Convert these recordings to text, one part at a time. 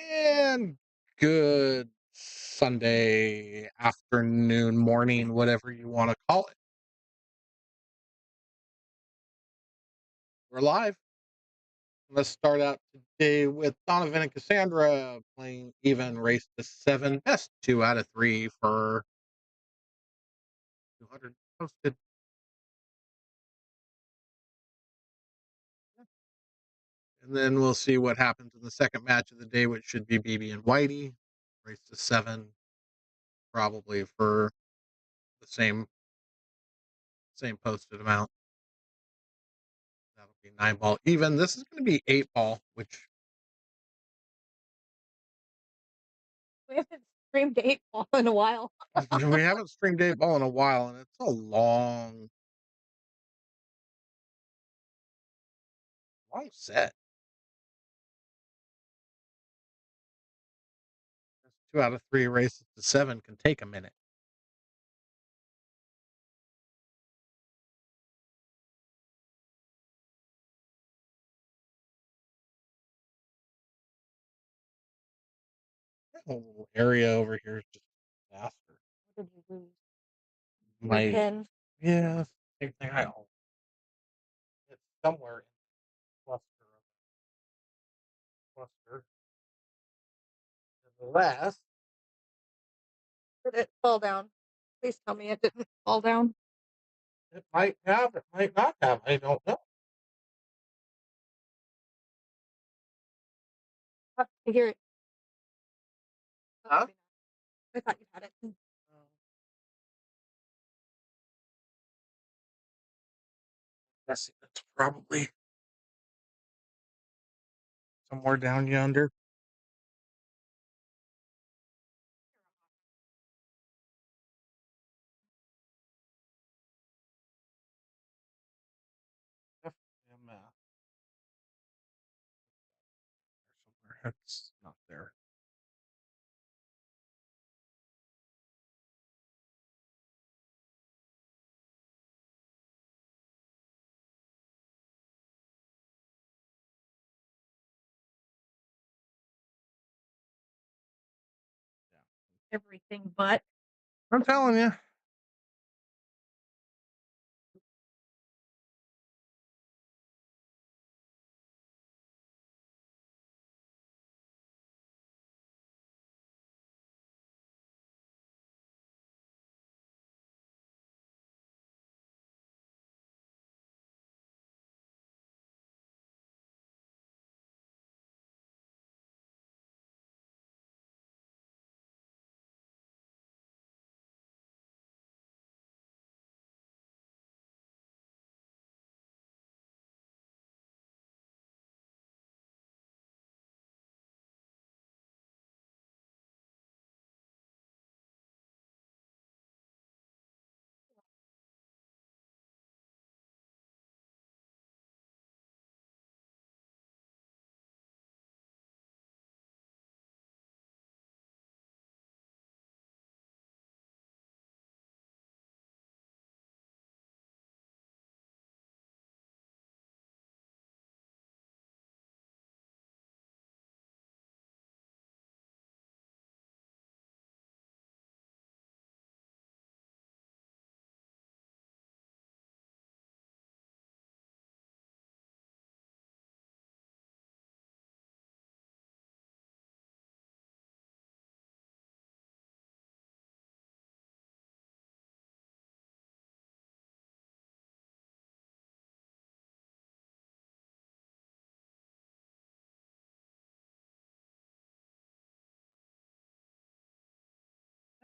And good Sunday afternoon, morning, whatever you want to call it. We're live. Let's start out today with Donovan and Cassandra playing even race to seven. Best 2 out of 3 for 200 posted. And then we'll see what happens in the second match of the day, which should be BB and Whitey. Race to seven, probably for the same posted amount. That'll be 9 ball even. This is going to be 8 ball, which We haven't streamed 8 ball in a while. we haven't streamed 8 ball in a while, and it's a long set. 2 out of 3 races to seven can take a minute. That whole little area over here is just faster. What did you lose? Your My pin? yeah, same thing. It's somewhere in the cluster. Unless Did it fall down? Please tell me it didn't fall down. it might have, it might not have. I don't know. I hear it. Huh? I thought you had it. That's probably somewhere down yonder. Definitely a map. Somewhere. It's not there. Everything but. I'm telling you.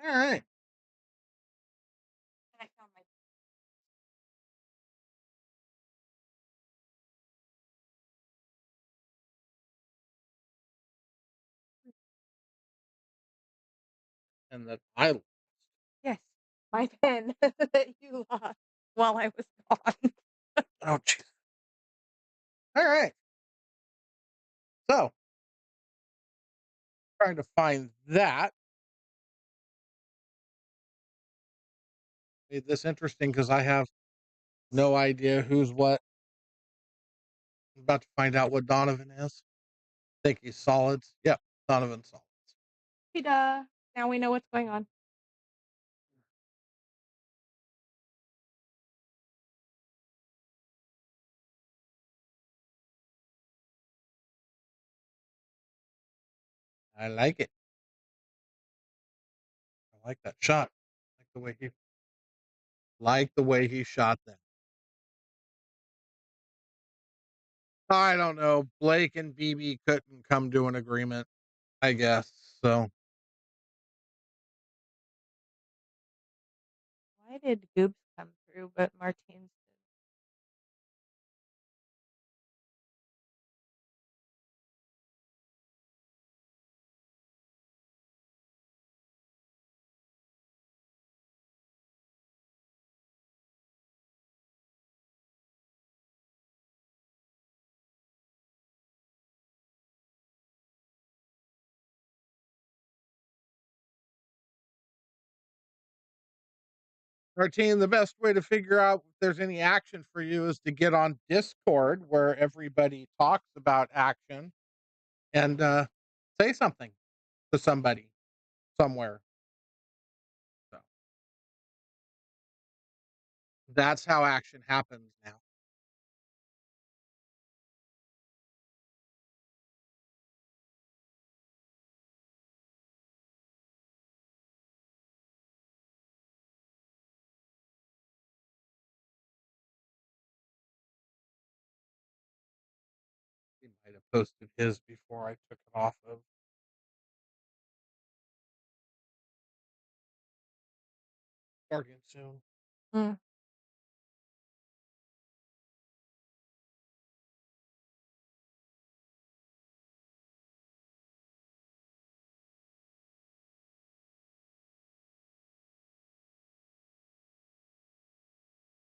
All right. I found my And that I yes, my pen that you lost while I was gone. oh jeez. All right. So trying to find that. Made this interesting because I have no idea who's what. I'm about to find out what Donovan is. Think he's solids. Yep. Donovan solves. Ta-da. Now we know what's going on. I like it. I like that shot. Like the way he shot that. I don't know. Blake and BB couldn't come to an agreement, I guess. So Why did Goops come through, but Martins did? Martine, the best way to figure out if there's any action for you is to get on Discord where everybody talks about action and say something to somebody somewhere. So that's how action happens now. He might have posted his before I took it off of. Starting soon. Mm.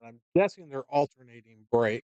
I'm guessing they're alternating break.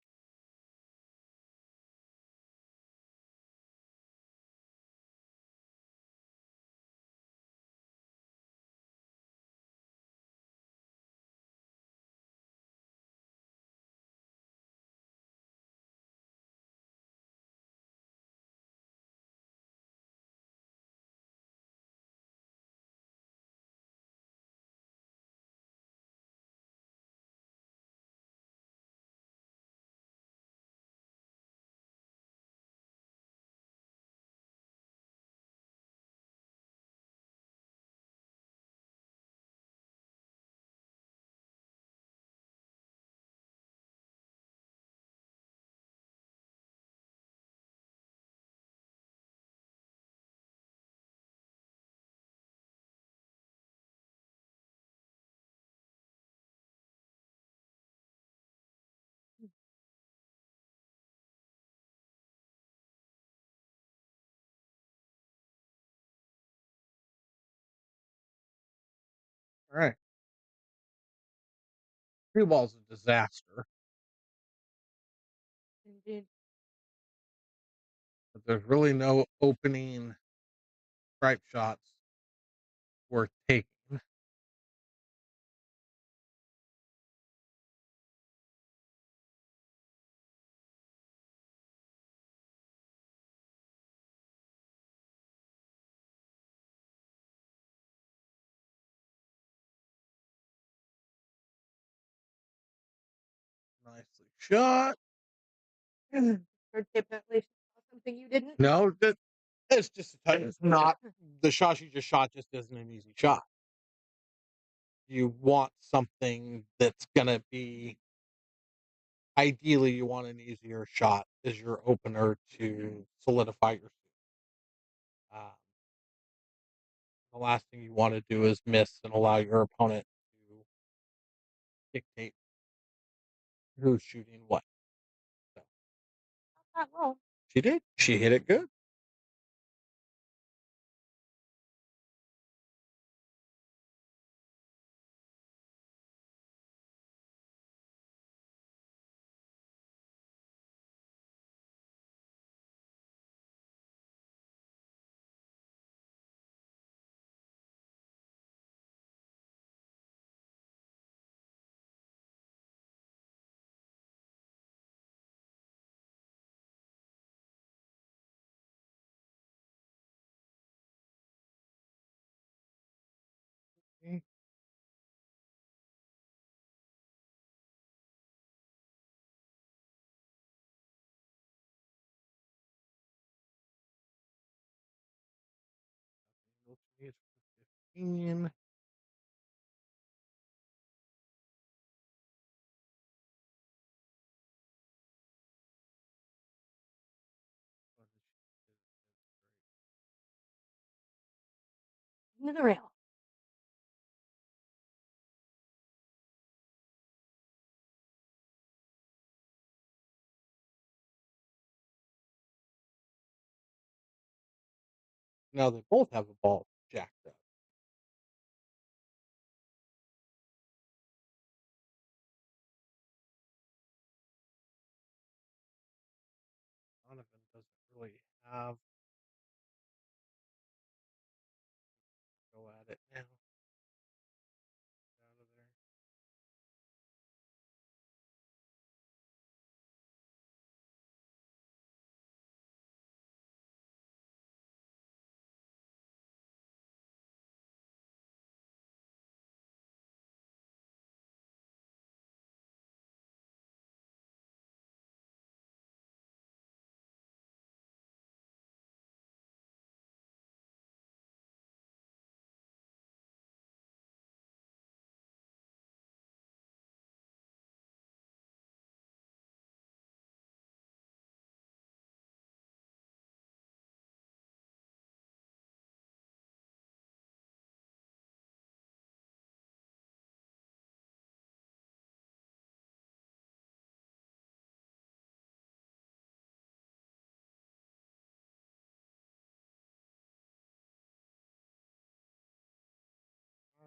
All right. Two ball's a disaster, Indeed. but there's really no opening stripe shots worth taking. Nicely shot. Or typically saw something you didn't. No, it's just it's not the shot you just shot just isn't an easy shot. You want something that's gonna be ideally you want an easier shot as your opener to solidify your suit. The last thing you want to do is miss and allow your opponent to dictate who's shooting what. So Not that low. she did. She hit it good. Still she needs for 15. What did she do? Into the rail. Now they both have a ball jacked up. Donovan doesn't really have go at it now. Get out of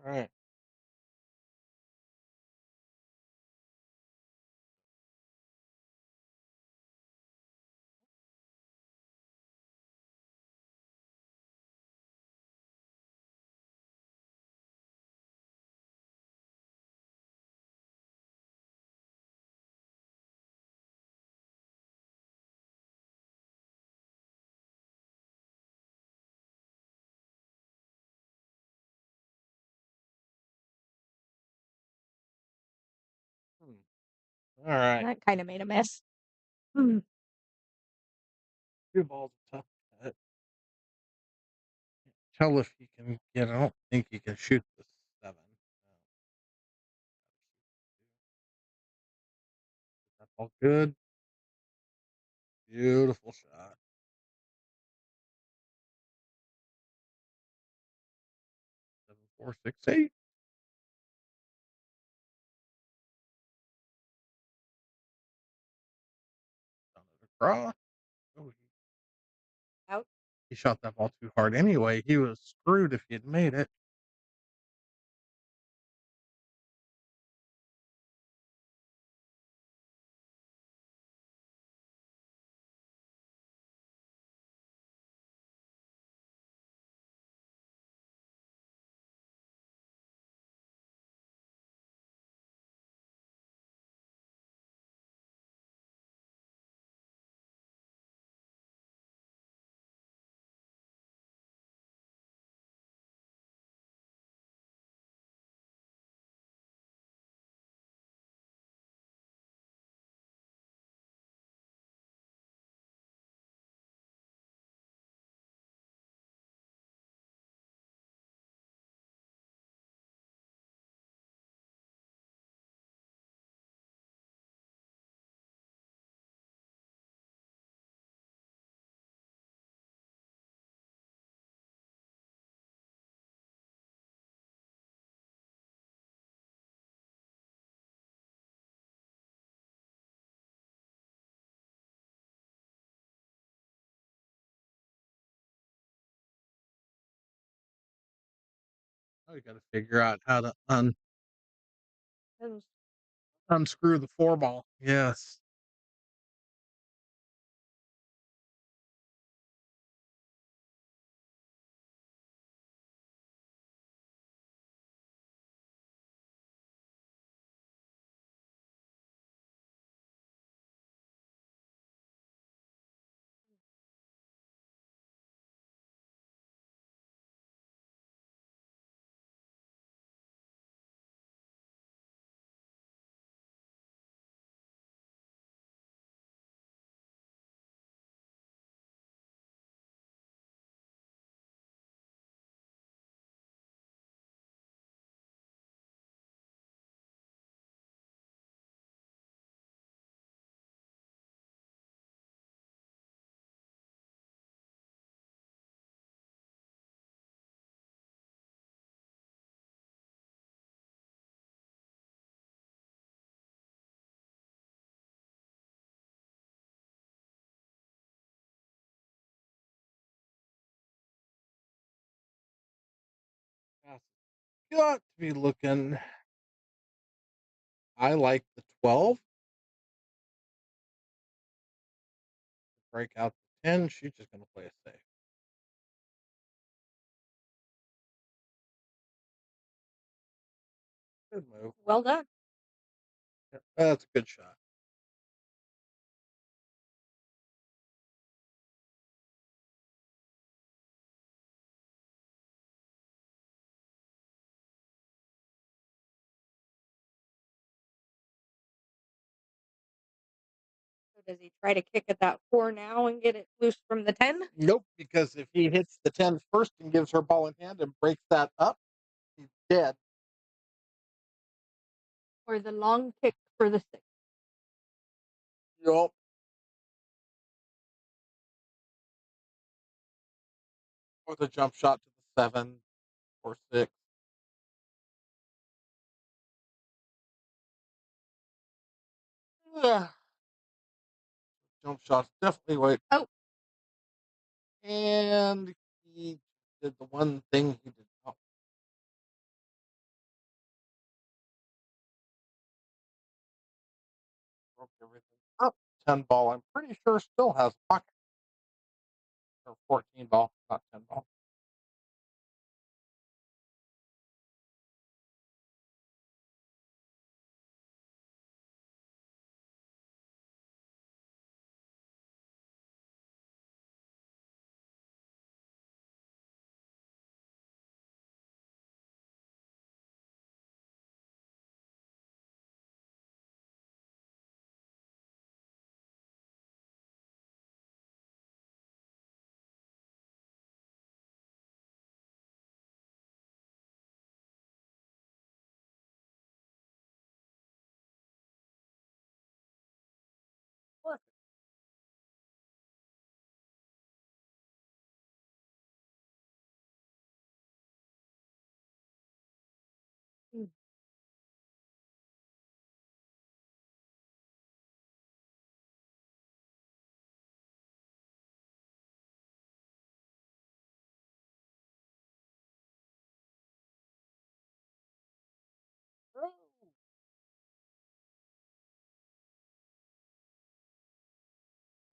there. All right. Hmm. All right. That kind of made a mess. Hmm. Two balls of tough cut. Tell if he can get. I don't think he can shoot the 7. No. That's all good. Beautiful shot. 7-4-6-8. Done it across. Oh, Out. he shot that ball too hard anyway. He was screwed if he had made it. Now you got to figure out how to Those unscrew the 4 ball. Yes. got to be looking. I like the 12. Break out the 10. She's just going to play a safe. Good move. Well done. Yeah, that's a good shot. So does he try to kick at that 4 now and get it loose from the 10? Nope, because if he hits the 10 first and gives her ball in hand and breaks that up, he's dead. Or the long kick for the 6? Yup. Or the jump shot to the 7 or 6. Yeah. Jump shot's definitely way. Oh, And he did the one thing he did not. Broke everything up. 10 ball, I'm pretty sure still has pocket. Or 14 ball, not 10 ball. What? mm.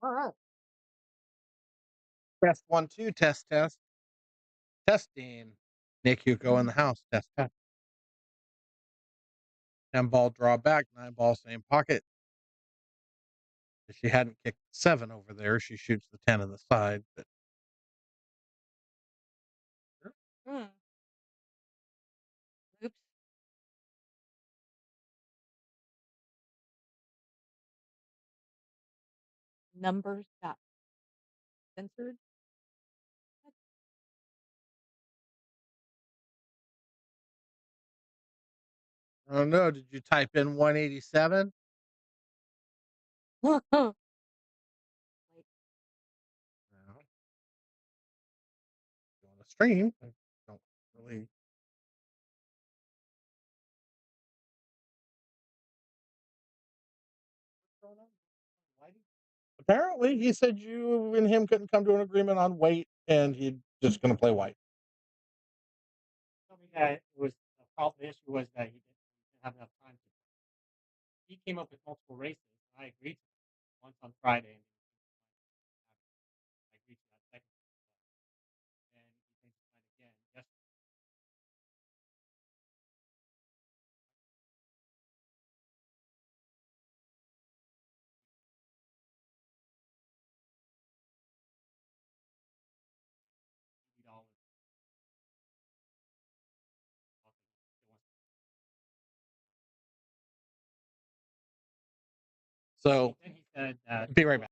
All right. Test 1, 2, test, test. Testing. Nick, you go in the house. Test, test. 10 ball, draw back. 9 ball, same pocket. If she hadn't kicked 7 over there, she shoots the 10 on the side. But Mm. Oops. Numbers got censored. I don't know. Did you type in 187? Wait, No. On a stream. I don't really. What's going on? Whitey? Apparently, he said you and him couldn't come to an agreement on weight, and he's just going to play white. Told me that it was the issue was that he didn't have enough time to. He came up with multiple races. And I agreed to it once on Friday, and I agreed to that second. And he changed his mind again yesterday. $80. So, Then he said that be right back.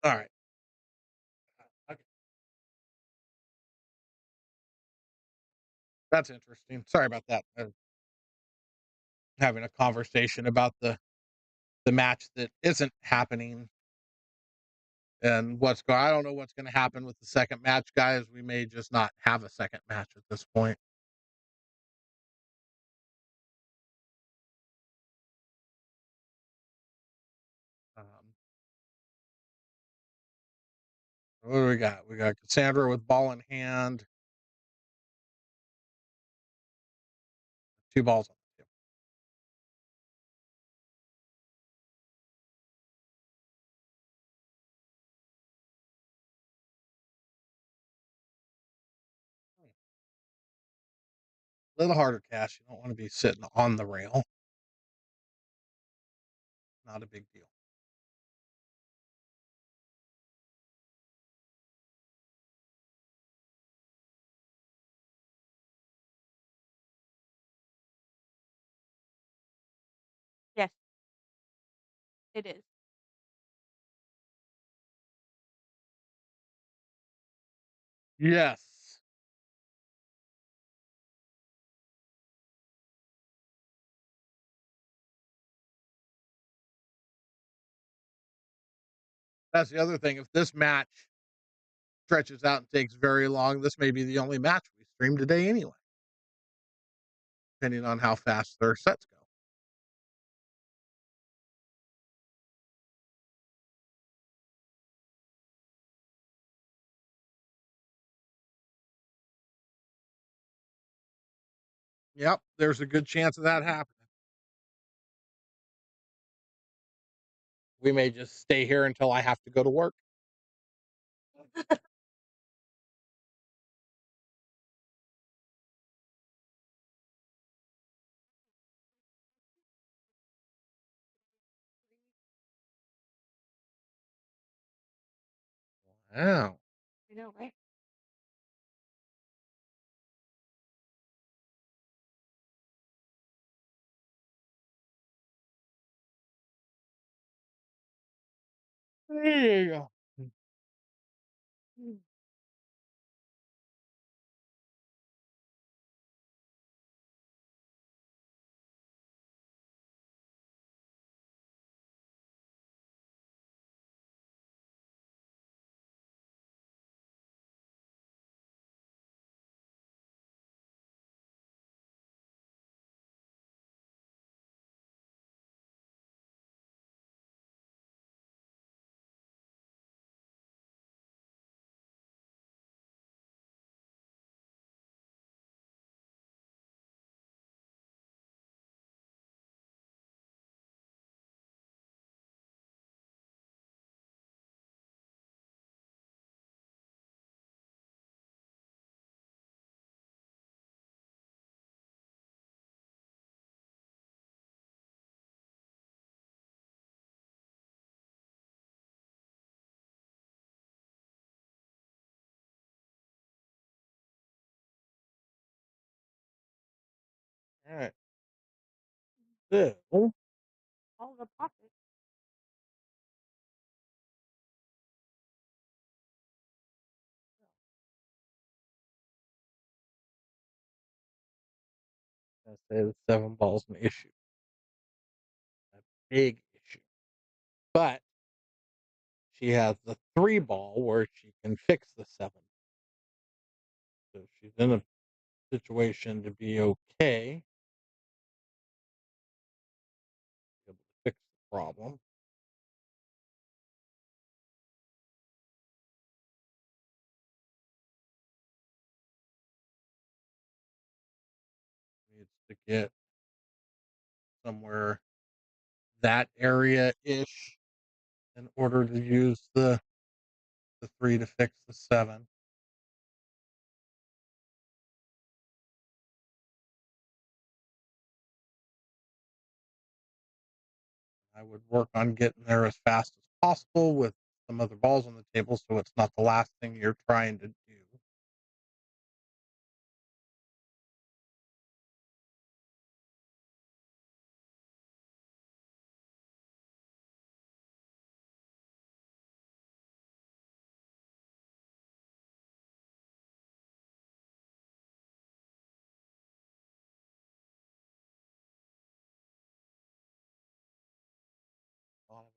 All right. Okay. That's interesting. Sorry about that. Having a conversation about the match that isn't happening and what's going. I don't know what's going to happen with the second match, guys. We may just not have a second match at this point. Um, what do we got? We got Cassandra with ball in hand, 2 balls on the table. A little harder, Cash. You don't want to be sitting on the rail. Not a big deal. Yes, it is. Yes. That's the other thing. If this match stretches out and takes very long, this may be the only match we stream today anyway, depending on how fast their sets go. Yep, there's a good chance of that happening. We may just stay here until I have to go to work. Wow. I know, right? There you go. Mm. All right. So, All the pockets. I say the 7 balls an issue, a big issue. But she has the 3 ball where she can fix the 7. So she's in a situation to be okay, able to fix the problem. Needs to get somewhere that area ish in order to use the 3 to fix the 7. I would work on getting there as fast as possible with some other balls on the table so it's not the last thing you're trying to do.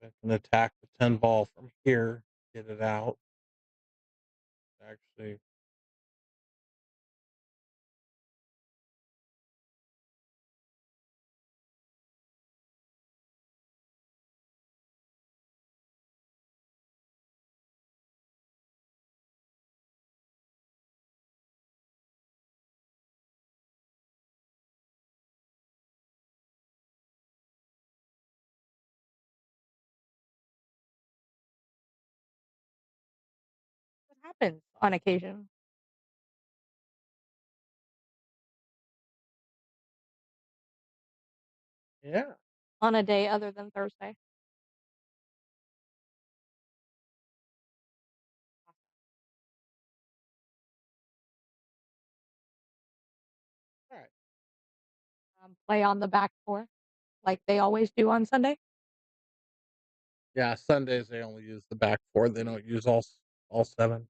I can attack the 10 ball from here, get it out. Actually, What happens on occasion? yeah. On a day other than Thursday? All right. Play on the back four like they always do on Sunday? Yeah, Sundays they only use the back four. They don't use all seven.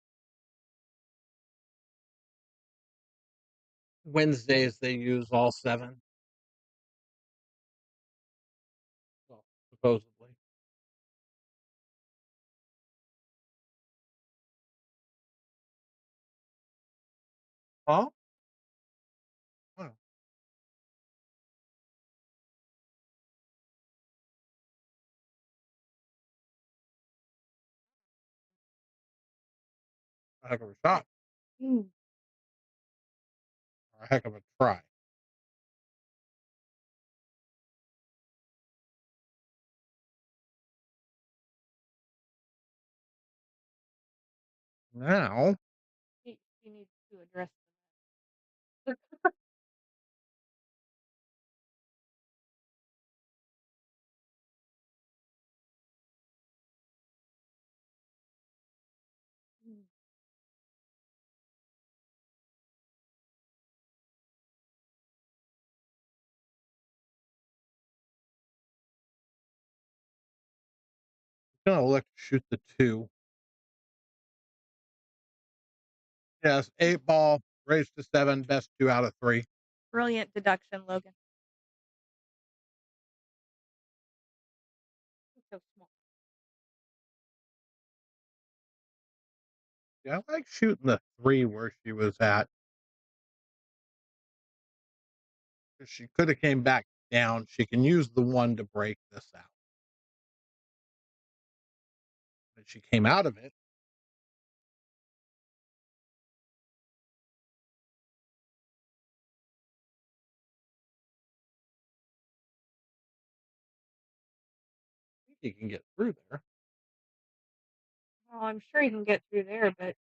Wednesdays they use all seven. Well, supposedly. Huh? Oh, a heck of a shot. Mm. Or a heck of a try. Now, She needs to address Mm. I'm gonna look to shoot the two. Yes, 8 ball, raise to seven, best two out of three. Brilliant deduction, Logan. You're so small. Yeah, I like shooting the three where she was at. 'Cause she could have came back down. She can use the one to break this out. But she came out of it. I think you can get through there. Oh, I'm sure you can get through there, but what are you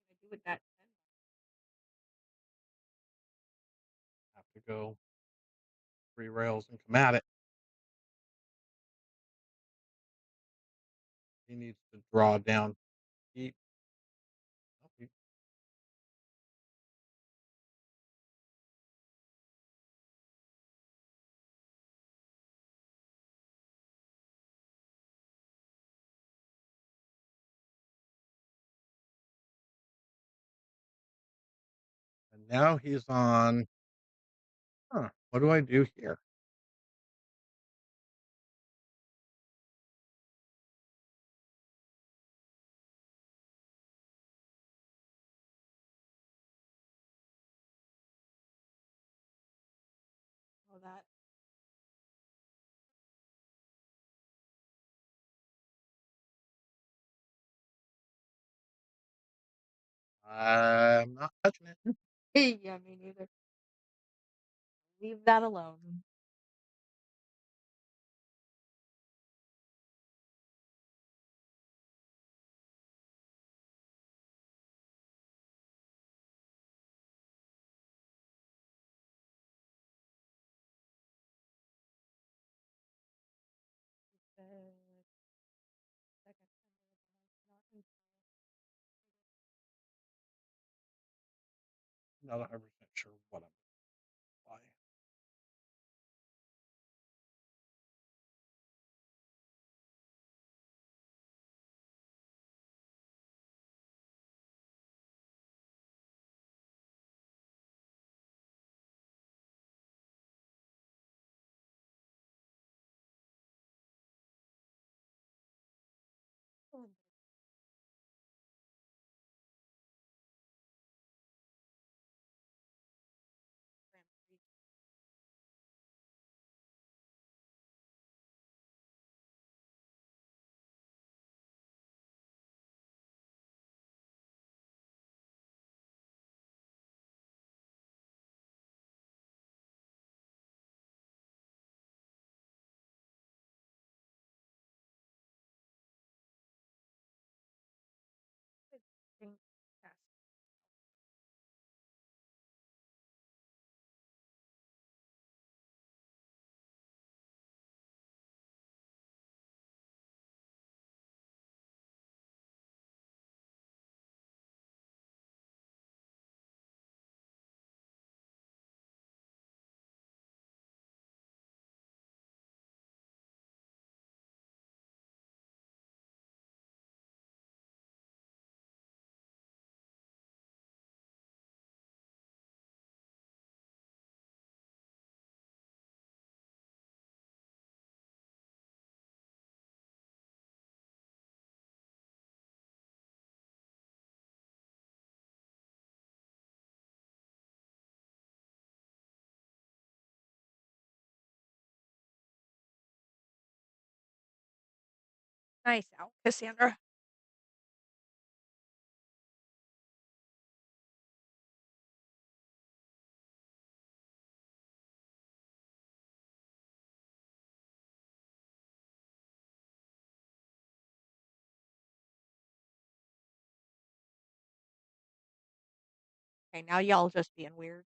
gonna do with that 10? Have to go 3 rails and come at it. He needs to draw down. Keep. Oh, and now he's on. Huh, what do I do here? Oh, that I'm not touching it. Yeah, me neither. Leave that alone. The second not in Not 100% sure what I'm why. watching Cassa. Nice out, Cassandra. Okay, now y'all just being weird.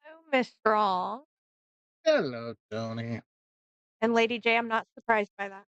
Oh, Miss Strong. Hello, Tony. And Lady J, I'm not surprised by that.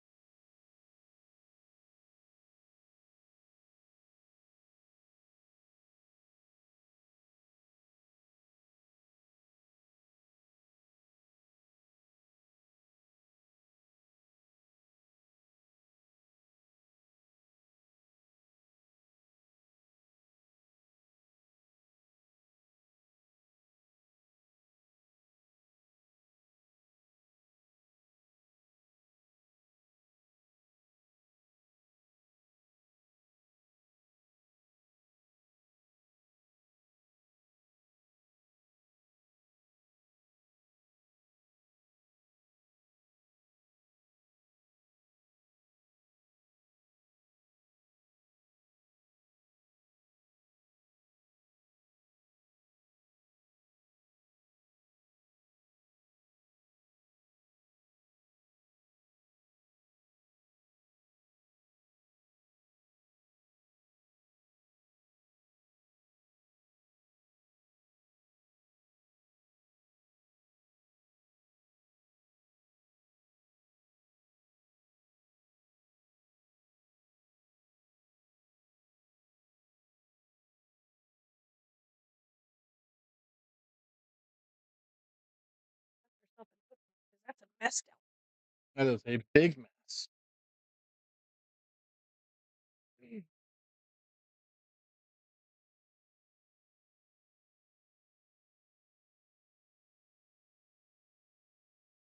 Yourself in football, 'cause that's a mess down. That is a big mess.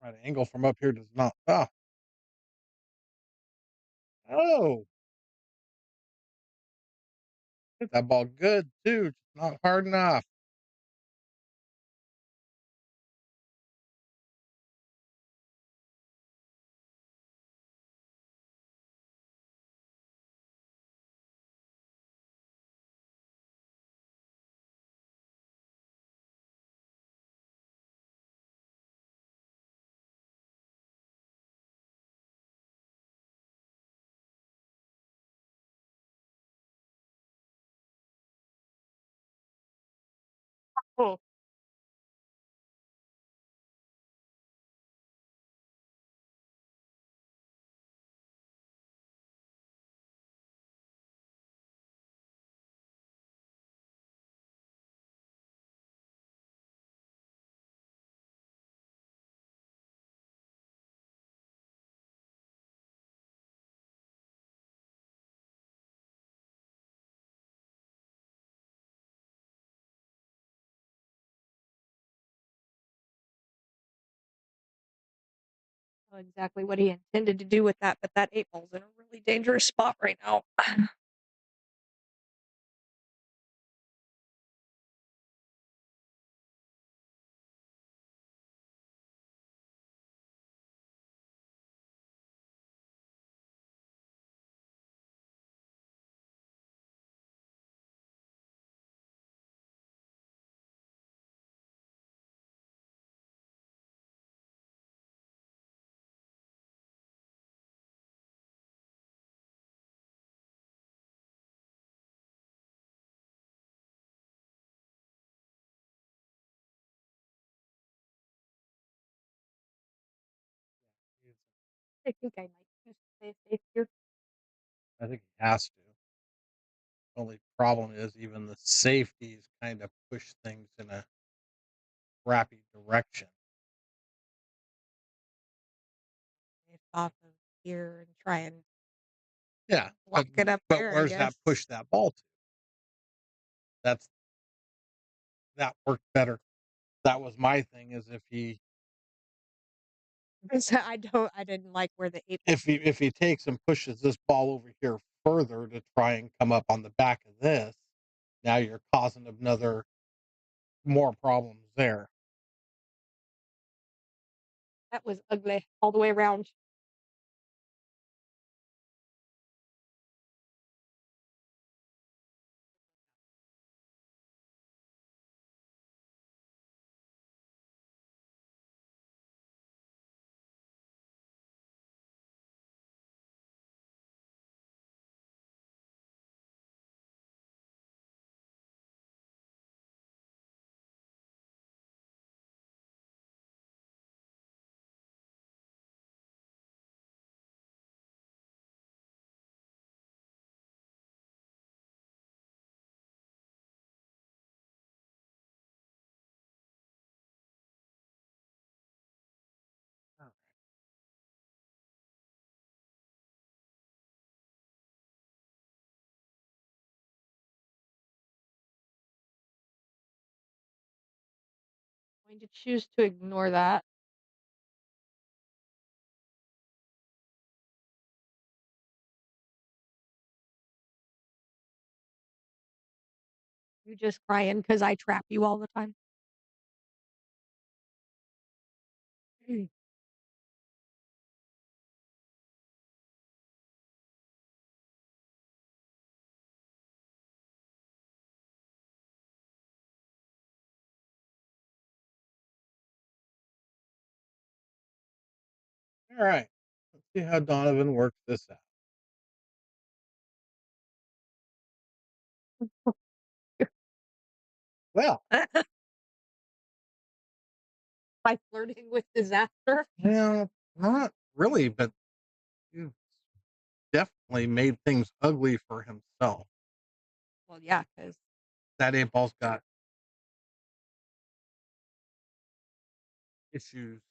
Right angle from up here does not. Oh, hit that ball good too, just not hard enough. Oh, know exactly what he intended to do with that, but that 8 ball's in a really dangerous spot right now. I think I might choose to play it safe here. I think he has to. Only problem is even the safeties kind of push things in a crappy direction. Based off of here and try and Yeah, block it up but there, I where's that guess. push that ball to? That's that worked better. That was my thing is So I didn't like where the 8 ball. if he takes and pushes this ball over here further to try and come up on the back of this, now you're causing another more problems there. That was ugly all the way around. I'm going to choose to ignore that. You just crying because I trap you all the time. All right. Let's see how Donovan works this out. Well, By flirting with disaster. not really, but you definitely made things ugly for himself. Well, yeah, because That 8 ball's got issues.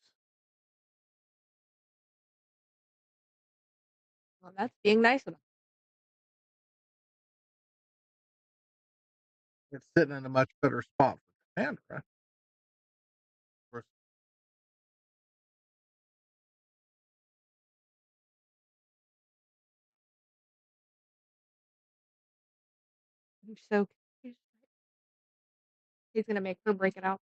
well, that's being nice of him. It's sitting in a much better spot for Cassandra. Of course, I'm so confused. He's gonna make her break it out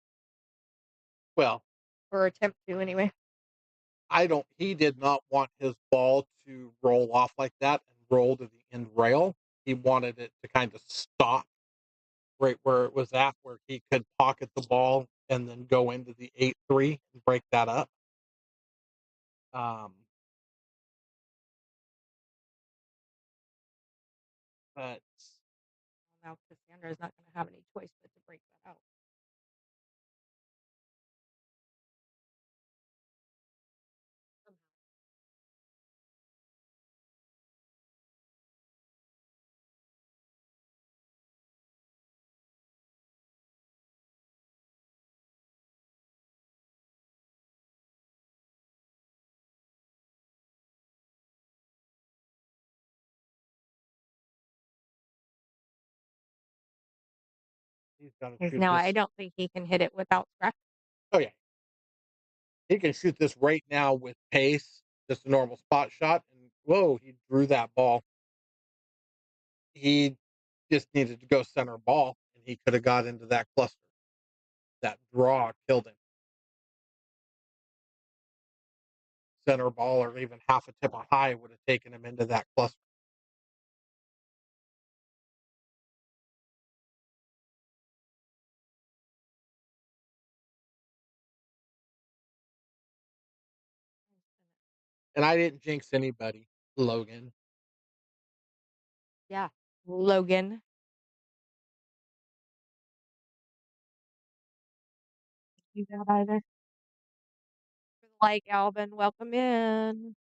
well, or attempt to anyway. he did not want his ball to roll off like that and roll to the end rail. He wanted it to kind of stop right where it was at, where he could pocket the ball and then go into the 8-3 and break that up. Um, but Well, now Cassandra is not gonna have any choice but to break that out. Somehow. he's got to Because shoot now I this. don't think he can hit it without scratch. Oh yeah, He can shoot this right now with pace, just a normal spot shot, and whoa, he drew that ball. He just needed to go center ball, and he could have got into that cluster. That draw killed him. Center ball or even half a tip of high would have taken him into that cluster. And I didn't jinx anybody, Logan. Yeah. Logan. You that either. Like Alvin, welcome in.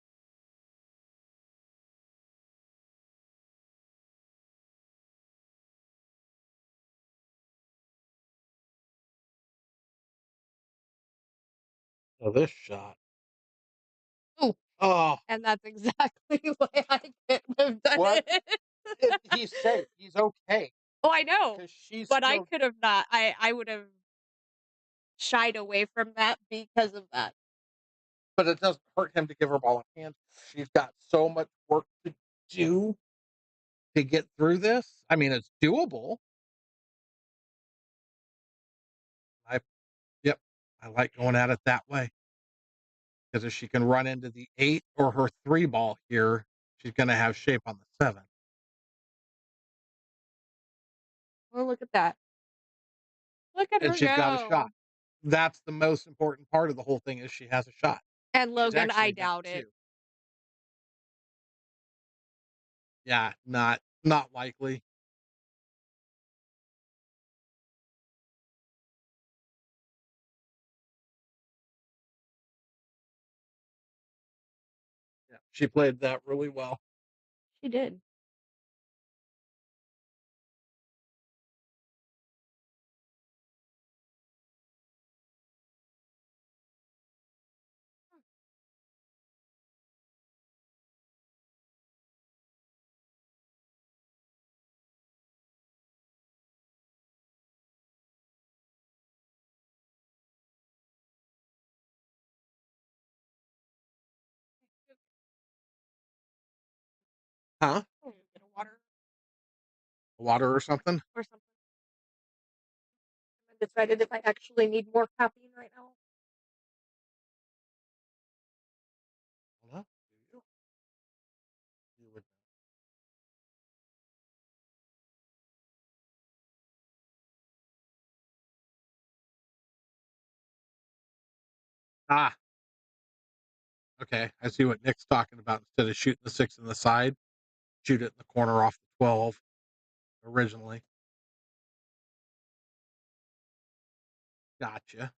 So this shot. Ooh, Oh, and that's exactly why I couldn't have done what? it. He's safe. He's okay. Oh, I know, Because she's but I still, could have not. I would have shied away from that because of that. but it doesn't hurt him to give her ball a hand. She's got so much work to do to get through this. I mean, it's doable. I, yep, I like going at it that way. Because if she can run into the 8 or her 3 ball here, she's going to have shape on the 7. Well, look at that. Look at And her she's got a shot. go. That's the most important part of the whole thing is she has a shot. And She's Logan, I actually got doubt 2. it. Yeah, not likely. Yeah, she played that really well. She did. Huh? Oh, get a water Water or something? or something. I decided if I actually need more caffeine right now. Well, do you? You would. Ah, okay. I see what Nick's talking about. Instead of shooting the 6 in the side, shoot it in the corner off the 12 originally. Gotcha.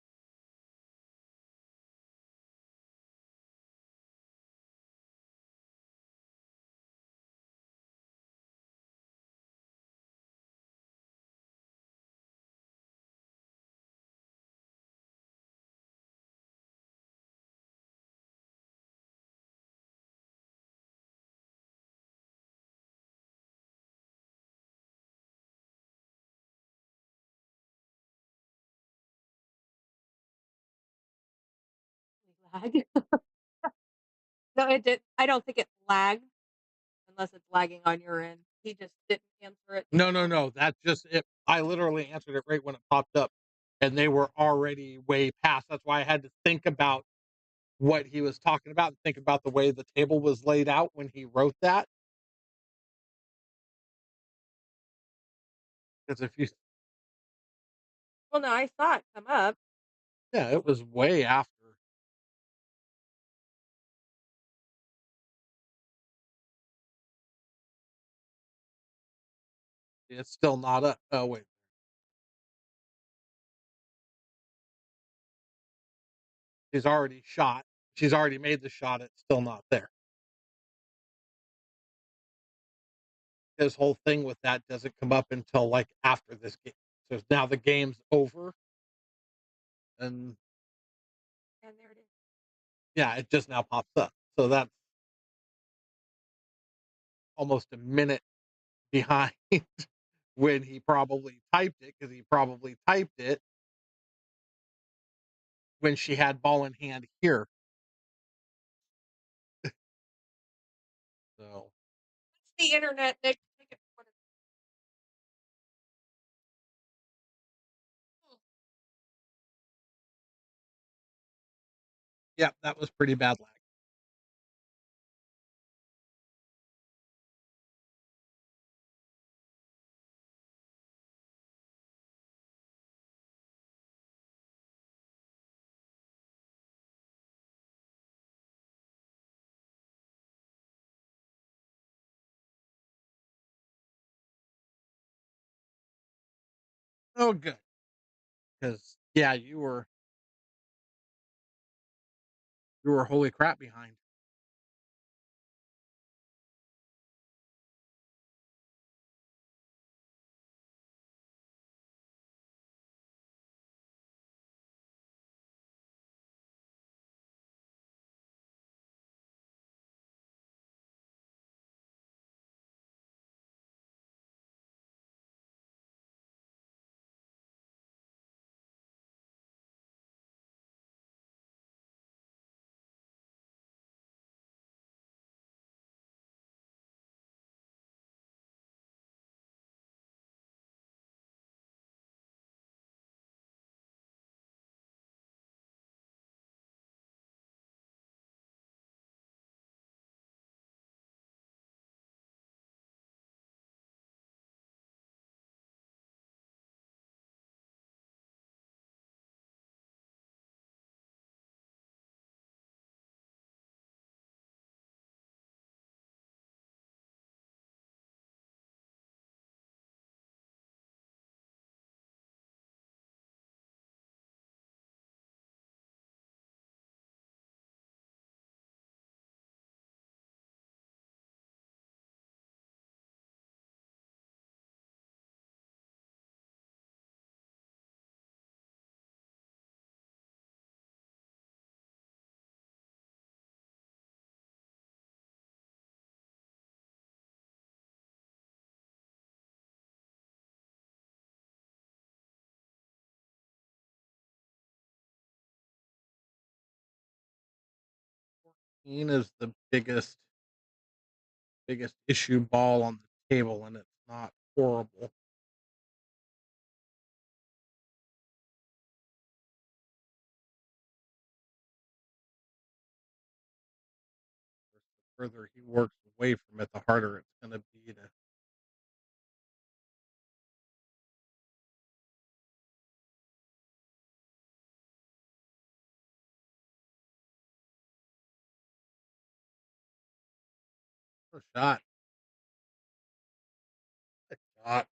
Lag? No, it did. I don't think it lagged unless it's lagging on your end. He just didn't answer it. No, no, no. That's just it. I literally answered it right when it popped up, and they were already way past. That's why I had to think about what he was talking about and think about the way the table was laid out when he wrote that. Because if you, Well, no, I saw it come up. yeah, it was way after. It's still not up. Oh wait, she's already shot. She's already made the shot. It's still not there. His whole thing with that doesn't come up until like after this game. So now the game's over, and And there it is. yeah, it just now pops up. So that's almost a minute behind when he probably typed it because he probably typed it when she had ball in hand here. So It's the internet. They take it for what yeah, that was pretty bad lag. Oh, good, because yeah, you were holy crap behind. 14 is the biggest issue ball on the table, and it's not horrible. The further he works away from it, the harder it's going to be to. Oh, shot, shot.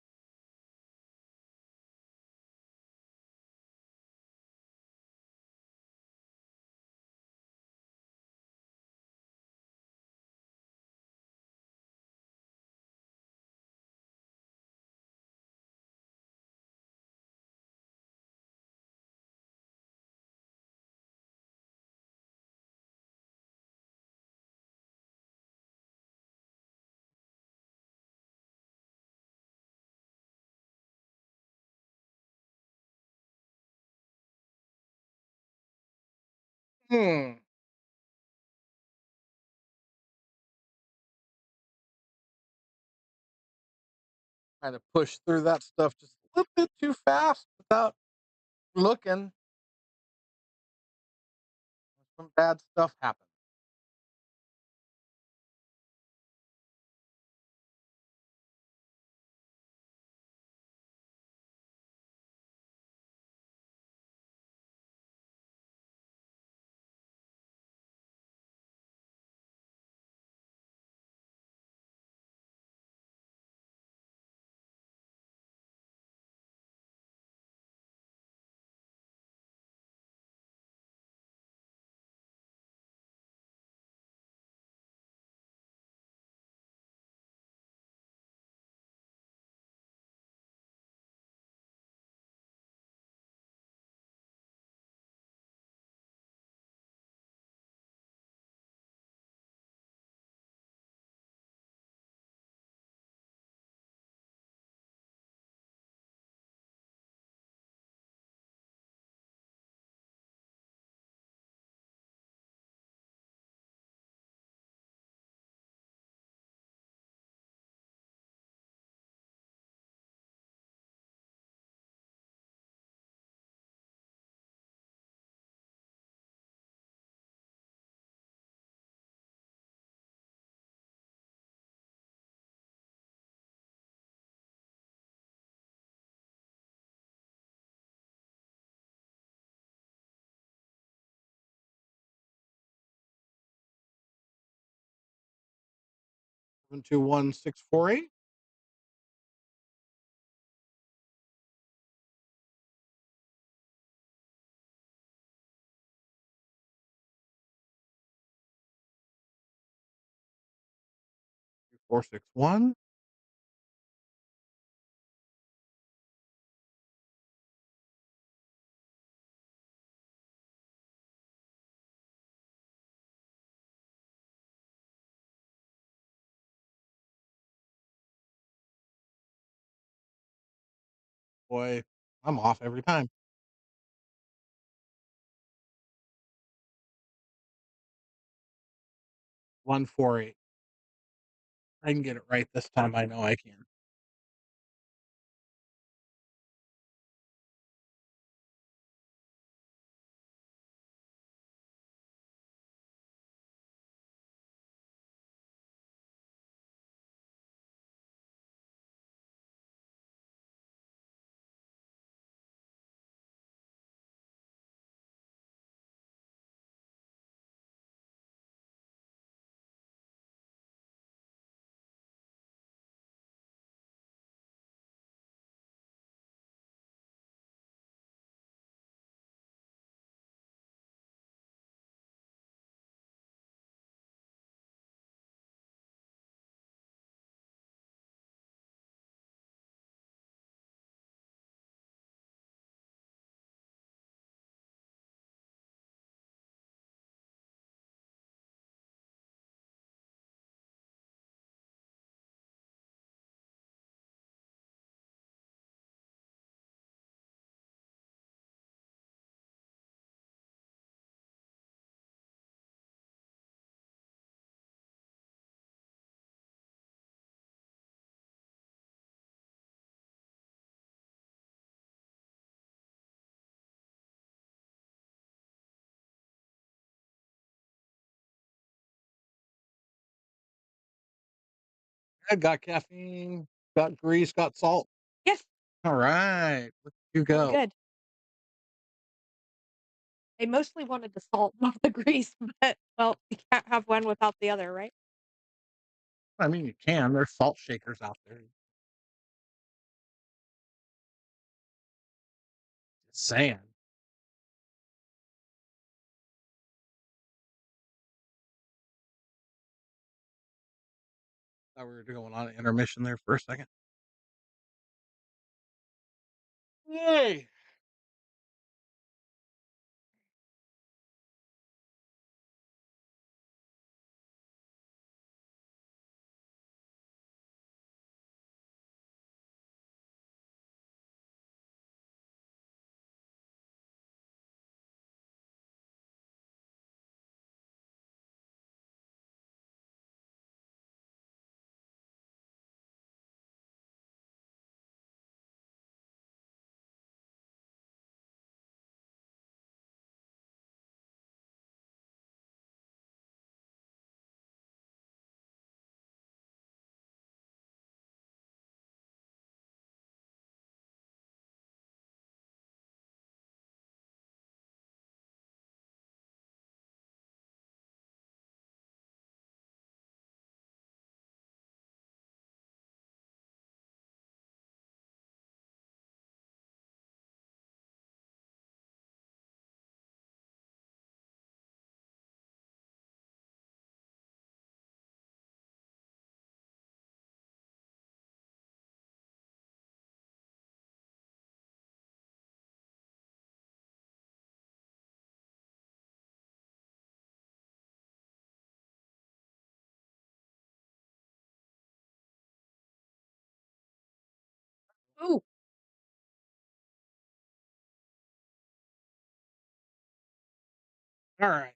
Hmm. Kind of push through that stuff just a little bit too fast without looking. Some bad stuff happens. 721-648. Two 461. Boy, I'm off every time. 148. I can get it right this time. I know I can. I got caffeine, got grease, got salt. Yes, All right. Look at you really go. good. I mostly wanted the salt, not the grease, but, well, you can't have one without the other, right? I mean, you can. There's salt shakers out there. Just saying. Thought we were going on an intermission there for a second. Yay! Ooh, All right.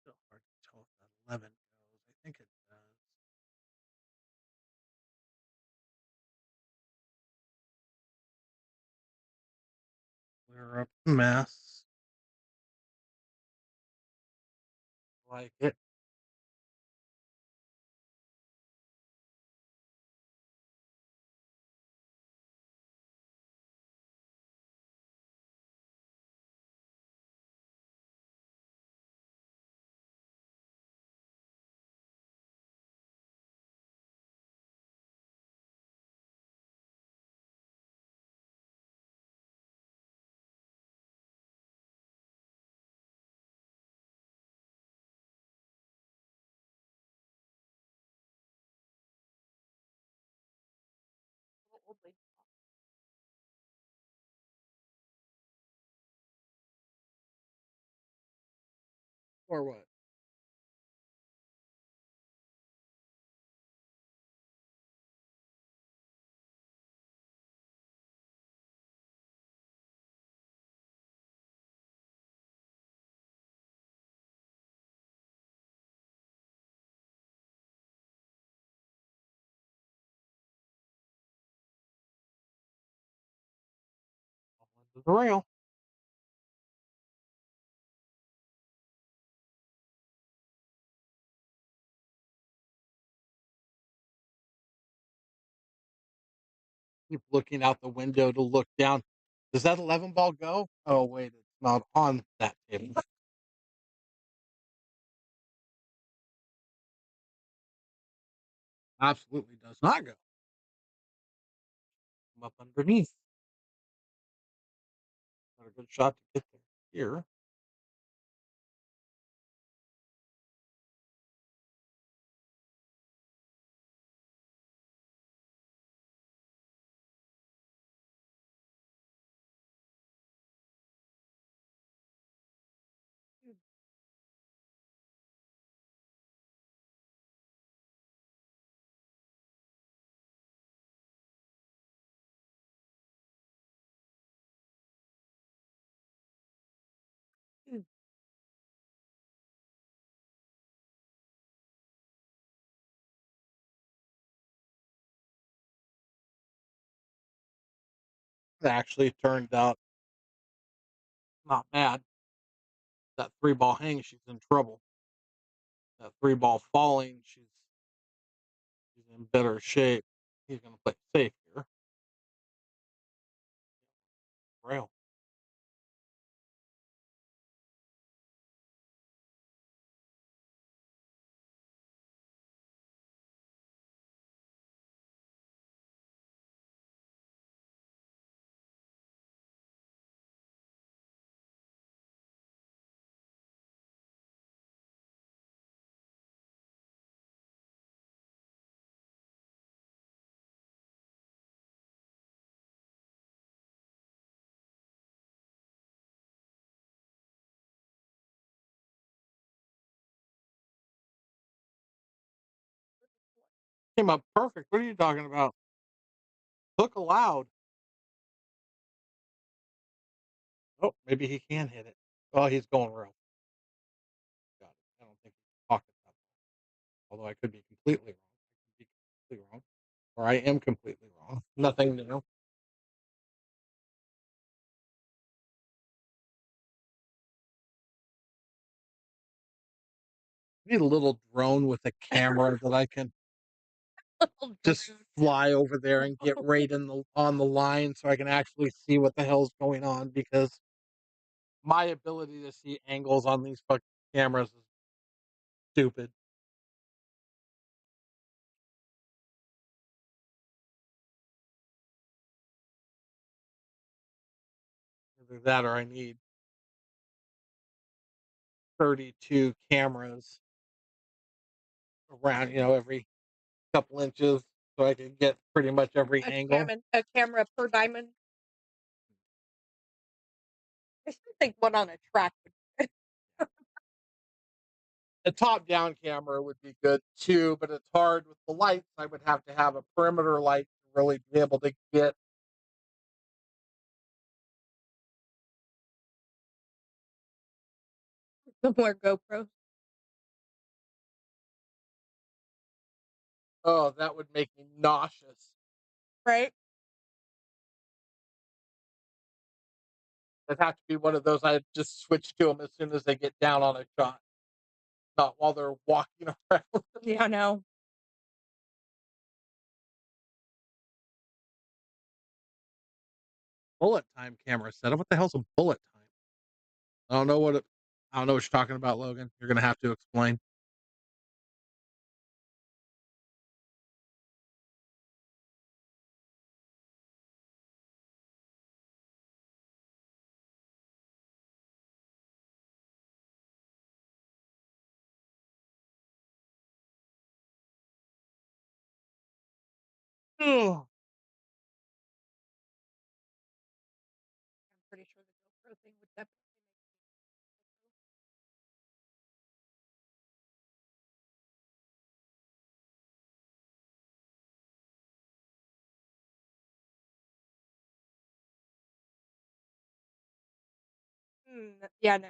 Still hard to tell if that 11 goes. I think it does. Clear up the mess. Like it. Probably. Or what? This is real. Keep looking out the window to look down. Does that 11 ball go? Oh, wait, it's not on that table. Absolutely does not go. Come up underneath. Got a good shot to get there. Here. Mm. It actually turned out not bad. That 3 ball hang, she's in trouble. That 3 ball falling, she's in better shape. He's going to play safe here. Rail. Came up perfect. What are you talking about? Hook allowed. Oh, maybe he can hit it. Oh, he's going real. Got it. I don't think he's pocket that ball. Although I could be completely wrong. I could be completely wrong. Or I am completely wrong. Nothing new. Need a little drone with a camera that I can Little just drone. fly over there and get right in the on the line so I can actually see what the hell's going on, because my ability to see angles on these fucking cameras is stupid. Either that or I need 32 cameras around, every couple inches so I can get pretty much every angle. A camera per diamond. I still think one on a track would. A top down camera would be good too, but it's hard with the lights. I would have to have a perimeter light to really be able to get. More GoPros, Oh, that would make me nauseous. right? It'd have to be one of those I just switch to them as soon as they get down on a shot, not while they're walking around. Yeah, no. Bullet time camera setup. What the hell's a bullet time? I don't know what it. I don't know what you're talking about, Logan. You're gonna have to explain. Oh, pretty sure the GoPro thing would definitely make me yeah, no.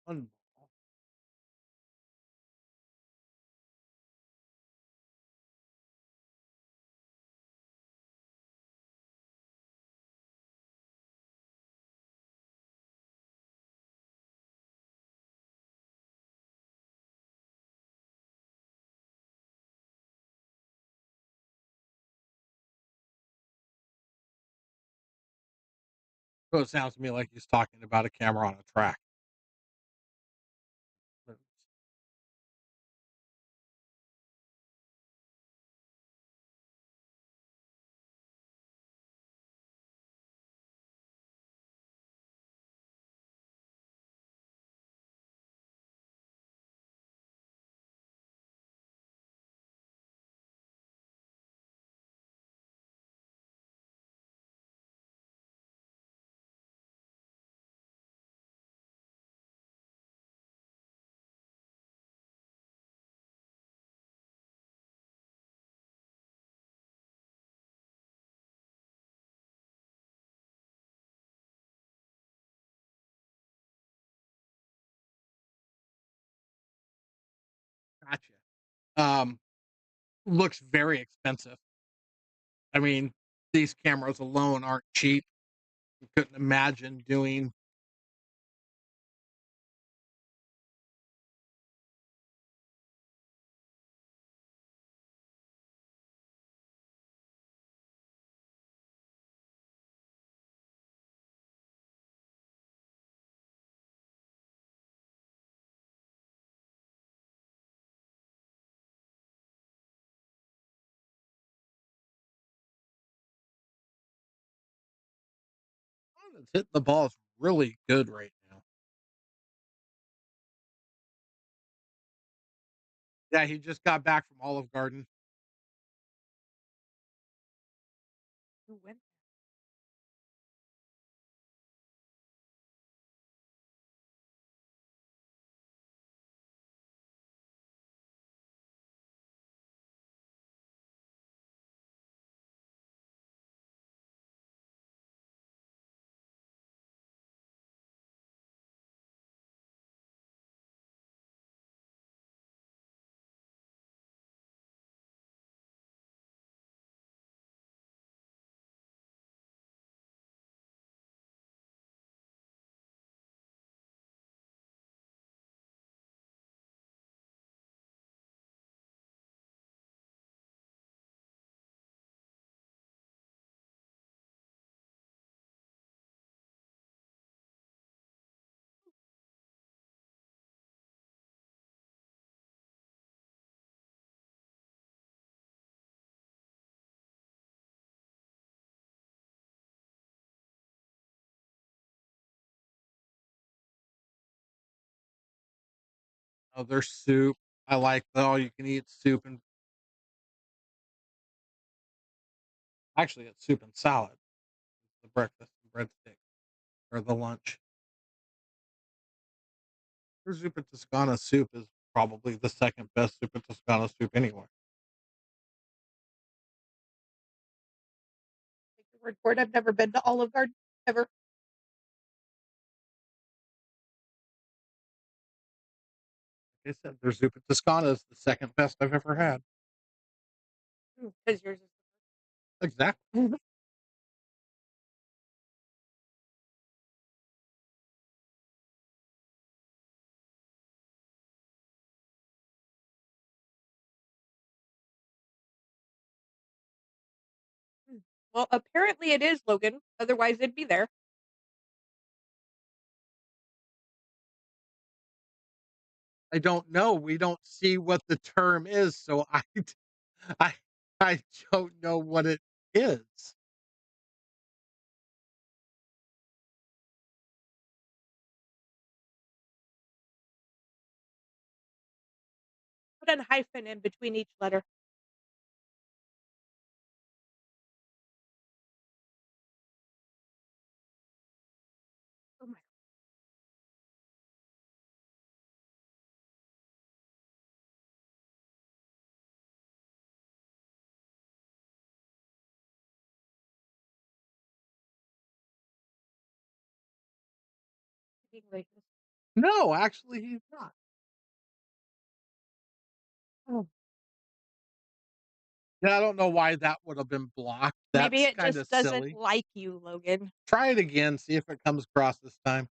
Unbelievable. So it sounds to me like he's talking about a camera on a track. Gotcha. Um, looks very expensive. I mean, these cameras alone aren't cheap. You couldn't imagine doing. It's hitting the balls really good right now. Yeah, he just got back from Olive Garden. Who went Oh, their soup. I like the all you can eat soup and actually it's soup and salad. The breakfast breadstick or the lunch. Their zuppa Toscana soup is probably the second best zuppa Toscana soup anywhere. take your word for it? I've never been to Olive Garden ever. Like I said, their zuppa Toscana is the second best I've ever had. Because yours is Exactly. Well, apparently it is, Logan, otherwise it'd be there. I don't know. We don't see what the term is, so I I don't know what it is. Put a hyphen in between each letter. Oh my being racist. No, actually, he's not. Oh. Yeah, I don't know why that would have been blocked. Maybe That's it kind just of doesn't silly. like you, Logan. Try it again, see if it comes across this time.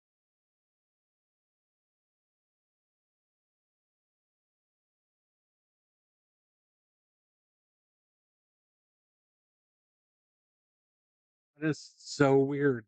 That is so weird.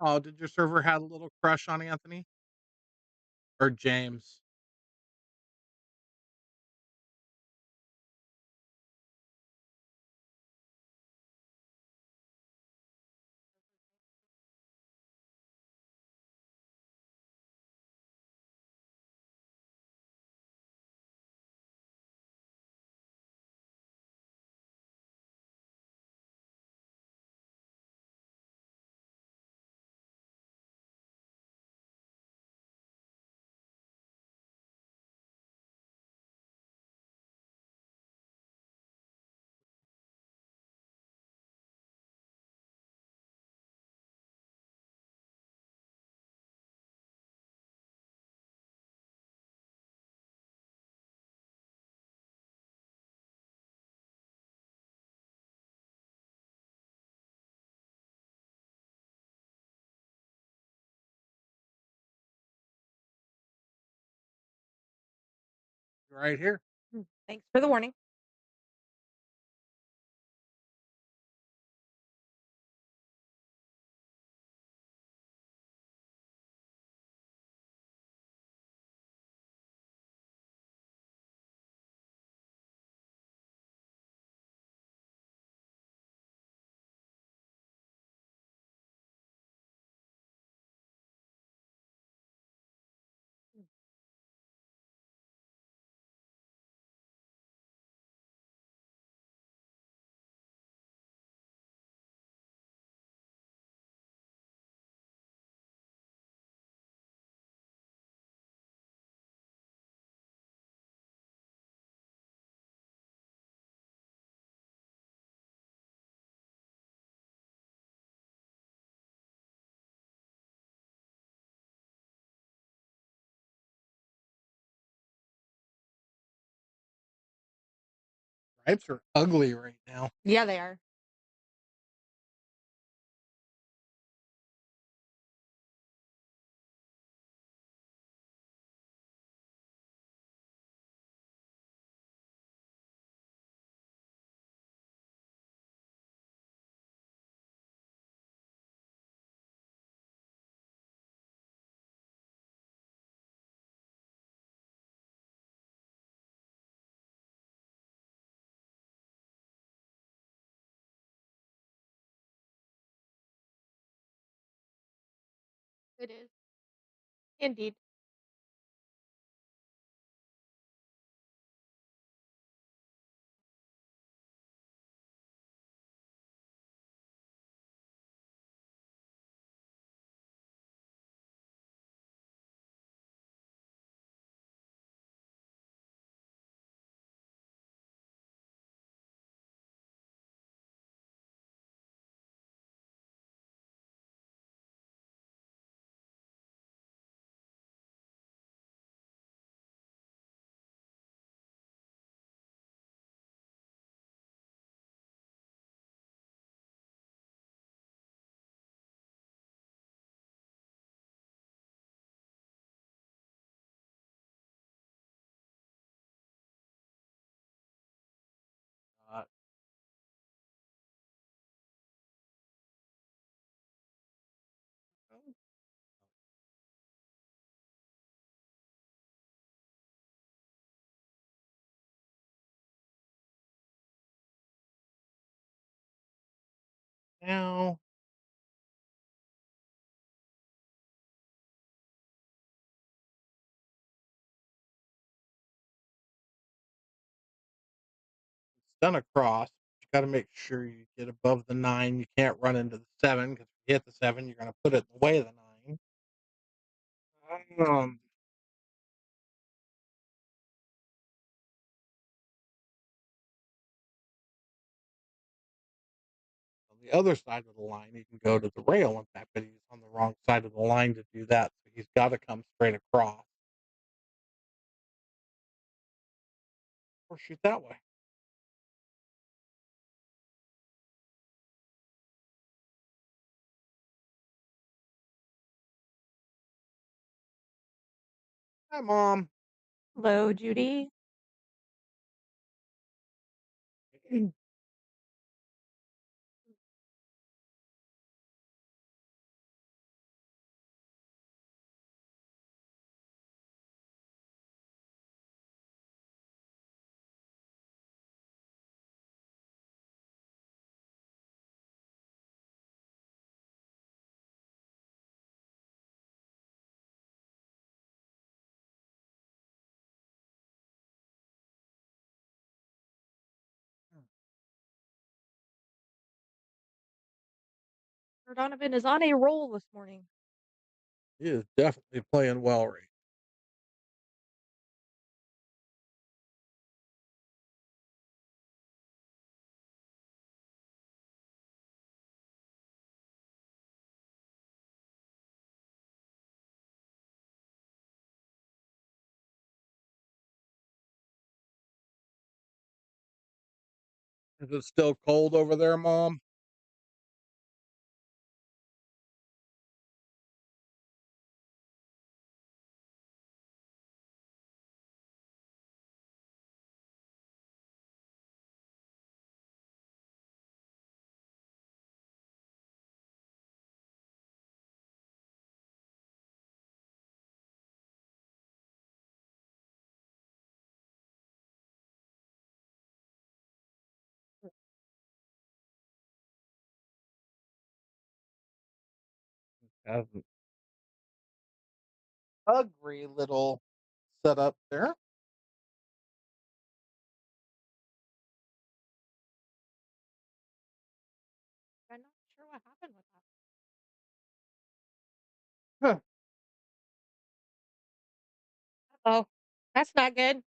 Oh, did your server have a little crush on Anthony or James? Right here. Thanks for the warning. Stripes are ugly right now. Yeah, they are. It is. Indeed. Uh, now, it's done across. You got to make sure you get above the 9. You can't run into the 7 because if you hit the 7, you're going to put it in the way of the 9. Um, on the other side of the line, he can go to the rail in fact, but he's on the wrong side of the line to do that. So he's got to come straight across or shoot that way. Hi, Mom. Hello, Judy. Donovan is on a roll this morning. He is definitely playing well right. Is it still cold over there, Mom? Has an ugly little setup there. I'm not sure what happened with that. Huh. Oh, that's not good.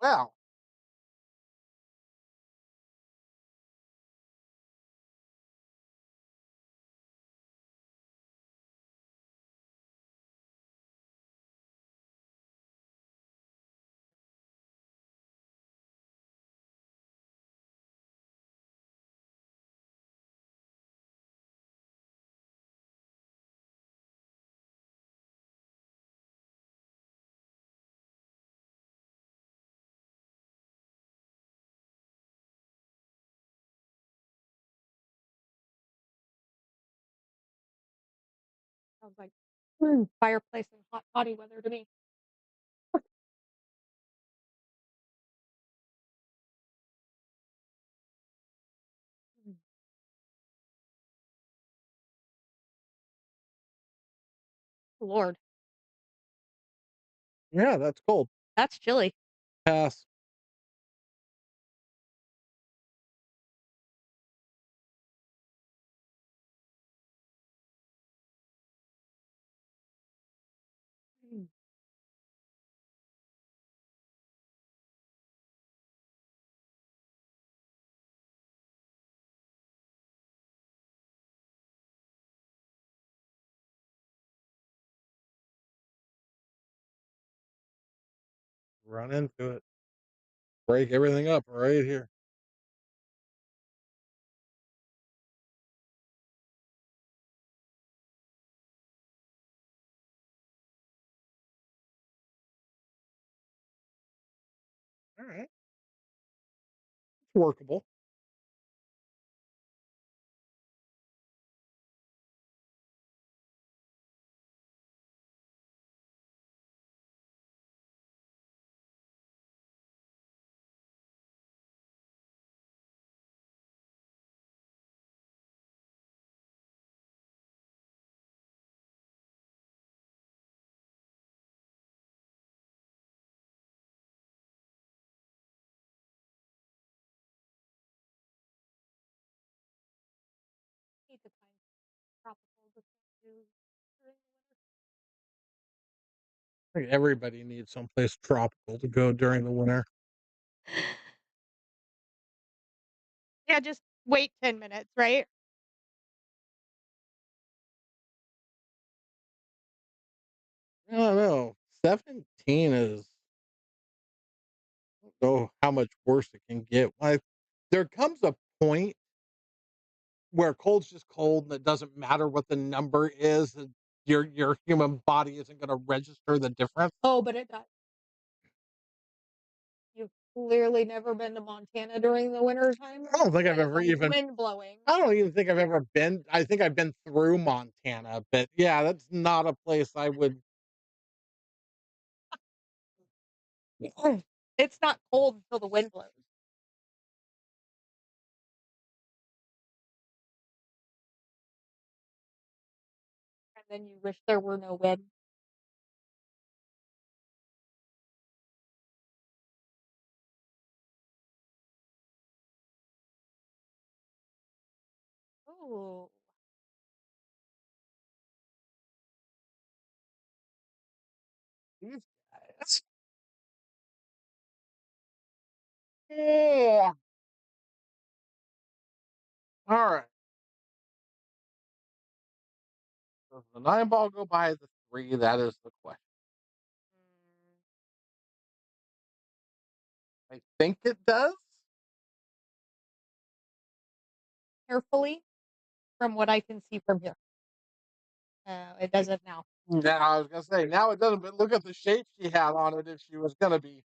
Wow. Sounds like fireplace and hot toddy weather to me. Mm. Lord, Yeah, that's cold. that's chilly. Pass. Mm. Run into it. Break everything up right here. All right. It's workable. Need to find tropical to do during the winter. I think everybody needs someplace tropical to go during the winter. Yeah, just wait 10 minutes, right? I don't know. 17 is, I don't know how much worse it can get. Like, there comes a point where cold's just cold and it doesn't matter what the number is. And your human body isn't going to register the difference. Oh, but it does. You've clearly never been to Montana during the winter time. I don't think I've With, ever like, even. wind blowing. I don't even think I've ever been. I think I've been through Montana, but yeah, that's not a place I would. It's not cold until the wind blows, and then you wish there were no wind. Oh, These guys. Yeah. All right. Does the 9 ball go by the 3? That is the question. mm, I think it does. carefully from what I can see from here. It doesn't now. Yeah, I was gonna say now it doesn't. But look at the shape she had on it. If she was gonna be.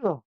Oh,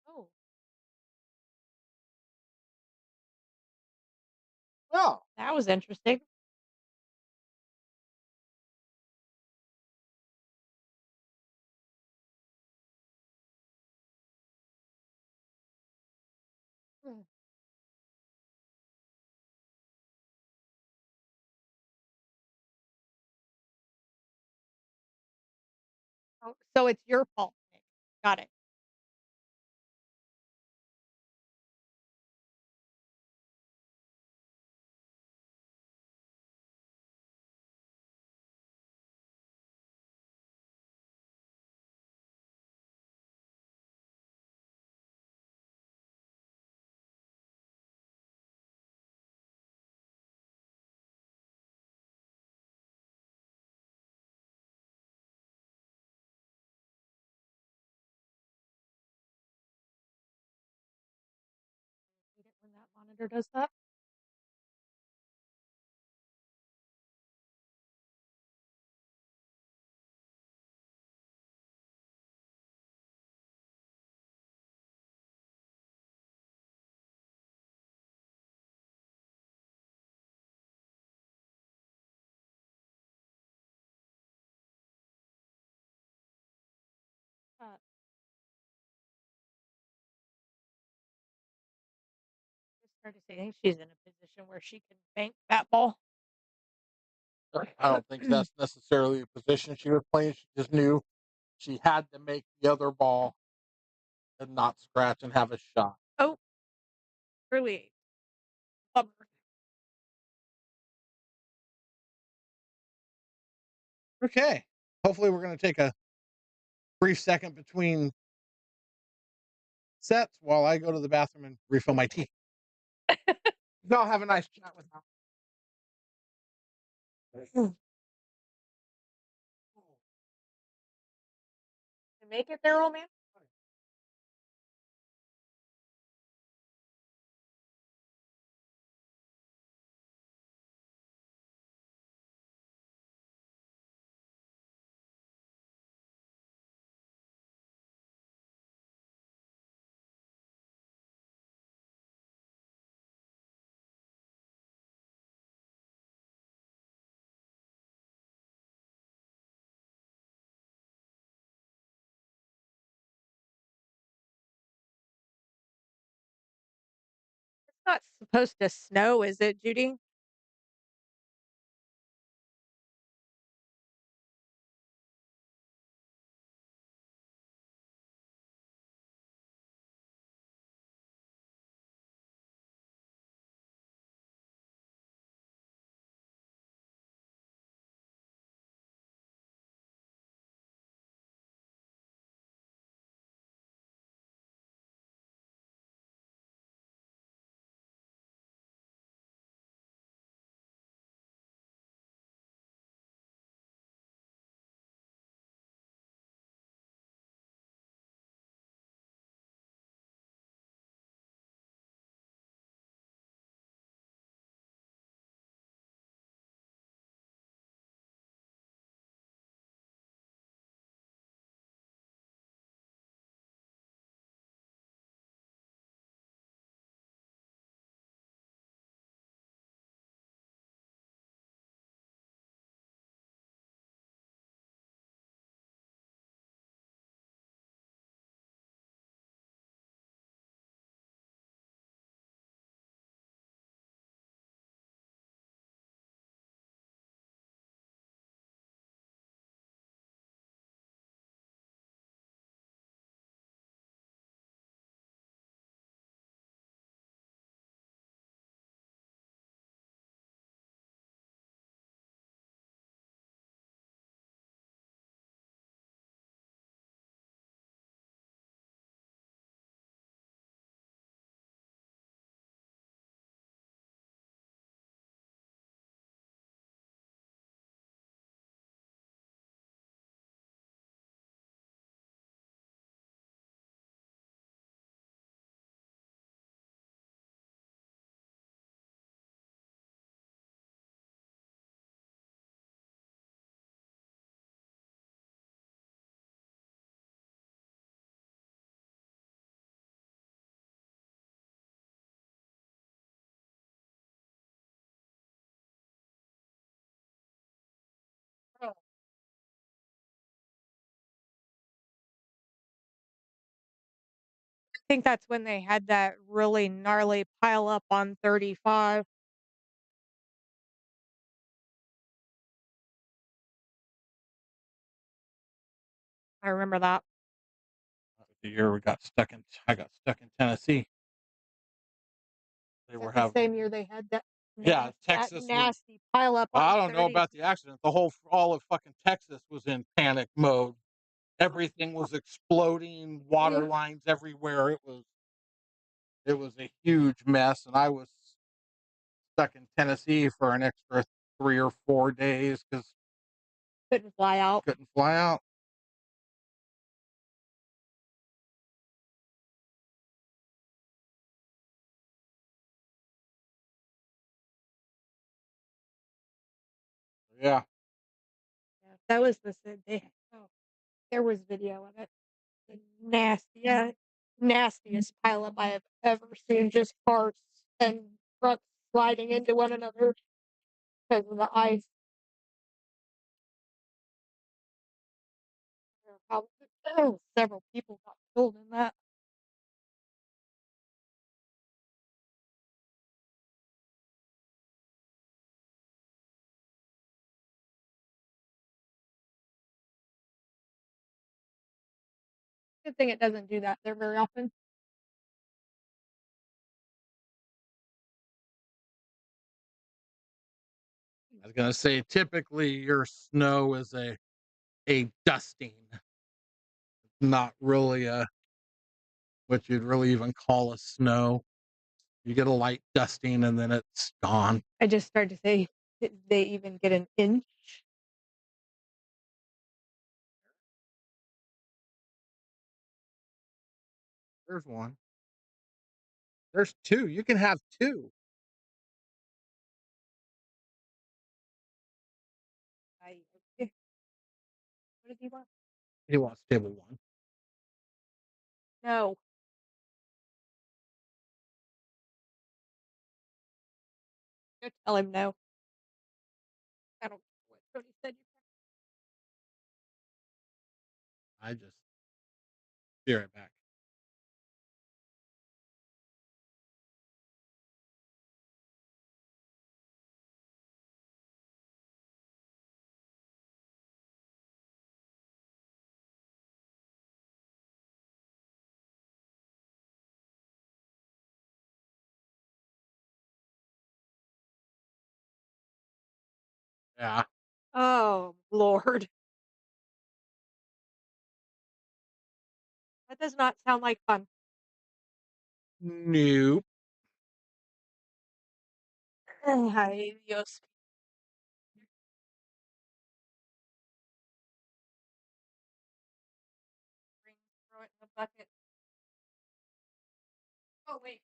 Oh, well, that was interesting. Hmm. Oh, so it's your fault, Nick. Got it. That monitor does that. Uh, Just hard to say. I think she's in a position where she can bank that ball. I don't think that's necessarily a position she was playing. She just knew she had to make the other ball and not scratch and have a shot. Oh, really? Bummer. Okay. Hopefully, we're going to take a brief second between sets while I go to the bathroom and refill my tea. Y'all have a nice chat with her. You make it there, old man? It's not supposed to snow, is it, Judy? Oh. I think that's when they had that really gnarly pile up on 35. I remember that. The year I got stuck in Tennessee. They Is were that the having, same year they had that yeah, that Texas was. nasty pile up I on don't know 30? about the accident. All of fucking Texas was in panic mode. Everything was exploding, water lines everywhere. It was a huge mess, and I was stuck in Tennessee for an extra 3 or 4 days because Couldn't fly out. couldn't fly out. Yeah. Yeah, that was the sad day. Oh, there was video of it. The nastiest pileup I have ever seen. Just cars and trucks sliding into one another because of the ice. Several people got killed in that. Good thing it doesn't do that there very often. I was gonna say typically your snow is a dusting, not really a what you'd really even call a snow. You get a light dusting and then it's gone. I just started to say, did they even get an inch? There's one. There's two. You can have two. I, what does he want? He wants table one. No. Go tell him no. I don't know what Cody said. I just be right back. Yeah. Oh, Lord. That does not sound like fun. Nope. Ay, Dios. Throw it in the bucket. Oh, wait.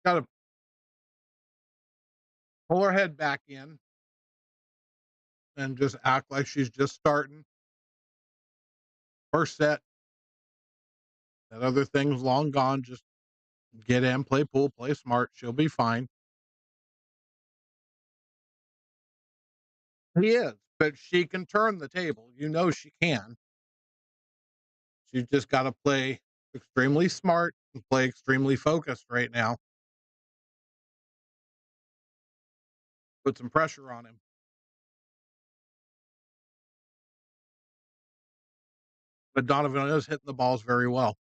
Gotta pull her head back in and just act like she's just starting. First set, that other thing's long gone. Just get in, play pool, play smart. She'll be fine. He is, but she can turn the table. You know she can. She's just got to play extremely smart and play extremely focused right now. Put some pressure on him. But Donovan is hitting the balls very well.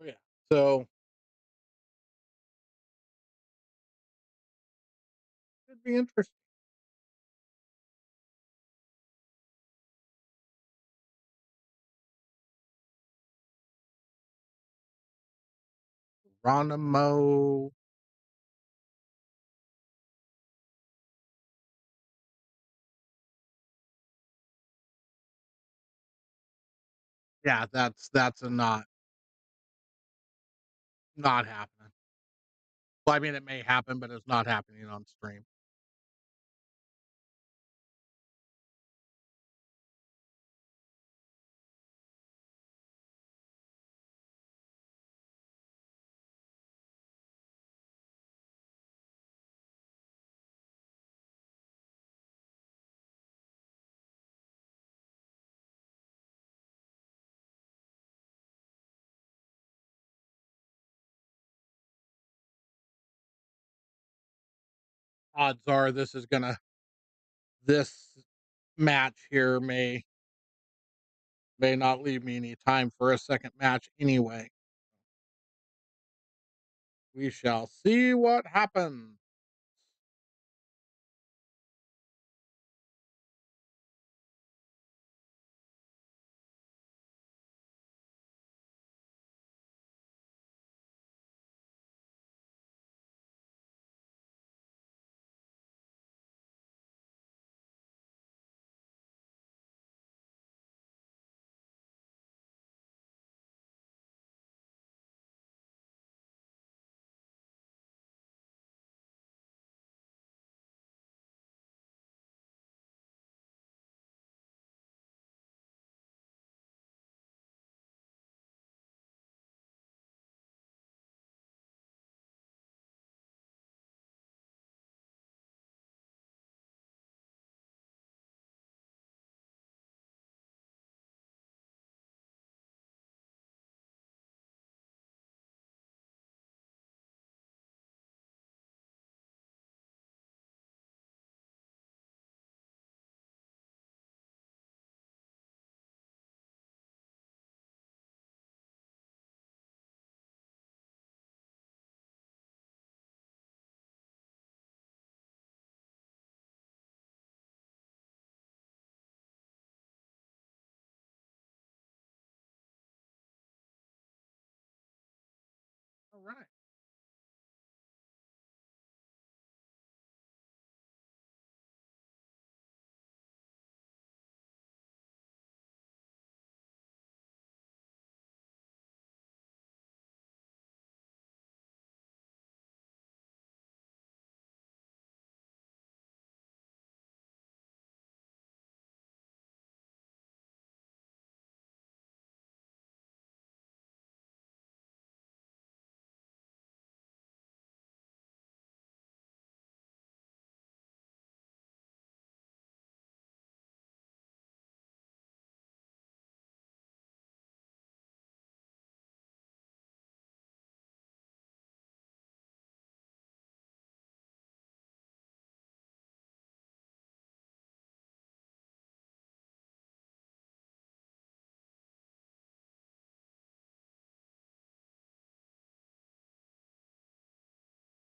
Oh, yeah. So, it'd be interesting. Geronimo. Yeah, that's a not happening. Well, I mean, it may happen, but it's not happening on stream. Odds are this match here may not leave me any time for a second match anyway. We shall see what happens. All right.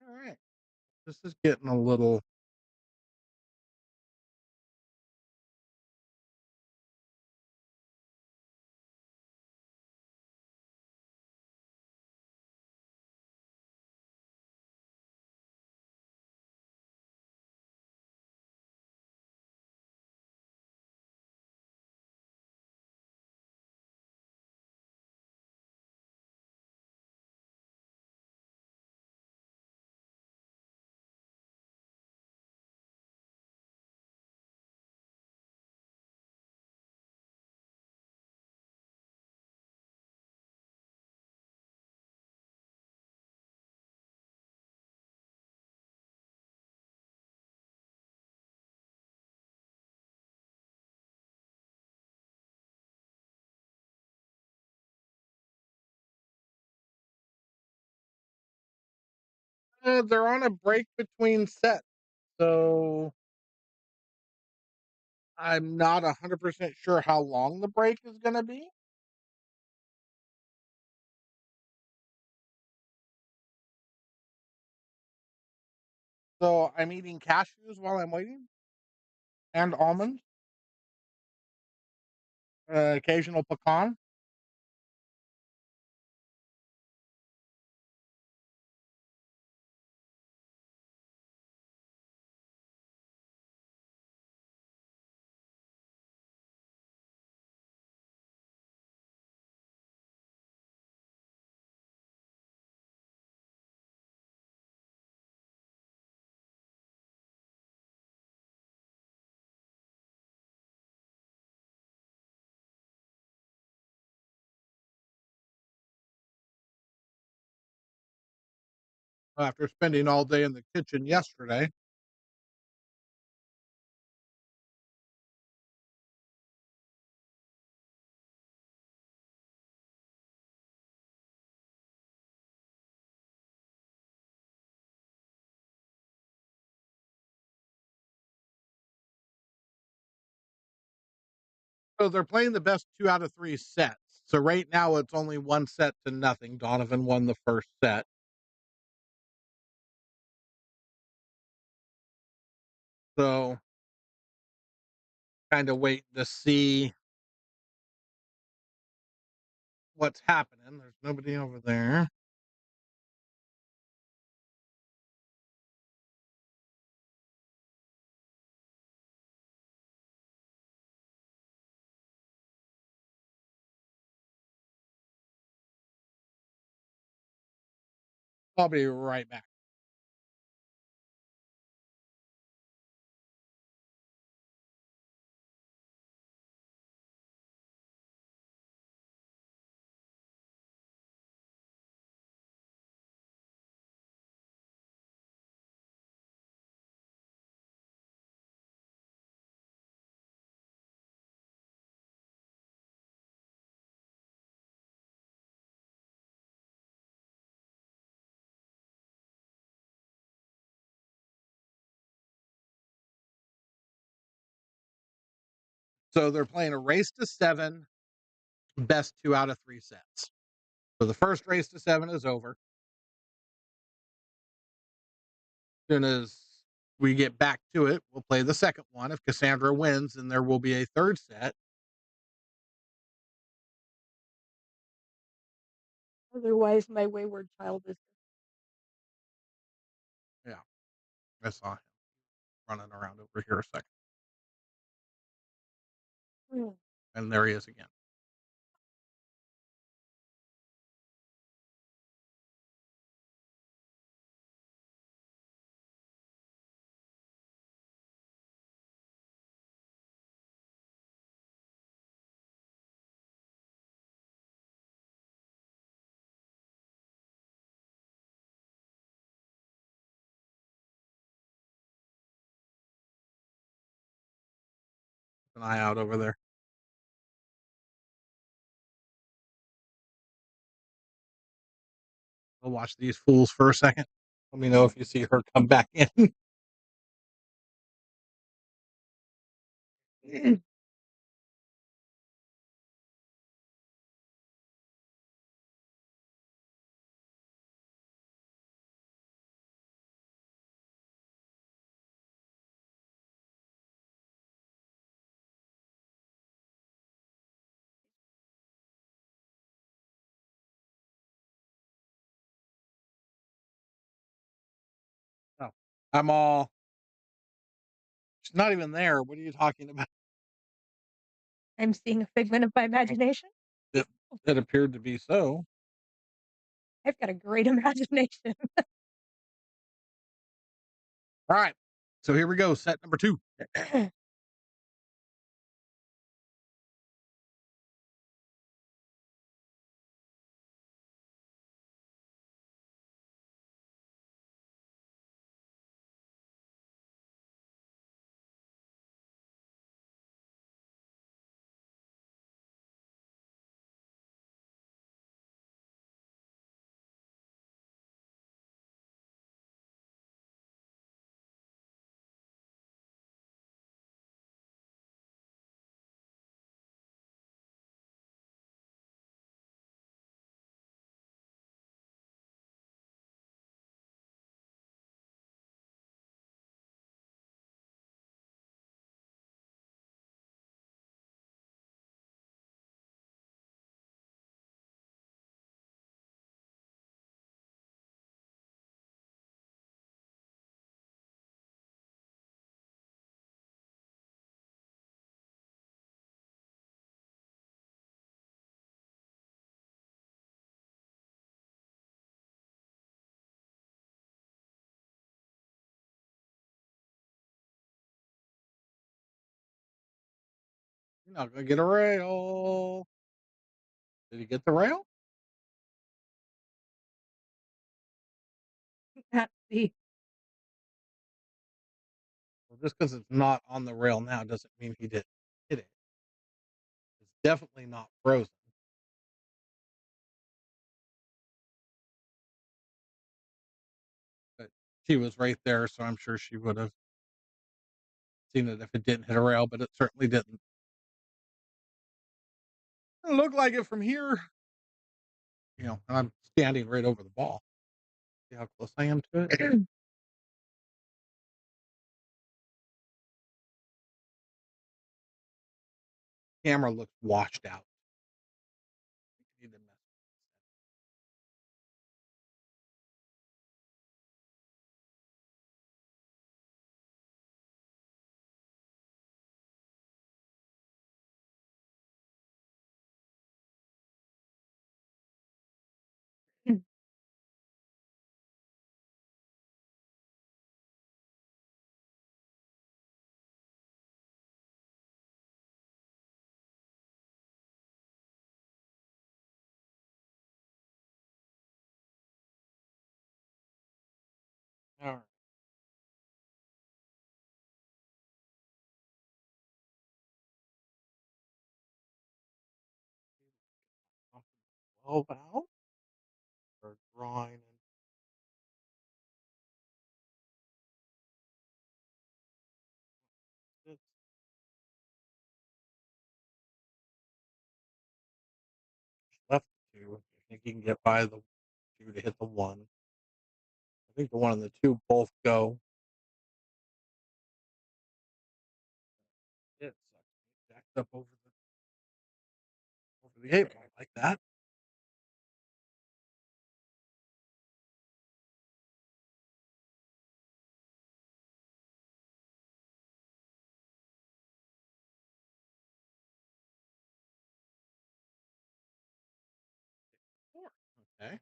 All right. This is getting a little. They're on a break between sets, so I'm not 100% sure how long the break is going to be. So I'm eating cashews while I'm waiting, and almonds, occasional pecan. After spending all day in the kitchen yesterday. So they're playing the best 2 out of 3 sets. So right now it's only 1 set to nothing. Donovan won the first set. So kind of waiting to see what's happening. There's nobody over there. I'll be right back. So they're playing a race to 7, best 2 out of 3 sets. So the first race to 7 is over. As soon as we get back to it, we'll play the second one. If Cassandra wins, then there will be a third set. Otherwise, my wayward child is. Yeah, I saw him running around over here a second. Hmm. And there he is again. An eye out over there. We'll watch these fools for a second. Let me know if you see her come back in. Oh, I'm all. She's not even there. What are you talking about? I'm seeing a figment of my imagination. It appeared to be so. I've got a great imagination. All right. So here we go. Set number 2. You're not gonna get a rail. Did he get the rail? Can't see. Well, just because it's not on the rail now doesn't mean he didn't hit it. It's definitely not frozen. But she was right there, so I'm sure she would have seen it if it didn't hit a rail, but it certainly didn't. It looked like it from here, and I'm standing right over the ball. See how close I am to it? Camera looks washed out. Need to mess All right. Something 12 out or drawing and it's left two. I think you can get by the two to hit the one. I think the one and the two both go. It sucks. Backed up over the eight ball like that. Four. Okay.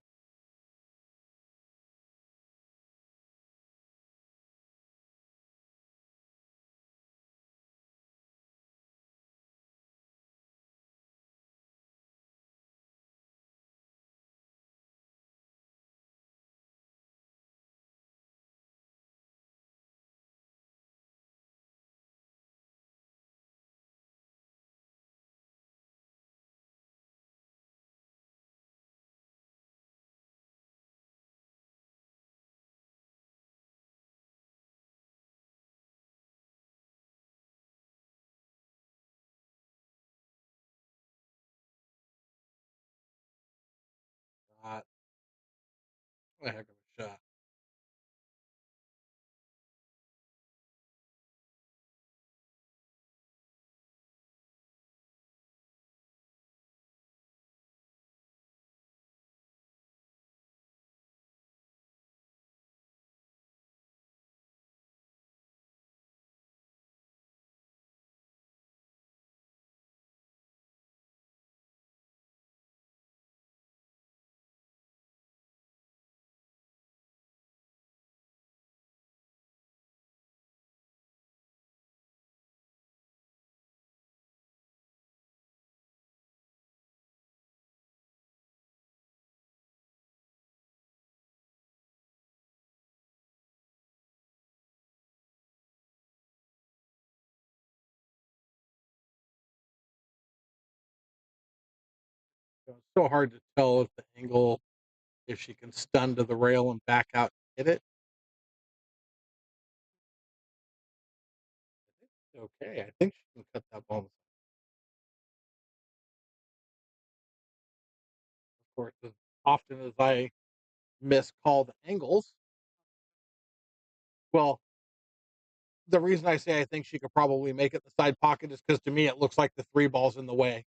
Got a heck of a shot. So it's so hard to tell if the angle, if she can stun to the rail and back out and hit it. Okay, I think she can cut that ball. Of course, as often as I miscall the angles, well, the reason I say I think she could probably make it in the side pocket is because to me it looks like the three ball's in the way.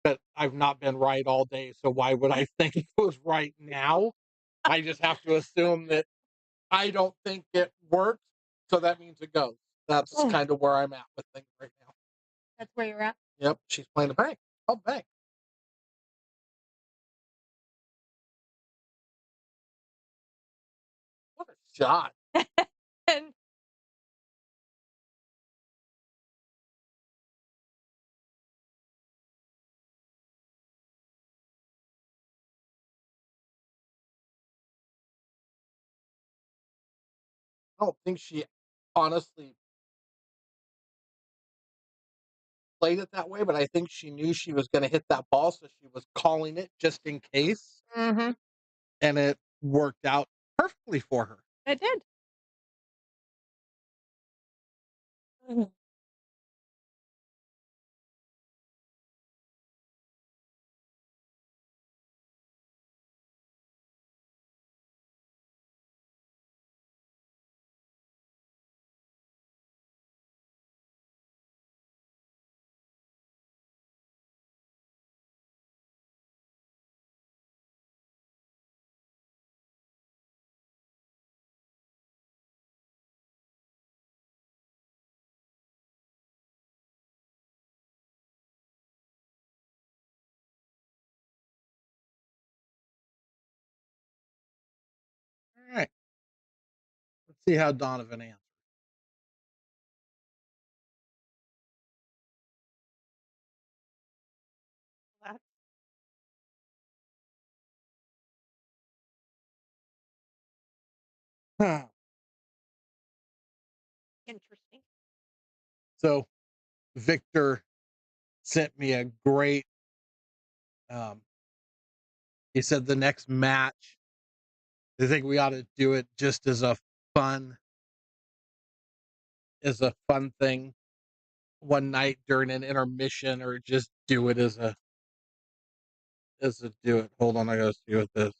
But I've not been right all day, so why would I think it was right now? I just have to assume that I don't think it works, so that means it goes. That's kind of where I'm at with things right now. That's where you're at? Yep, she's playing a bank. Oh, bank. What a shot. And don't think she honestly played it that way, but I think she knew she was gonna hit that ball, so she was calling it just in case, Mhm. and it worked out perfectly for her. It did. Mhm. Alright, let's see how Donovan answers. That's interesting. So, Victor sent me a great, um he said the next match, they think we ought to do it just fun as a fun thing one night during an intermission, or just do it as a do it. Hold on, I gotta see what this.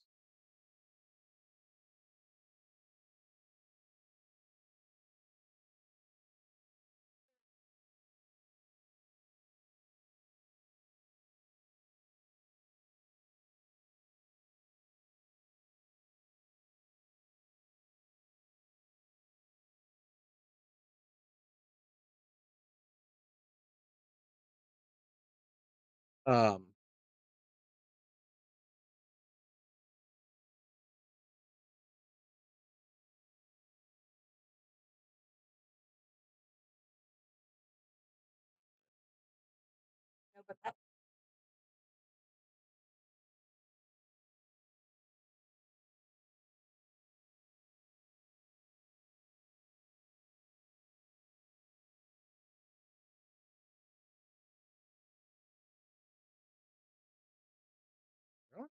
Um, No, but that really?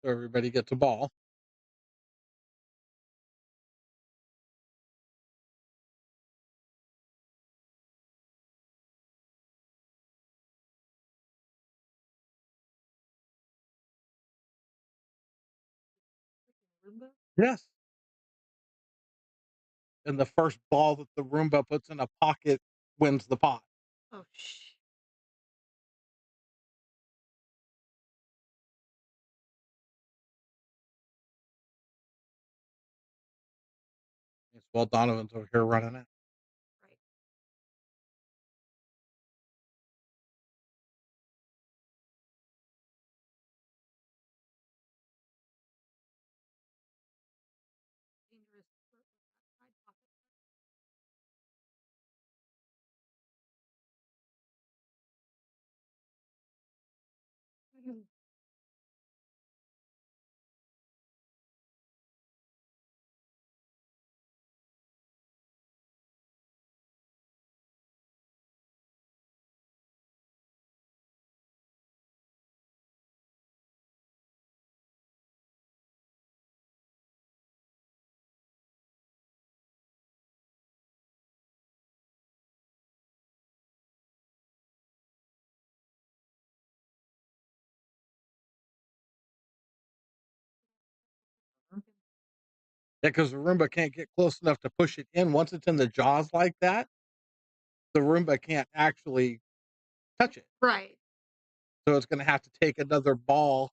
So everybody gets a ball. freaking Roomba? Yes. And the first ball that the Roomba puts in a pocket wins the pot. Oh, Yes, while Donovan's over here running it. right. Dangerous flirt with that side pocket. Mhm. Yeah, because the Roomba can't get close enough to push it in. Once it's in the jaws like that, the Roomba can't actually touch it. Right. So it's gonna have to take another ball.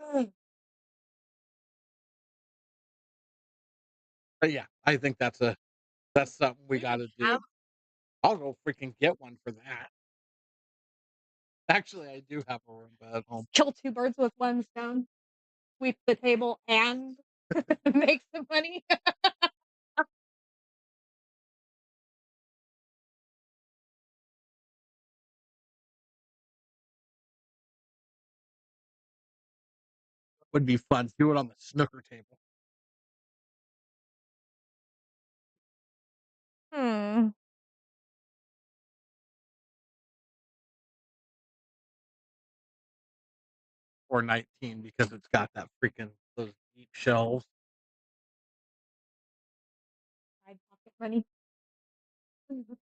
Mm. But yeah, I think that's something we We gotta do. have I'll go freaking get one for that. Actually, I do have a Roomba at home. Kill 2 birds with 1 stone. Sweep the table and make some money. Would be fun. Do it on the snooker table. Hmm. Or 19 because it's got that freaking those deep shelves. Side pocket money. Mhm.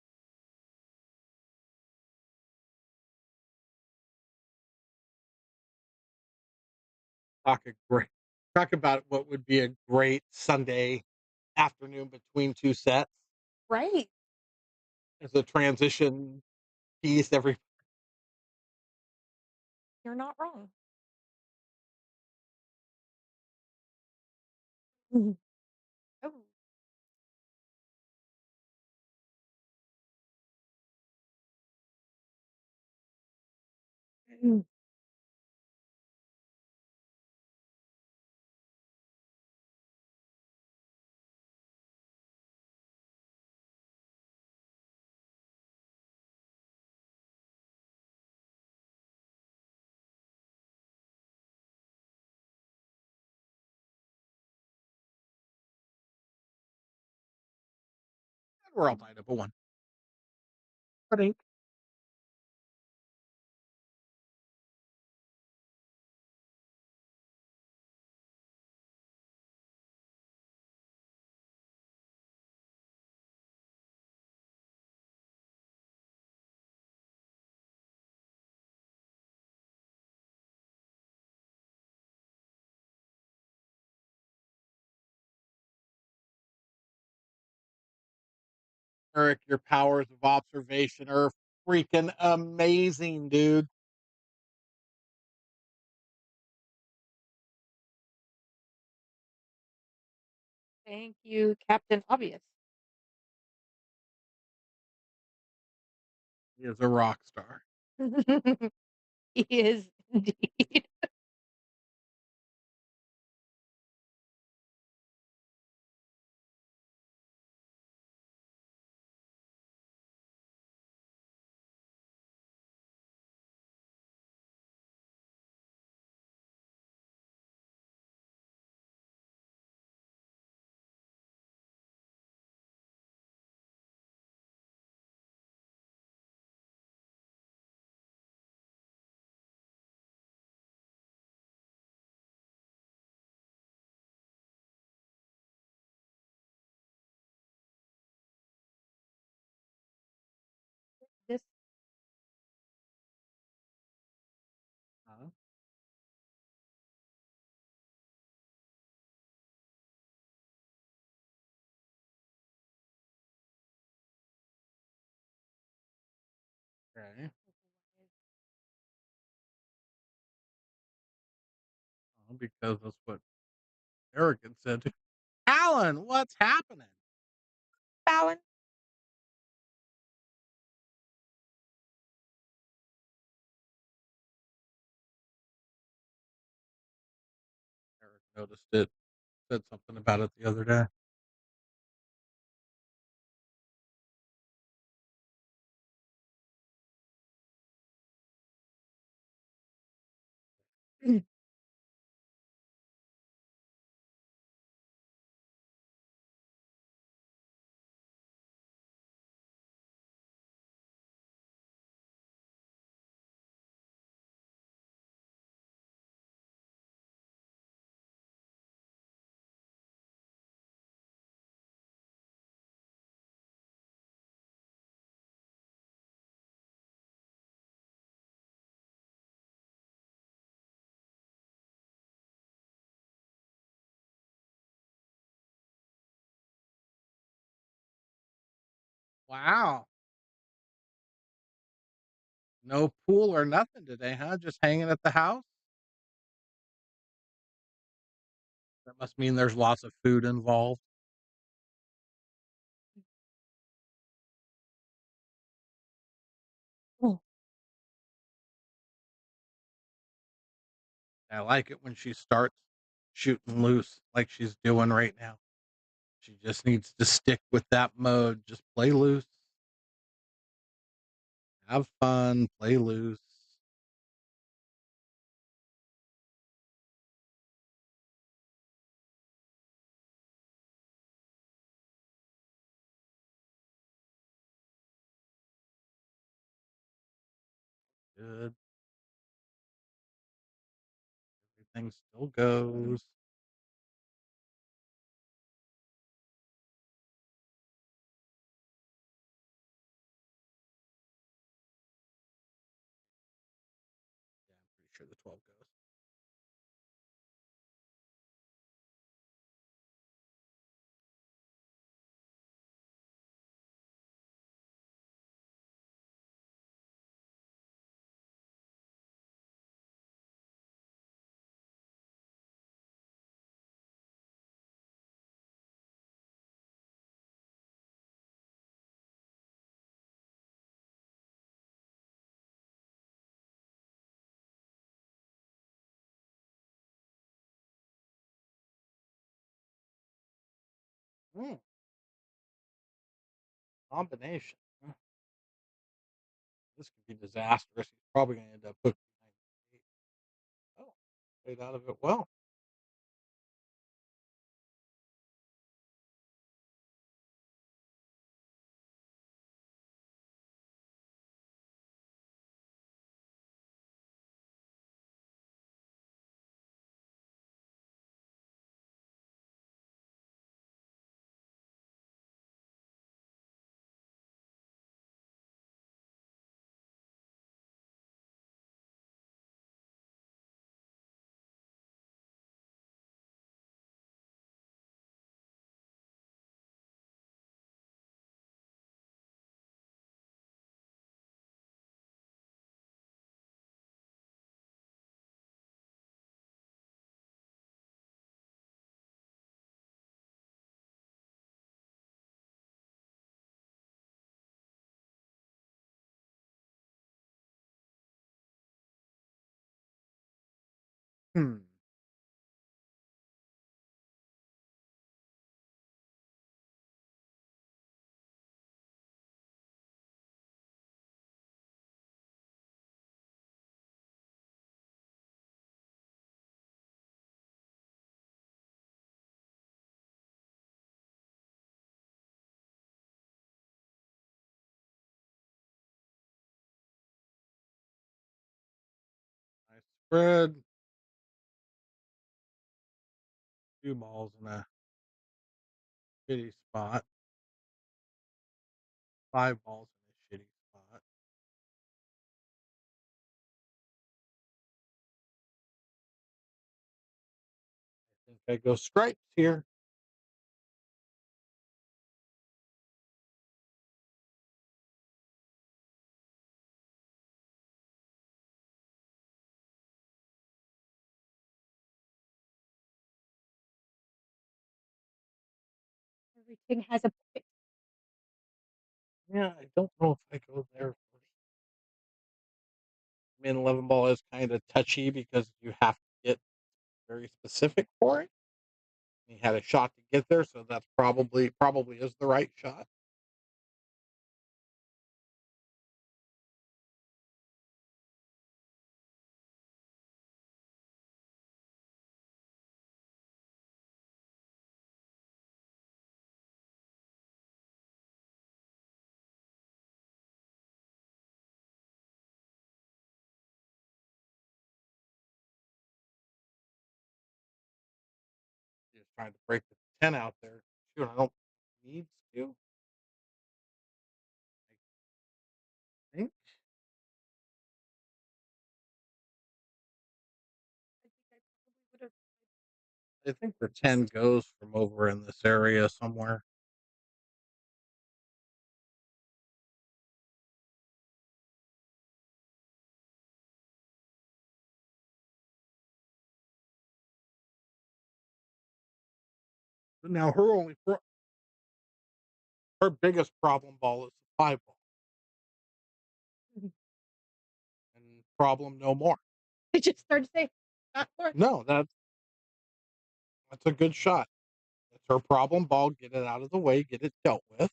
Talk about what would be a great Sunday afternoon between 2 sets Right. as a transition piece every You're not wrong. Mhm. Oh. Mm. we're all tied up a one. I think. Eric, your powers of observation are freaking amazing, dude. Thank you, Captain Obvious. He is a rock star. He is indeed. This Huh? Okay. Because that's what Eric had said. Alan, what's happening? Fallon. Eric noticed it. Said something about it the other day. Wow. No pool or nothing today, huh? Just hanging at the house? That must mean there's lots of food involved. I like it when she starts shooting loose like she's doing right now. She just needs to stick with that mode. Just play loose, have fun, play loose. Good. Everything still goes. Yeah, I'm pretty sure the 12 goes. Hmm, combination. This could be disastrous. He's probably going to end up hooking 98. Oh, played out of it well. Hmm. Nice spread. 2 balls in a shitty spot. 5 balls in a shitty spot. I think I go stripes here. Everything has a point. Yeah, I don't know if I go there first. I mean, 11 ball is kind of touchy because you have to get very specific for it. He had a shot to get there, so that's probably is the right shot. Just trying to break the 10 out there. Shoot, I don't need to. I think. I think I probably would have. I think the 10 goes from over in this area somewhere. But now her biggest problem ball is the 5 ball, and problem no more. I just started to say No, that's a good shot. It's her problem ball. Get it out of the way. Get it dealt with.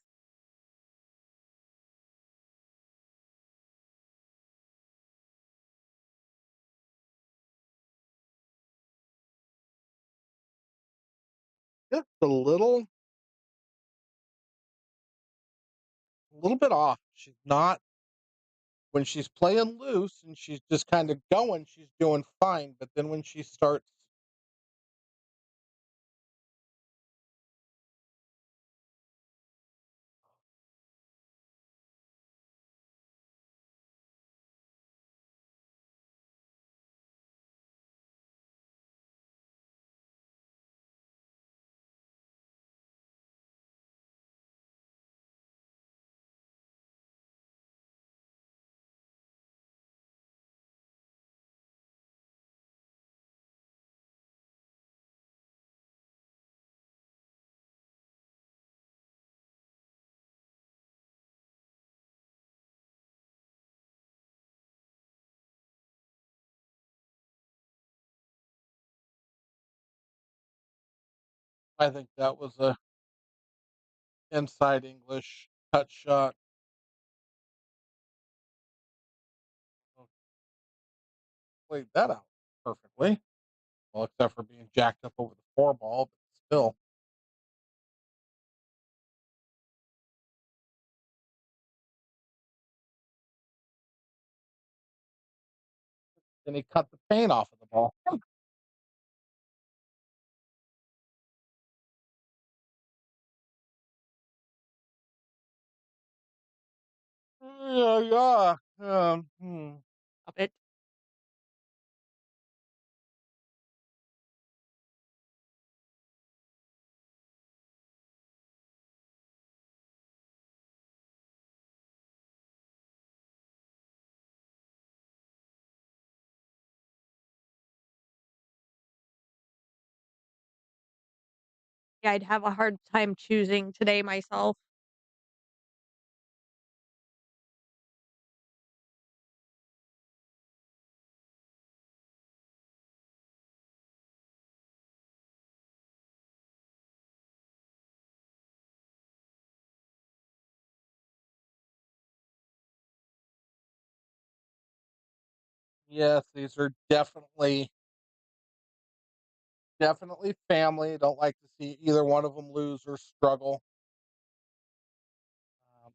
Just a little bit off. She's not when she's playing loose and she's just kind of going. She's doing fine. But then when she starts, I think that was a inside English cut shot. Played that out perfectly. Well, except for being jacked up over the four ball, but still. Then he cut the paint off of the ball. Yeah. Stop it. Yeah, I'd have a hard time choosing today myself. Yes, these are definitely family. Don't like to see either one of them lose or struggle. Um,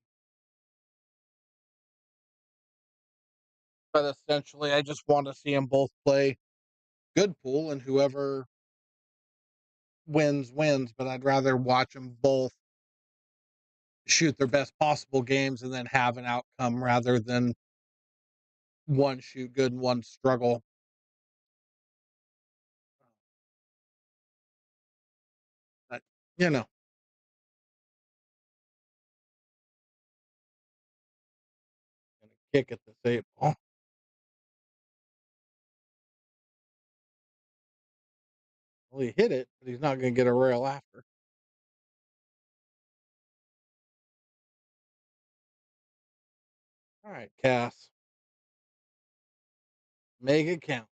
but essentially, I just want to see them both play good pool, and whoever wins wins. But I'd rather watch them both shoot their best possible games and then have an outcome rather than one shoot good and one struggle. But, you know, gonna kick at this eight ball. Well, he hit it, but he's not going to get a rail after. All right, Cass, make it count.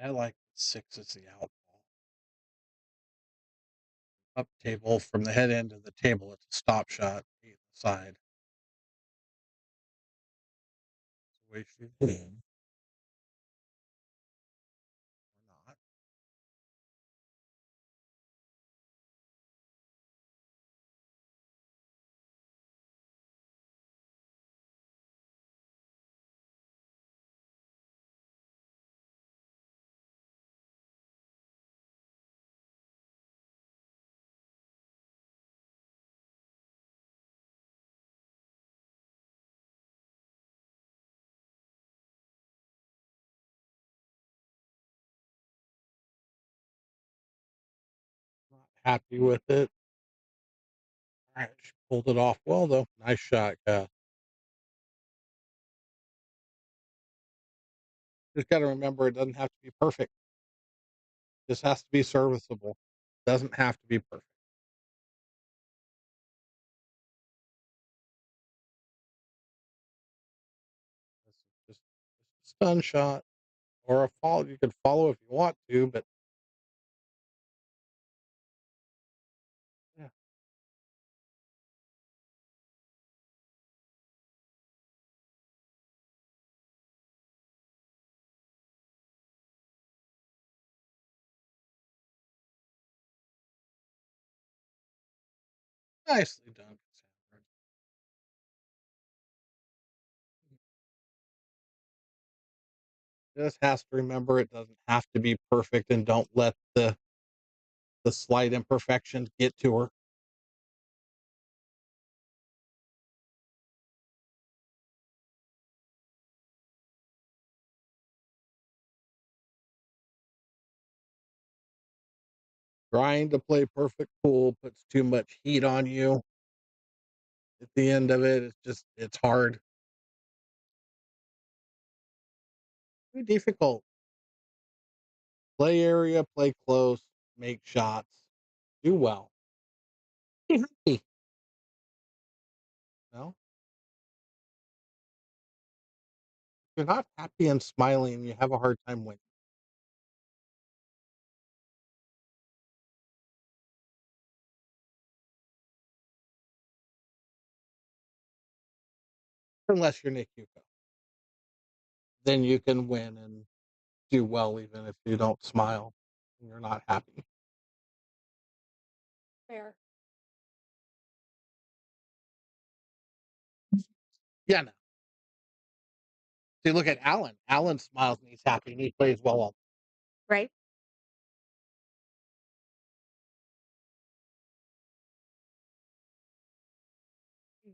I like six as the out ball. Up table from the head end of the table. It's a stop shot, either side. It's the way she's doing. Or not. happy with it. All right, she pulled it off well, though. Nice shot, Cass. Just got to remember it doesn't have to be perfect. This has to be serviceable. Doesn't have to be perfect. This is just a stun shot or a follow. You can follow if you want to, but yeah, nicely done, Cassandra. Just has to remember it doesn't have to be perfect, and don't let the slight imperfections get to her. Trying to play perfect pool puts too much heat on you. At the end of it, it's hard. Too difficult. Play area, play close, make shots, do well. Be happy. No, if you're not happy and smiling, you have a hard time winning. Unless you're Nick Yuko. Then you can win and do well even if you don't smile and you're not happy. Fair. Yeah, no. See, look at Alan. Alan smiles and he's happy and he plays well all. Right? Mm.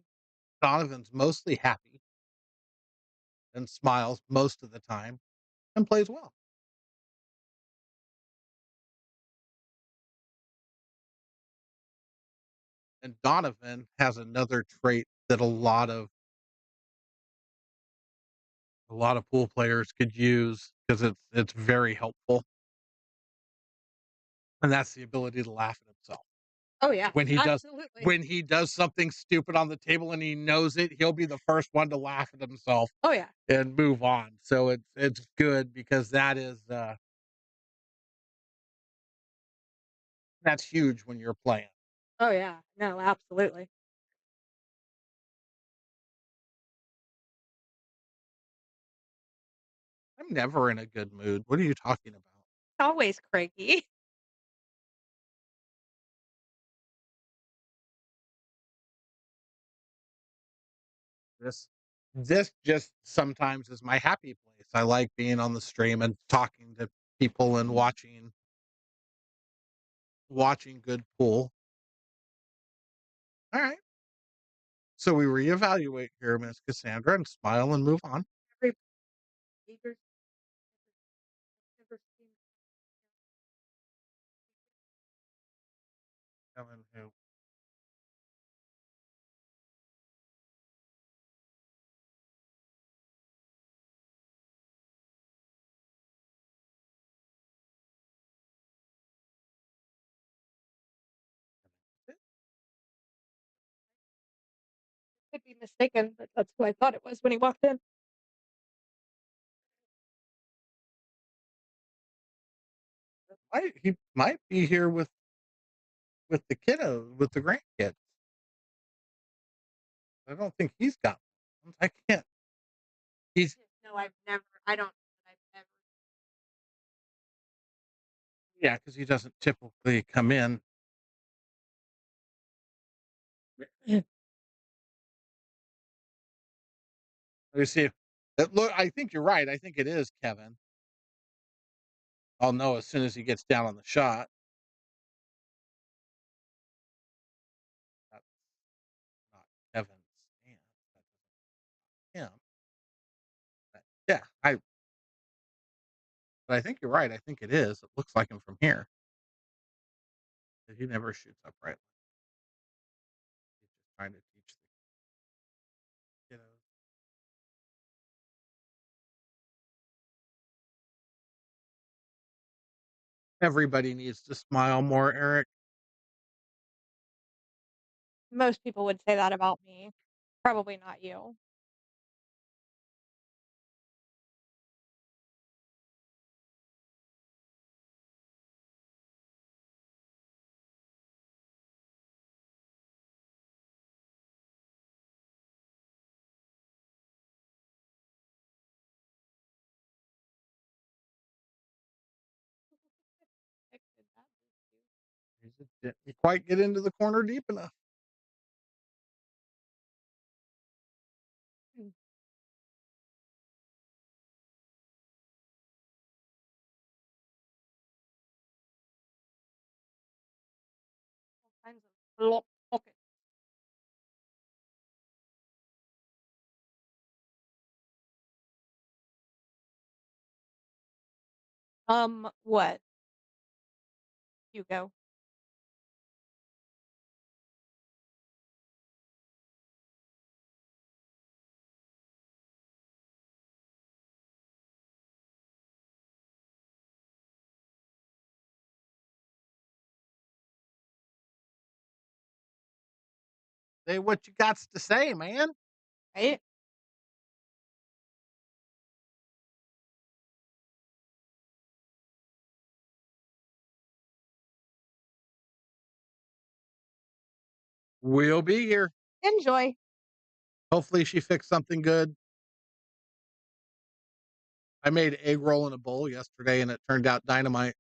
Donovan's mostly happy and smiles most of the time and plays well. And Donovan has another trait that a lot of pool players could use because it's very helpful, and that's the ability to laugh at himself. Oh yeah, When he does absolutely. when he does something stupid on the table and he knows it, he'll be the first one to laugh at himself Oh yeah. and move on. So it's good because that's huge when you're playing. Oh yeah. No, absolutely. I'm never in a good mood. What are you talking about? Always cranky. This this just sometimes is my happy place. I like being on the stream and talking to people and watching good pool. All right. So we reevaluate here, Miss Cassandra, and smile and move on. Every beaver's never seen Ellen, who could be mistaken, but that's who I thought it was when he walked in. he might be here with the kiddo with the grandkids. I don't think he's got one. I can't. He's No, I don't I've never yeah, because he doesn't typically come in. Let me see. Look, I think you're right. I think it is Kevin. I'll know as soon as he gets down on the shot. That's not Kevin's hand. That's him. Yeah, but I think you're right. I think it is. It looks like him from here. He never shoots upright. He's just trying to teach the kiddos. Everybody needs to smile more, Eric. Most people would say that about me. Probably not you. I could that boost you. He just didn't quite get into the corner deep enough. Hmm. All kinds of pockets. What? Hugo. Say what you got to say, man. Right? We'll be here. Enjoy. Hopefully she fixed something good. I made egg roll in a bowl yesterday and it turned out dynamite.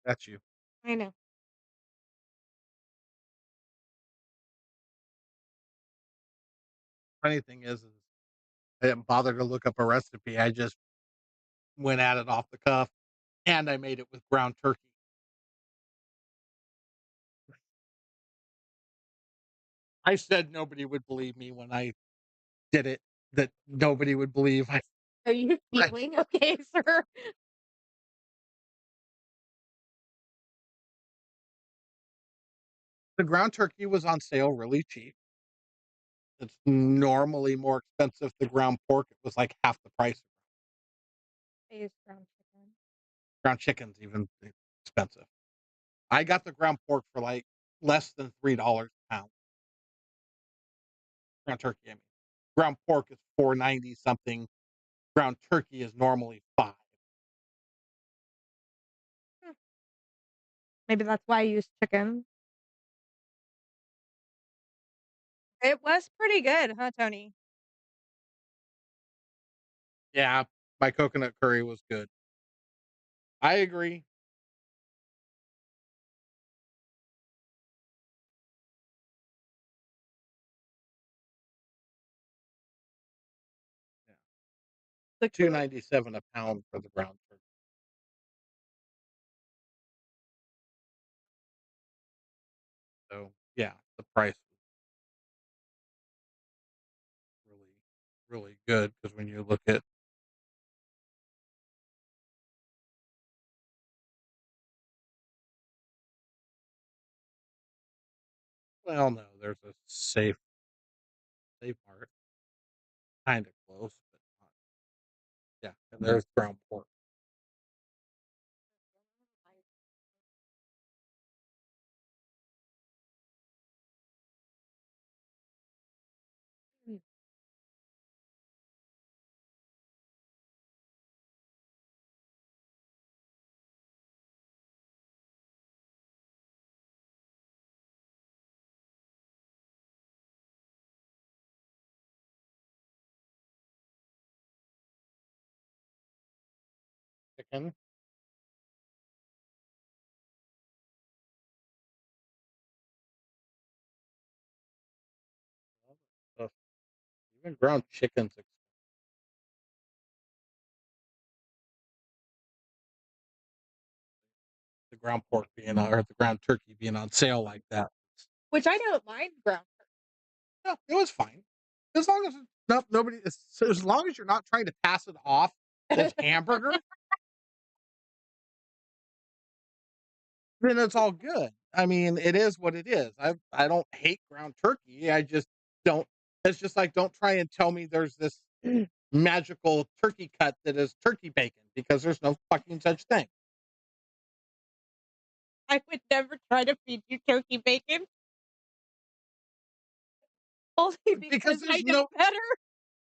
That's you. I know. Funny thing is I didn't bother to look up a recipe. I just went at it off the cuff and I made it with ground turkey. I said nobody would believe me when I did it, that nobody would believe. Are you I feeling okay, sir? the ground turkey was on sale really cheap. It's normally more expensive. The ground pork, it was like half the price. I use ground chicken. Ground chicken's even expensive. I got the ground pork for like less than $3 a pound. Ground turkey, I mean. Ground pork is $4.90 something. Ground turkey is normally 5. Hmm. Maybe that's why I use chicken. It was pretty good, huh, Tony? Yeah, my coconut curry was good. I agree. Yeah. The curry. $2.97 a pound for the ground turkey. So yeah, the price was really, really good because when you look at well, no, there's a safe part, kind of close, but not. Yeah, and there's ground pork. Mm. Chicken, all that stuff. Even ground chicken's the ground pork being on, or the ground turkey being on sale like that. Which I don't mind ground turkey. Yeah, it was fine as long as Nope, nobody. So as long as you're not trying to pass it off as hamburger, then it's all good. I mean, it is what it is. I don't hate ground turkey. I just don't. It's just like don't try and tell me there's this magical turkey cut that is turkey bacon because there's no fucking such thing. I would never try to feed you turkey bacon. Only Because because I know better.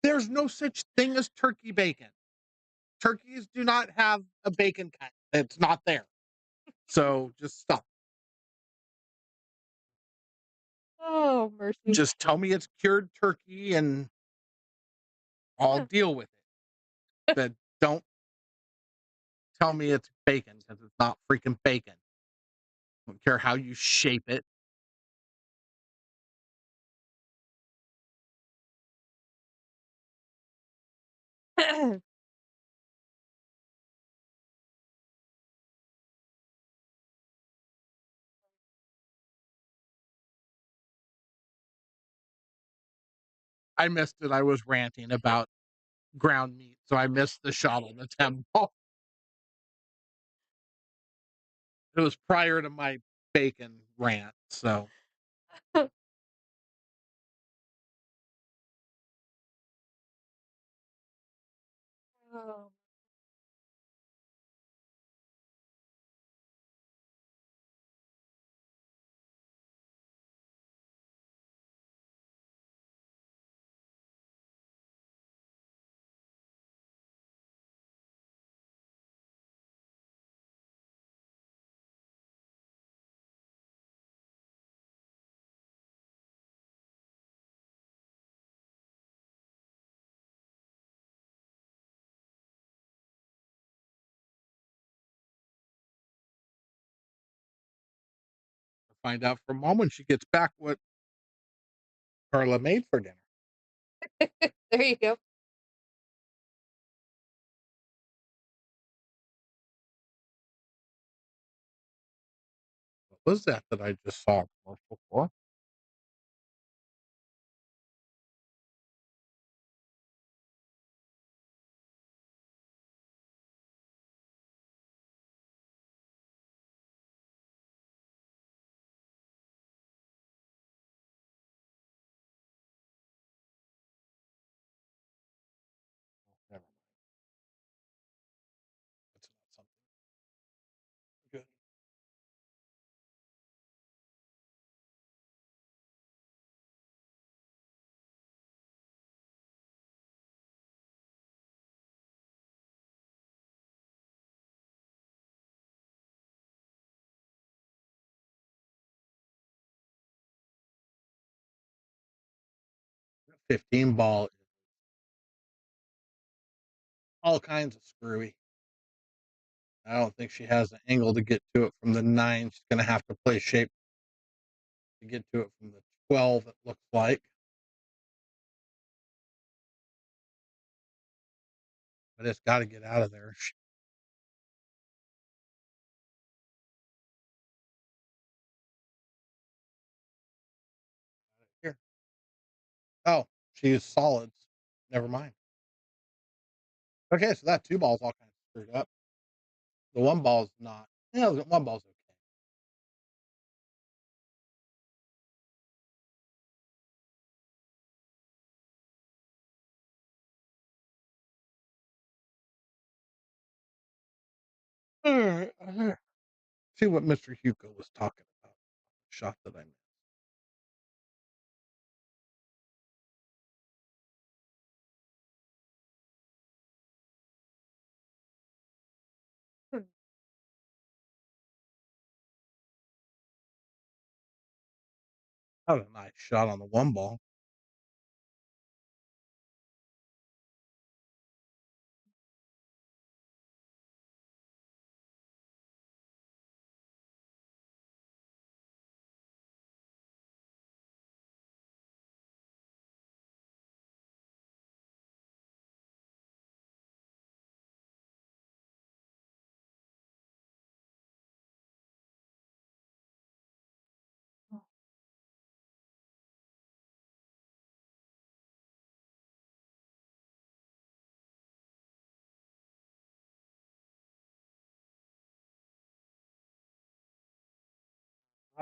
there's no such thing as turkey bacon. Turkeys do not have a bacon cut. It's not there. So just stop. Oh, mercy. Just tell me it's cured turkey and I'll Yeah. deal with it. But don't tell me it's bacon because it's not freaking bacon. Don't care how you shape it. I missed it. I was ranting about ground meat, so I missed the shot on the temple. It was prior to my bacon rant, so Oh. I'll find out from mom when she gets back what Carla made for dinner. There you go. What was that I just saw a commercial for? Never mind. That's not something good. 15 ball is all kinds of screwy. I don't think she has an angle to get to it from the 9. She's going to have to play shape to get to it from the 12, it looks like. But it's got to get out of there. Here. Oh, she used solids. Never mind. Okay, so that 2 ball's all kind of screwed up. The 1 ball's not. Yeah, the 1 ball's okay. All right. See what Mr. Hugo was talking about. Shot that I missed. Hmm. That was a nice shot on the 1 ball.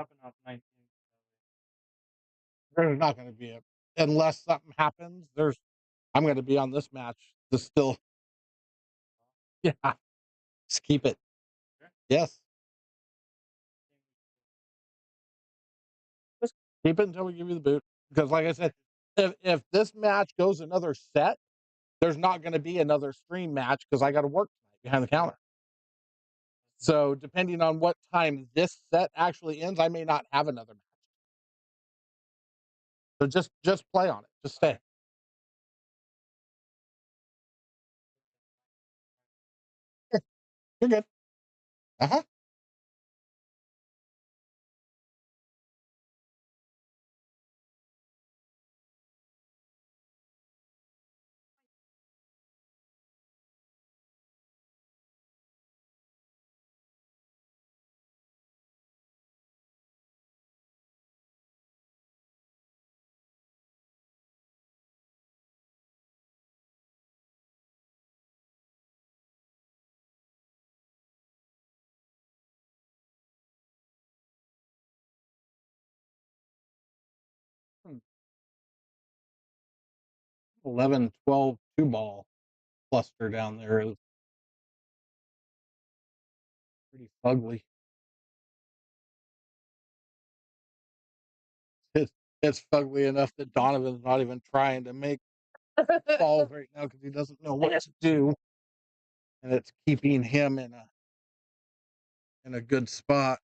popping off 19. There's not going to be a unless something happens. I'm going to be on this match. This still, yeah. Just keep it. Sure. Yes, just keep it until we give you the boot. Because, like I said, if this match goes another set, there's not going to be another stream match because I got to work tonight behind the counter. So, depending on what time this set actually ends, I may not have another match. So just play on it. Just stay. You're good. Uh huh. Hmm. 11, 12, 2-ball cluster down there is pretty ugly. It's it's fugly enough that Donovan's not even trying to make balls right now because he doesn't know what to do, and it's keeping him in a good spot.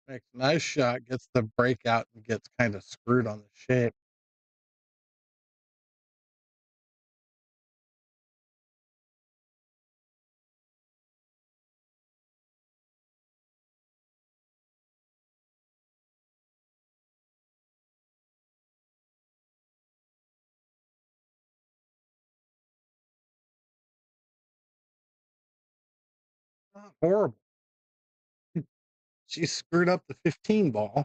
Makes a nice shot, gets the breakout, and gets kind of screwed on the shape. Not horrible. She screwed up the 15 ball.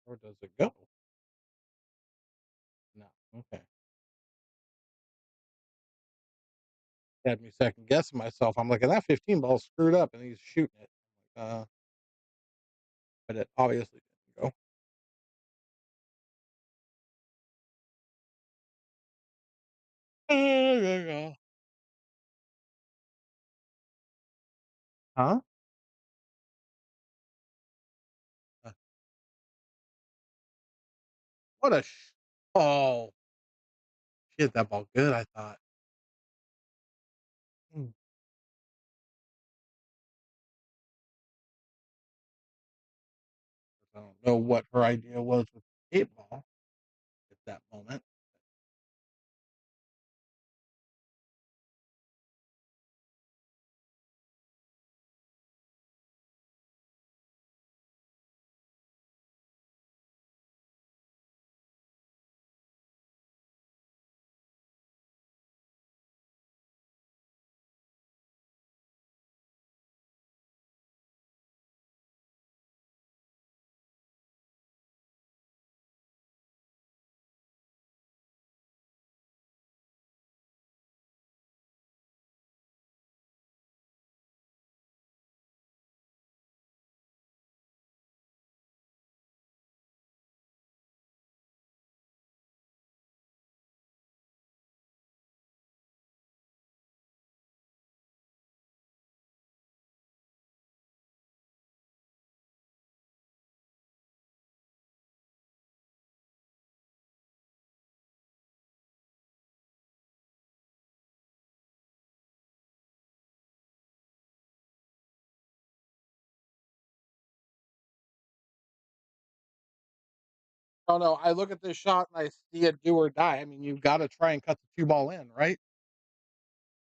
Where does it go? No. Okay. Had me second guessing myself. I'm like, that 15 ball screwed up, and he's shooting it. But it obviously didn't go. Huh? Uh, What a oh, she hit that ball good. I thought. Hmm, I don't know what her idea was with the 8 ball at that moment. Oh no, I look at this shot and I see it do or die. I mean, you've got to try and cut the cue ball in, right?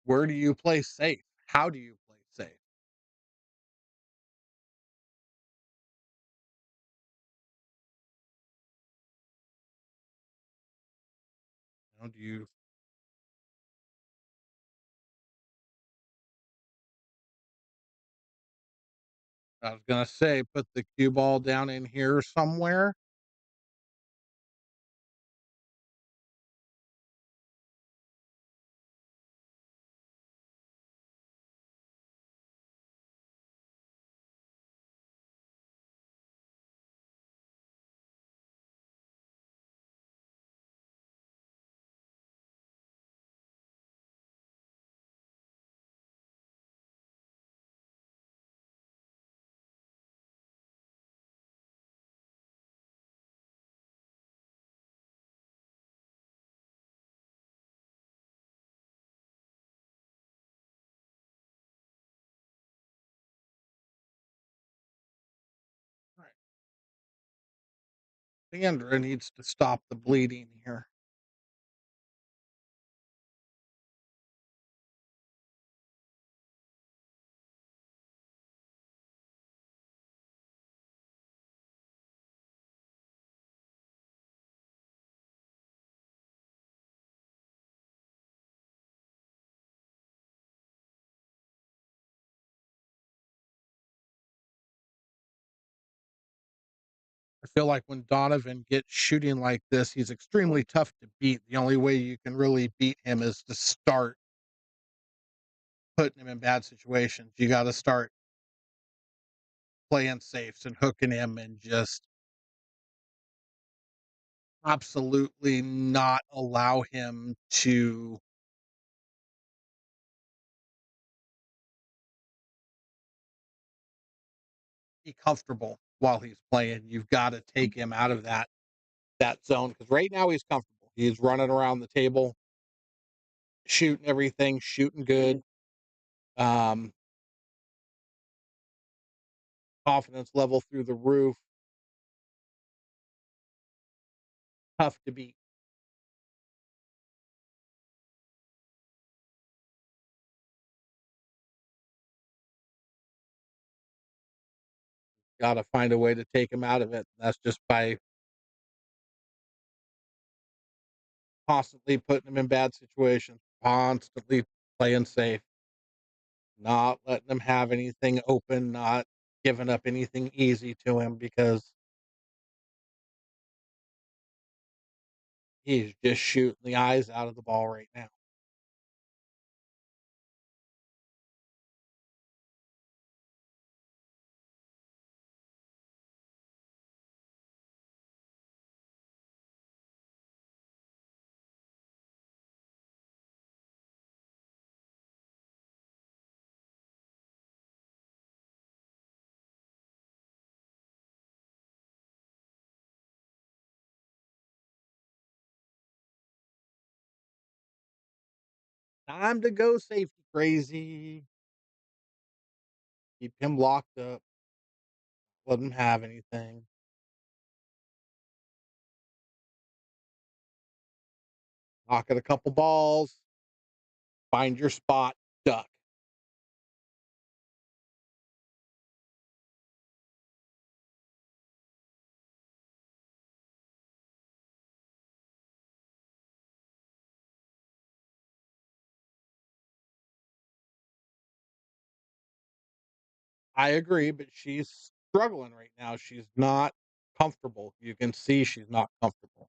Where do you play safe? How do you play safe? Do you? I was gonna say, put the cue ball down in here somewhere. Right. Sandra needs to stop the bleeding here. I feel like when Donovan gets shooting like this, he's extremely tough to beat. The only way you can really beat him is to start putting him in bad situations. You got to start playing safes and hooking him and just absolutely not allow him to be comfortable while he's playing. You've got to take him out of that zone because right now he's comfortable. He's running around the table, shooting everything, shooting good. Um, Confidence level through the roof. Tough to beat. Got to find a way to take him out of it. That's just by constantly putting him in bad situations, constantly playing safe, not letting him have anything open, not giving up anything easy to him because he's just shooting the eyes out of the ball right now. Time to go safety crazy. Keep him locked up. Let him have anything. Knock at a couple balls. Find your spot. Duck. I agree, but she's struggling right now. She's not comfortable. You can see she's not comfortable.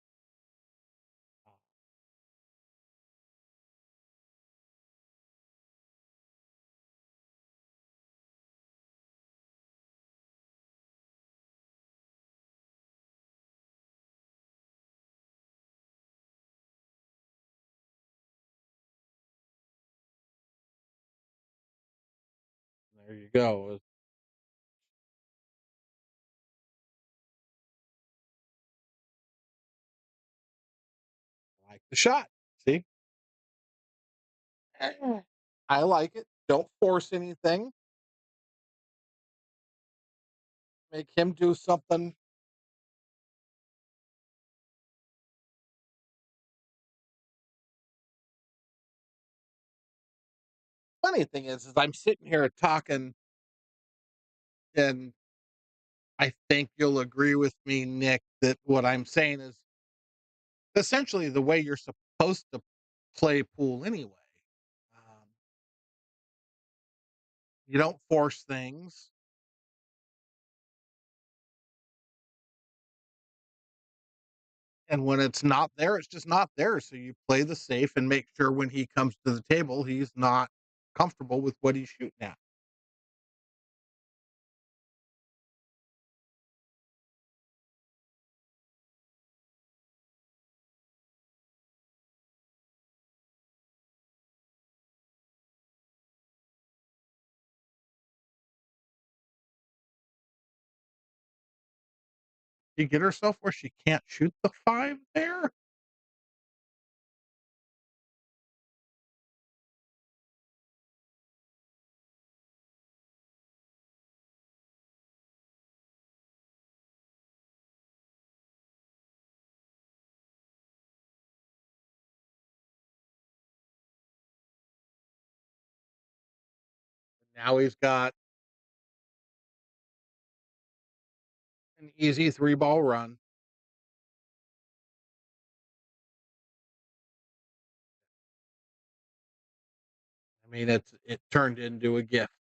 There you go. Like the shot. See? I like it. Don't force anything. Make him do something funny thing is I'm sitting here talking, and I think you'll agree with me, Nick, that what I'm saying is essentially the way you're supposed to play pool anyway. Um, you don't force things. And when it's not there, it's just not there. So you play the safe and make sure when he comes to the table, he's not comfortable with what he's shooting at. She get herself where she can't shoot the 5 there? Now he's got an easy 3-ball run. I mean, it turned into a gift.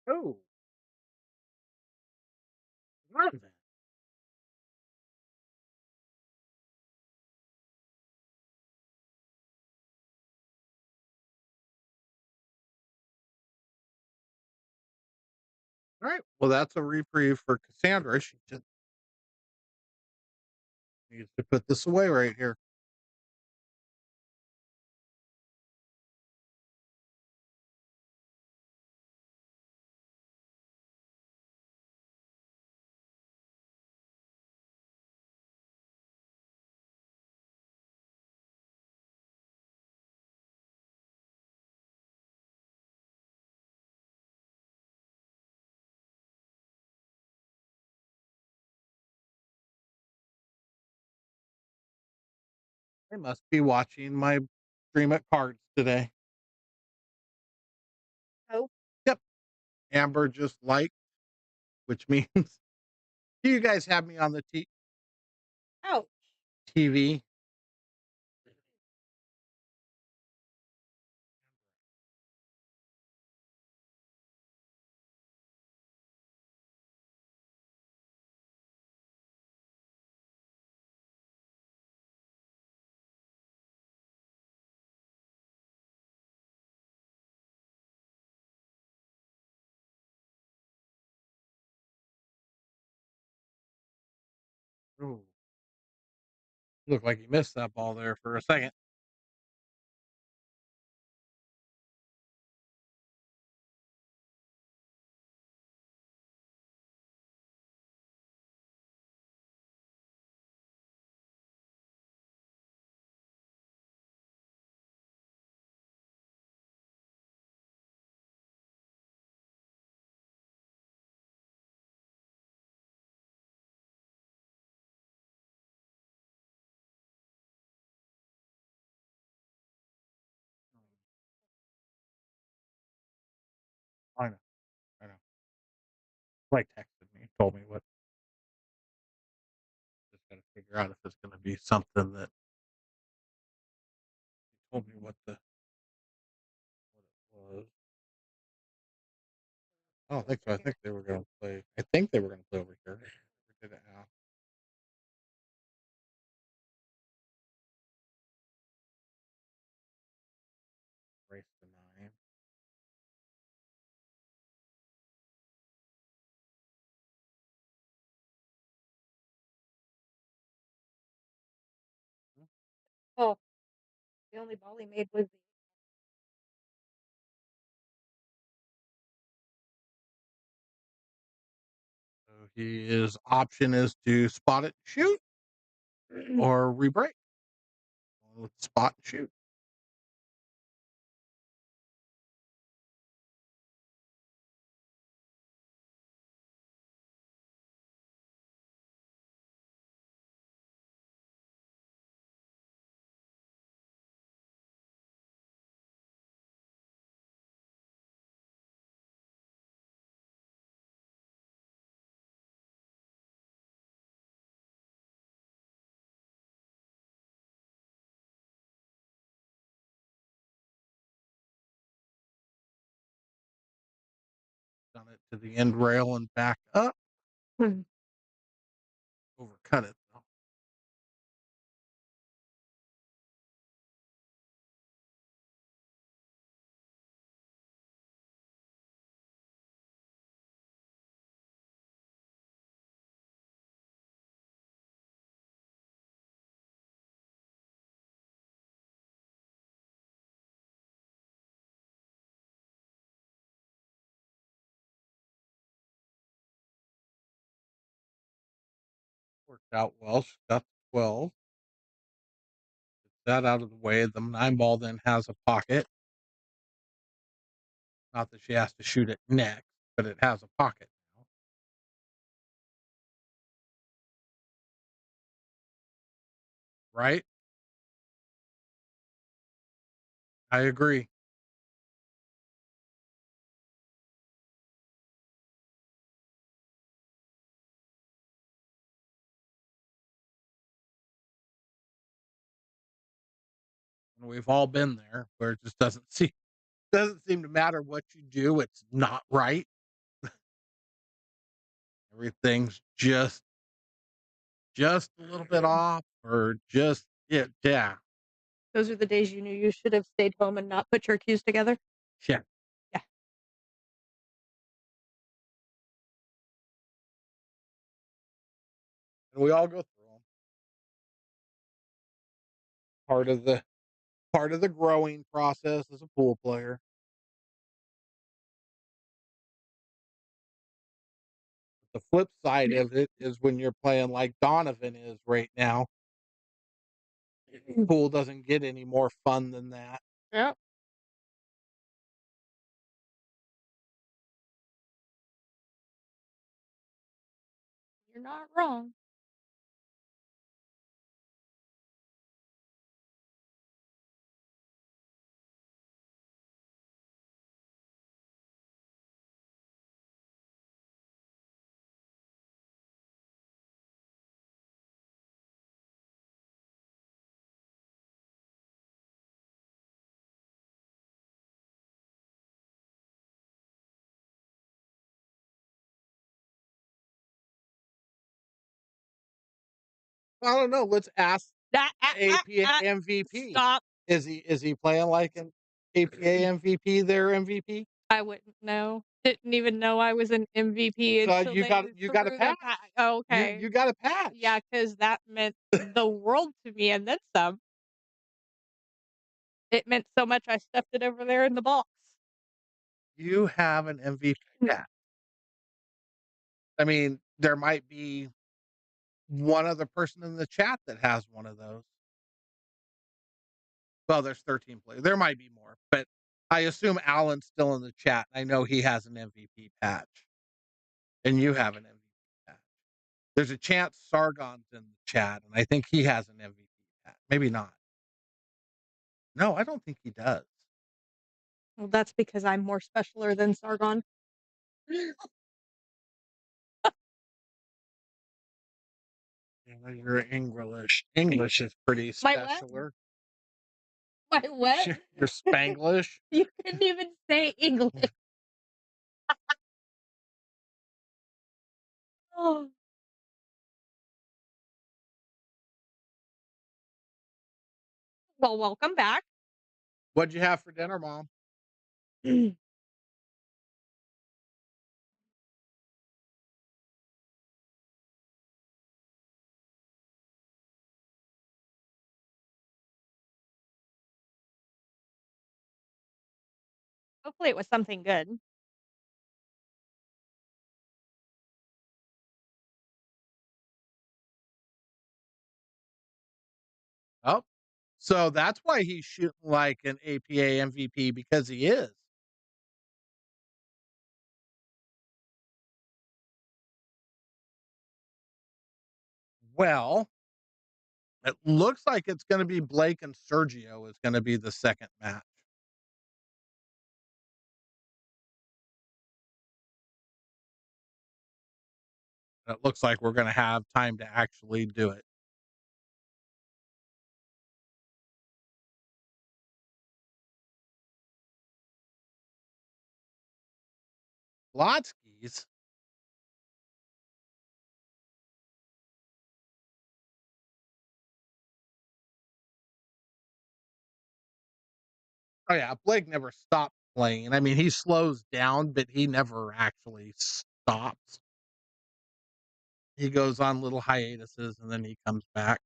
Oh, Donovan. All right. Well, that's a reprieve for Cassandra. She just needs to put this away right here. They must be watching my stream at cards today. Oh, Yep. Amber just liked, which means you guys have me on the ouch. TV. Ooh, looked like you missed that ball there for a second. I know. I know. Like texted me, told me what. Just got to figure out if it's going to be something that told me what it was. I don't think so. I think they were going to play. I think they were going to play over here. We did it now. Race to 9. Oh, the only ball he made was So his option is to spot it, shoot, the. or re-break. With spot and shoot. it to the end rail and back up. Hmm. Overcut it though. Worked out well. She got 12. Get that out of the way. The 9 ball then has a pocket. Not that she has to shoot it next, but it has a pocket now. Right? I agree. And we've all been there where it just doesn't seem to matter what you do, it's not right. Everything's just a little bit off or just yeah. Those are the days you knew you should have stayed home and not put your cues together. Yeah. Yeah. And we all go through them. Part of the growing process as a pool player. The flip side of it is when you're playing like Donovan is right now, pool doesn't get any more fun than that. Yep. You're not wrong. I don't know. Let's ask APA Ah, MVP. stop. Is he playing like an APA MVP? Their MVP? I wouldn't know. Didn't even know I was an MVP So until you they got a threw the patch. okay. You got a patch. Yeah, because that meant the world to me and then some. It meant so much I stuffed it over there in the box. You have an MVP patch. I mean, there might be one other person in the chat that has one of those. Well, there's 13 players. There might be more, but I assume Alan's still in the chat. I know he has an MVP patch, and you have an MVP patch. There's a chance Sargon's in the chat, and I think he has an MVP patch. Maybe not. No, I don't think he does. Well, that's because I'm more specialer than Sargon. Yeah, you're English. English is pretty My what? specialer. My what? You're Spanglish. You couldn't even say English. Oh. Well, welcome back. What'd you have for dinner, Mom? Hopefully it was something good. Oh, so that's why he's shooting like an APA MVP because he is. Well, it looks like it's going to be Blake and Sergio is going to be the second match. It looks like we're going to have time to actually do it. Lotsky. cheese. Oh yeah, Blake never stopped playing. I mean, he slows down, but he never actually stops. He goes on little hiatuses and then he comes back.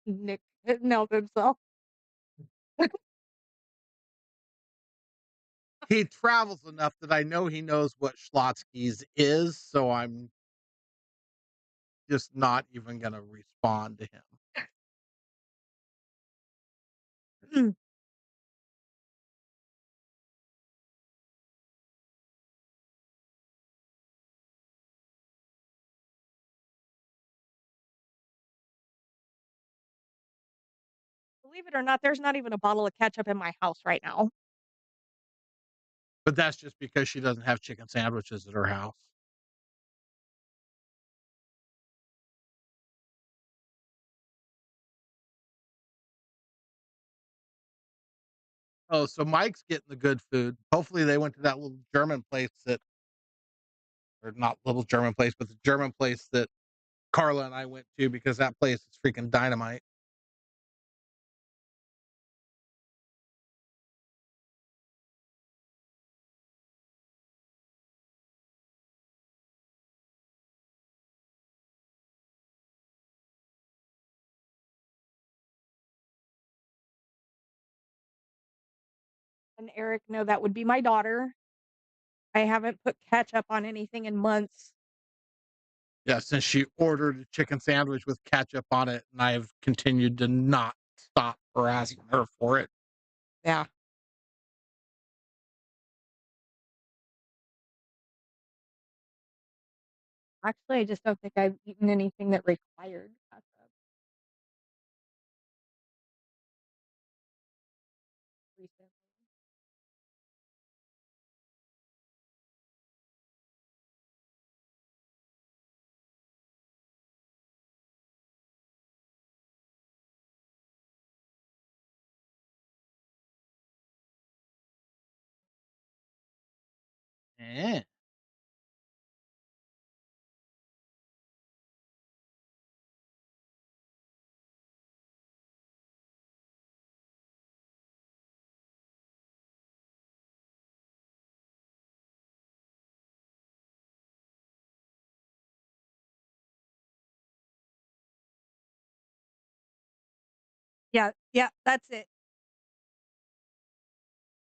Nick nailed himself. He travels enough that I know he knows what Schlotsky's is, so I'm just not even going to respond to him. Believe it or not, there's not even a bottle of ketchup in my house right now. But that's just because she doesn't have chicken sandwiches at her house. Oh, so Mike's getting the good food. Hopefully they went to that little German place that, or not little German place, but the German place that Carla and I went to, because that place is freaking dynamite. And Eric, no, that would be my daughter. I haven't put ketchup on anything in months. Yeah, since she ordered a chicken sandwich with ketchup on it, and I've continued to not stop harassing her for it. Yeah. Actually, I just don't think I've eaten anything that required ketchup recently. Eh. Yeah, yeah, that's it.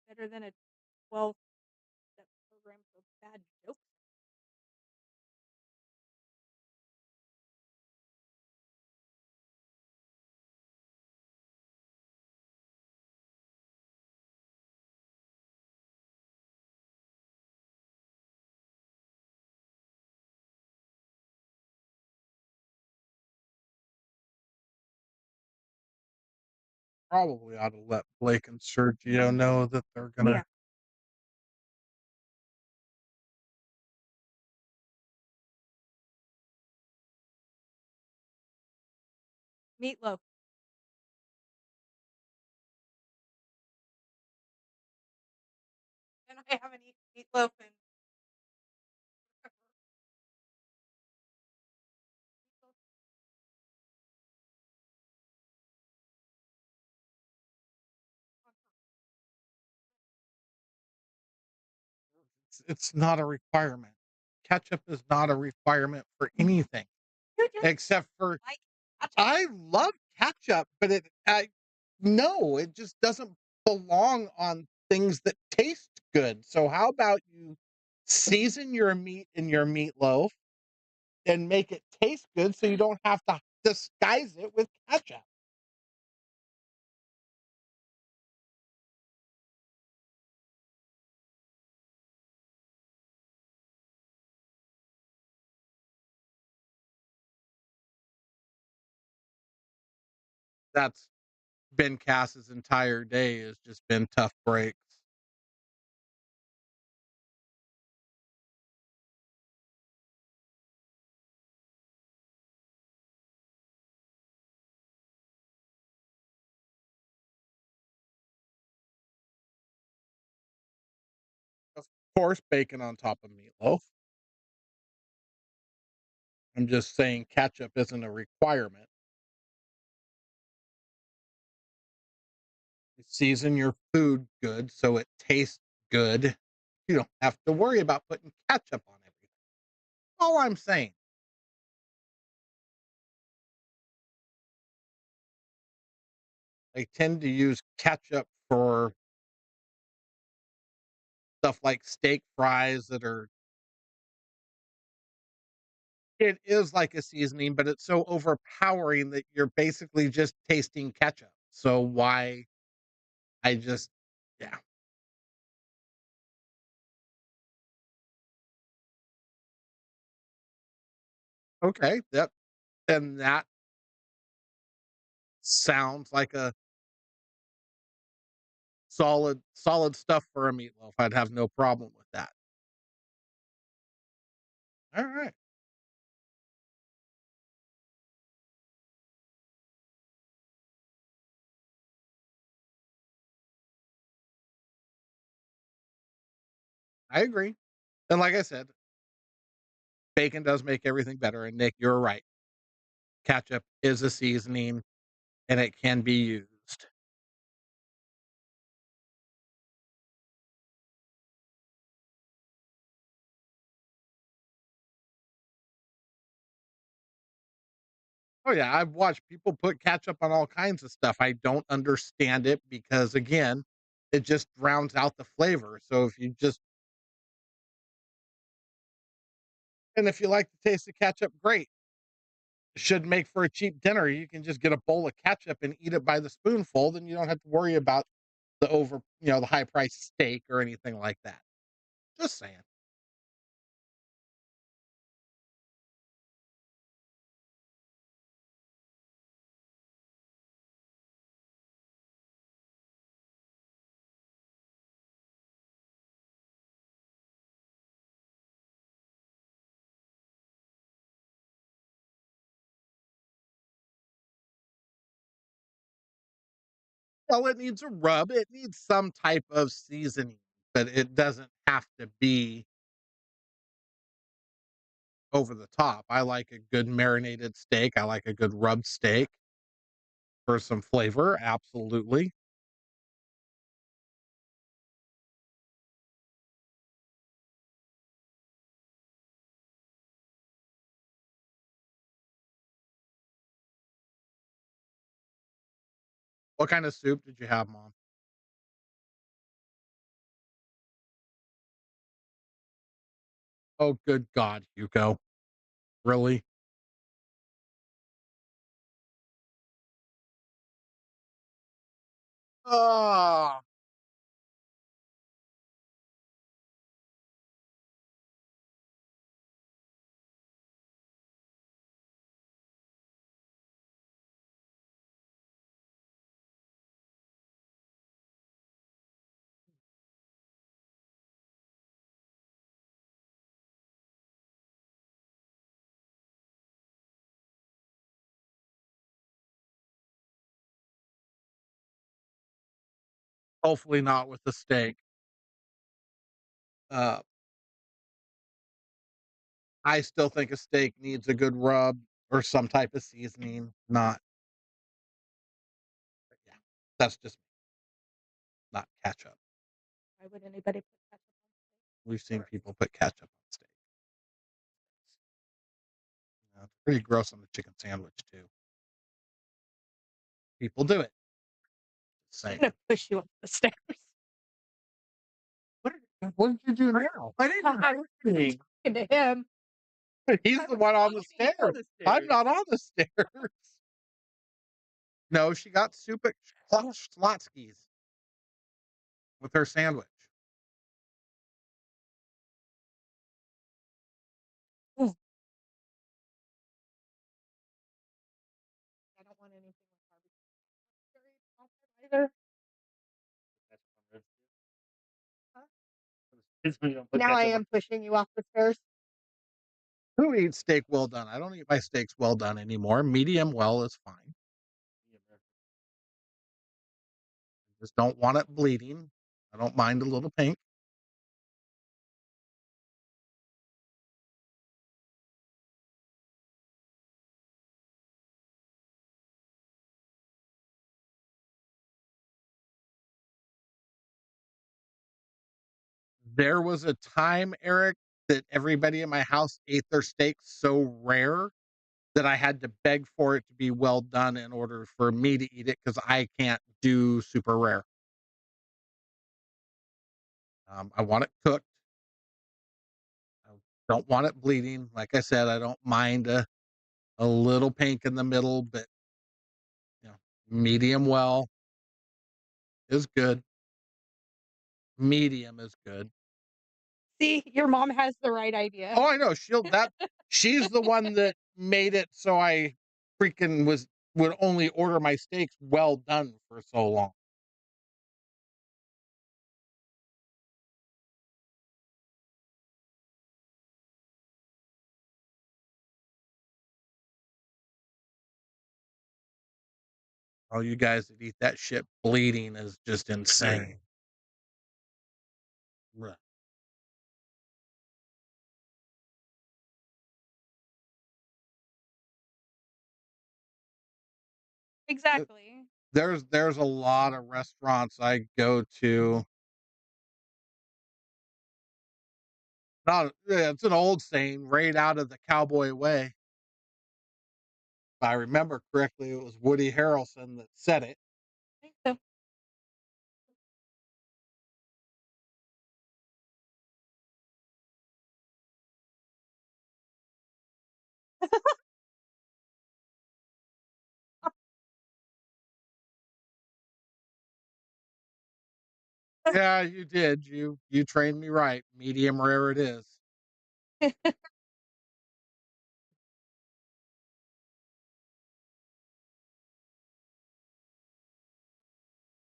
Better than a 12-step program for bad jokes. Probably ought to let Blake and Sergio know that they're gonna. Yeah. Meatloaf. And I haven't eaten meatloaf in forever. It's not a requirement. Ketchup is not a requirement for anything You just except for like ketchup. I love ketchup, but no, it just doesn't belong on things that taste good. So how about you season your meat in your meatloaf and make it taste good so you don't have to disguise it with ketchup? That's been Cass's entire day, has just been tough breaks. course, bacon on top of meatloaf. I'm just saying ketchup isn't a requirement. You season your food good so it tastes good. You don't have to worry about putting ketchup on everything. All I'm saying. I tend to use ketchup for stuff like steak fries that are it is like a seasoning, but it's so overpowering that you're basically just tasting ketchup. So why I just yeah. Okay. That and that sounds like a solid stuff for a meatloaf. I'd have no problem with that. All right. I agree. And like I said, bacon does make everything better. And Nick, you're right. Ketchup is a seasoning and it can be used. Oh yeah, I've watched people put ketchup on all kinds of stuff. I don't understand it because again, it just drowns out the flavor. So if you just and if you like the taste of ketchup, great. It should make for a cheap dinner. You can just get a bowl of ketchup and eat it by the spoonful, then you don't have to worry about the high price steak or anything like that. Just saying. Well, it needs a rub. It needs some type of seasoning, but it doesn't have to be over the top. I like a good marinated steak. I like a good rubbed steak for some flavor. Absolutely. What kind of soup did you have, Mom? Oh, good God, Hugo. Really? Oh, hopefully not with the steak. Uh, I still think a steak needs a good rub or some type of seasoning, not yeah. That's just not ketchup. Why would anybody put ketchup We've seen people put ketchup on steak. It's pretty gross on the chicken sandwich too. People do it. on Say, steak? I'm gonna push you up the stairs. what did you do now? I didn't I'm do anything. talking to him. He's I the was one on the walking down stairs. the I'm stairs. not on the stairs. No, she got soup at Slotsky's with her sandwich. Mm. I don't want anything with barbecue either. Huh? It's when you don't put Now I ketchup on. am pushing you off the stairs. Who eats steak well done? I don't eat my steaks well done anymore. Medium well is fine. Just don't want it bleeding. I don't mind a little pink. There was a time, Eric, that everybody in my house ate their steak so rare that I had to beg for it to be well done in order for me to eat it because I can't do super rare. I want it cooked. I don't want it bleeding. Like I said, I don't mind a little pink in the middle, but you know, medium well is good. Medium is good. See, your mom has the right idea. Oh, I know. She's the one that made it so I freaking would only order my steaks well done for so long. All you guys that eat that shit bleeding is just insane. Right. Exactly. There's a lot of restaurants I go to. Not yeah, it's an old saying, right out of the cowboy way. If I remember correctly, it was Woody Harrelson that said it. I think so. Yeah, you did. You trained me right. Medium rare it is.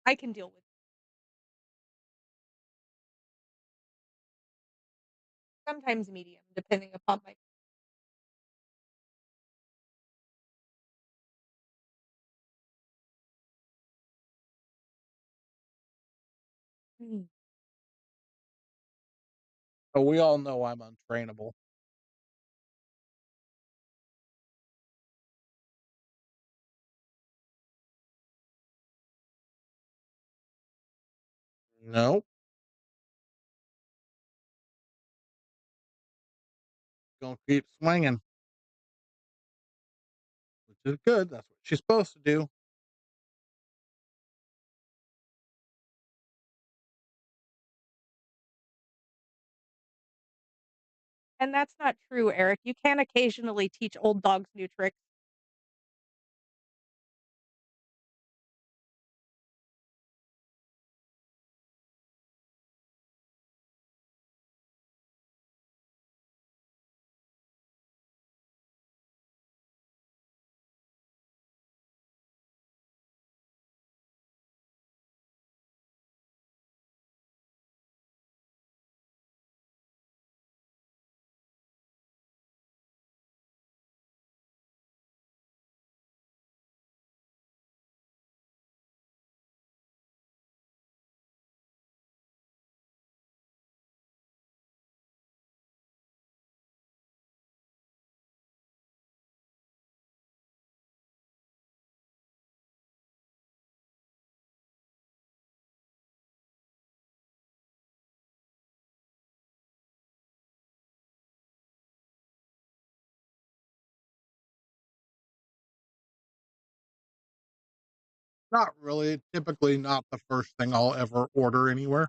I can deal with it. Sometimes medium, depending upon my. Mm. But we all know I'm untrainable. No, gonna keep swinging, which is good. That's what she's supposed to do. And that's not true, Eric. You can occasionally teach old dogs new tricks. Not really. Typically, not the first thing I'll ever order anywhere.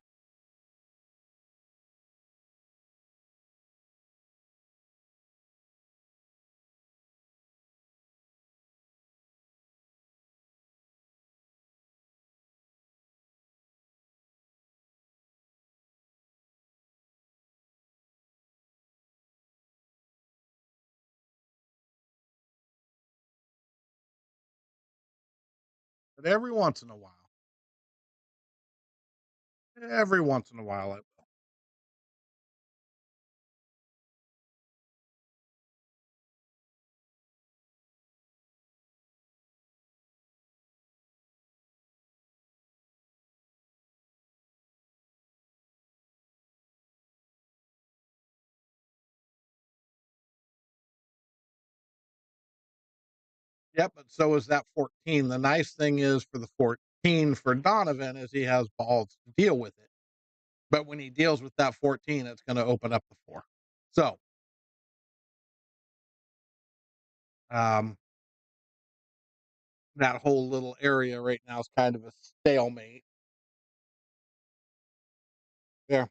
But every once in a while, I will. Yep, but so is that 14. The nice thing is for the 14 for Donovan is he has balls to deal with it. But when he deals with that 14, it's going to open up the 4. So, um, that whole little area right now is kind of a stalemate. Yeah.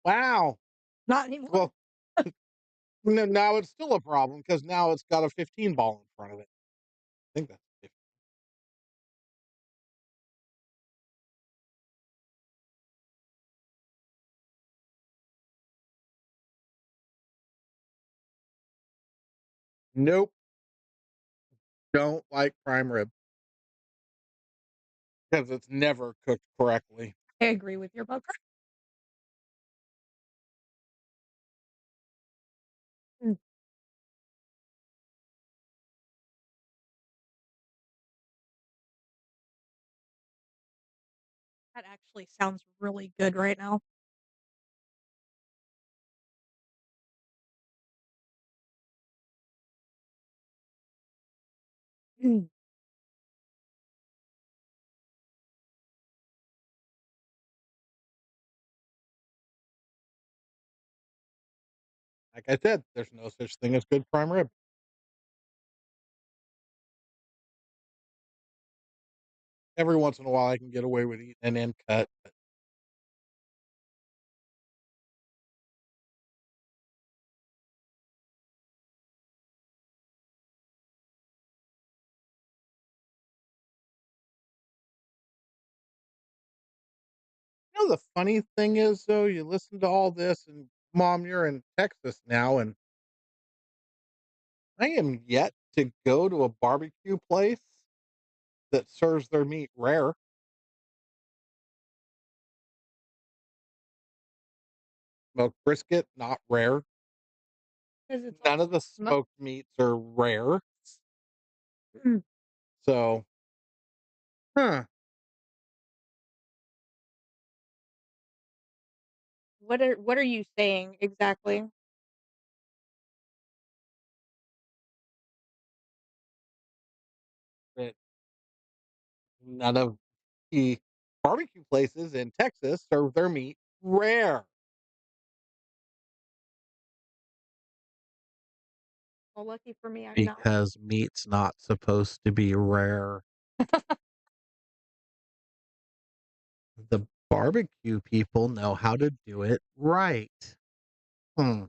Wow. Not anymore. Well, now it's still a problem because now it's got a 15 ball in front of it. I think that's 15. Nope. Don't like prime rib because it's never cooked correctly. I agree with your mother. Mm, that actually sounds really good right now. Mm, Like I said, there's no such thing as good prime rib. Every once in a while, I can get away with eating an end cut. But the funny thing is, though, you listen to all this, and mom, you're in Texas now, and I am yet to go to a barbecue place that serves their meat rare. Smoked brisket, not rare. 'cause it's None all of the smoke. smoked meats are rare. Mm, So, huh? what are you saying exactly? That none of the barbecue places in Texas serve their meat rare. Well, lucky for me, I'm not. Because meat's not supposed to be rare. The barbecue people know how to do it right. Hmm.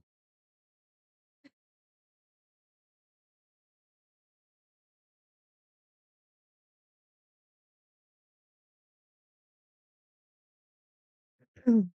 Mm,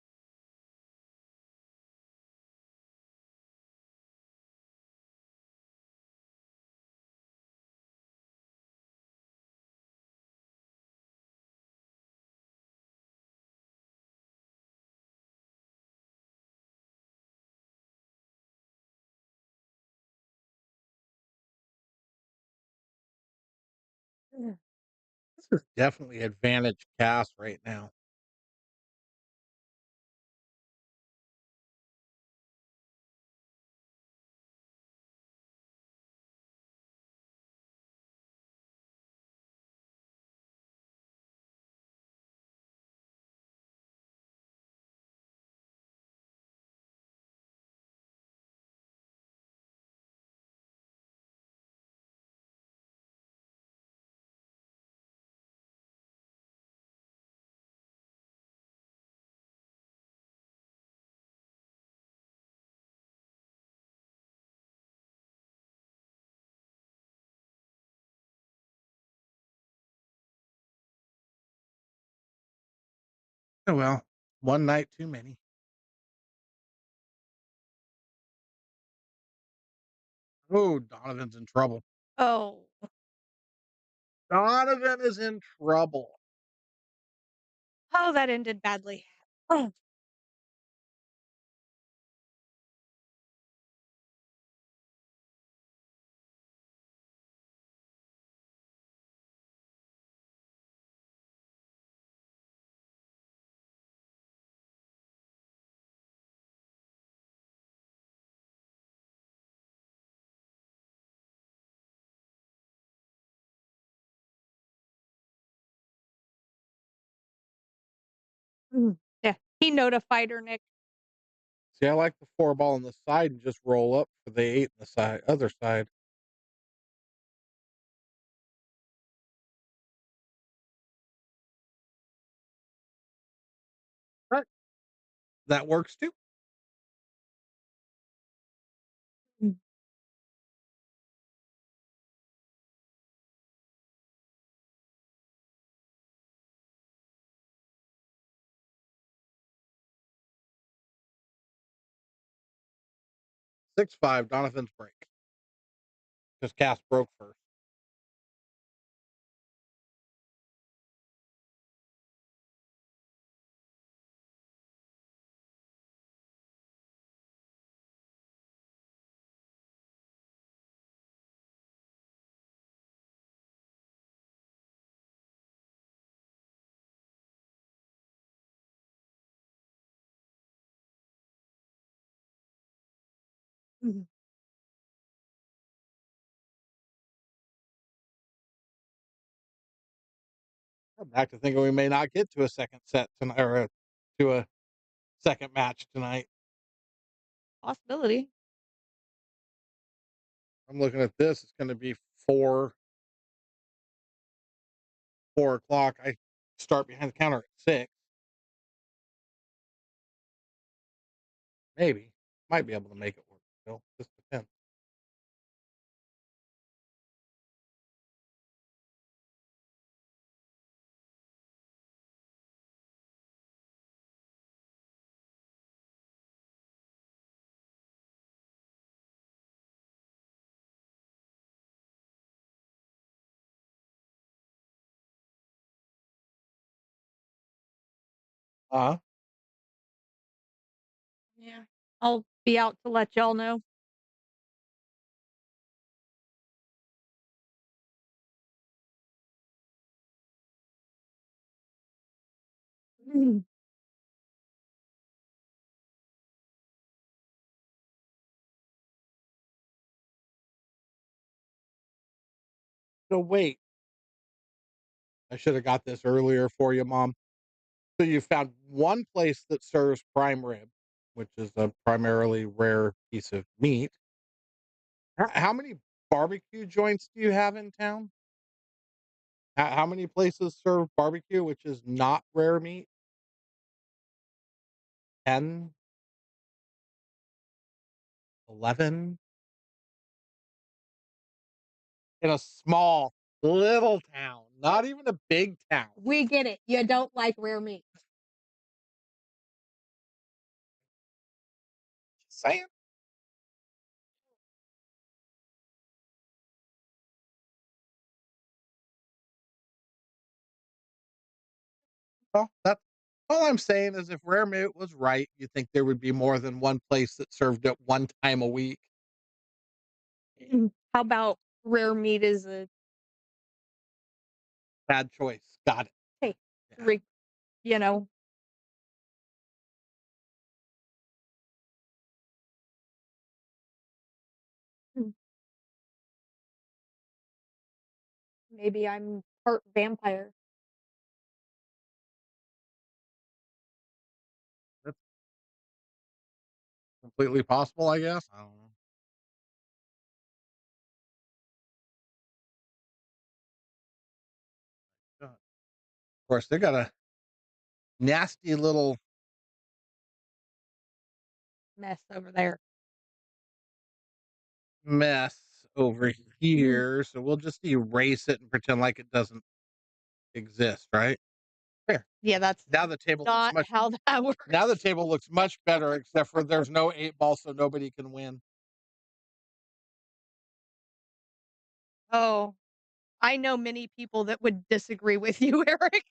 mm. This is definitely advantage cast right now. Oh well, one night too many. Oh, Donovan's in trouble. Oh, Donovan is in trouble. oh, that ended badly. Oh, Yeah, he notified her, Nick. See, I like the 4 ball on the side and just roll up for the 8 on the side other side. Right. That works too. Mm. 6-5, Donovan's break. Because Cass broke first. Mhm. I'm back to thinking we may not get to a second set tonight or to a second match tonight. Possibility. I'm looking at this. It's going to be 4 o'clock. I start behind the counter at 6. Maybe. Might be able to make it work still. Just depends. Uh-huh. Yeah. I'll be out to let y'all know. Mm. So wait, I should have got this earlier for you, Mom. So you found one place that serves prime rib, which is a primarily rare piece of meat. How many barbecue joints do you have in town? How many places serve barbecue, which is not rare meat? 10, 11? In a small little town, not even a big town. We get it. You don't like rare meat. Just saying. Well, that's all I'm saying is if rare meat was right, you think there would be more than one place that served it one time a week. How about rare meat is a Bad choice. Got it. hey, Yeah. re, you know, mm, maybe I'm part vampire. That's completely possible, I guess. I don't know. Of course, they got a nasty little Mess over there. mess over Mm. here, so we'll just erase it and pretend like it doesn't exist, right? Here. Yeah, that's Now the table looks not much how that now the works. table looks much better, except for there's no 8 ball, so nobody can win. Oh, I know many people that would disagree with you, Eric.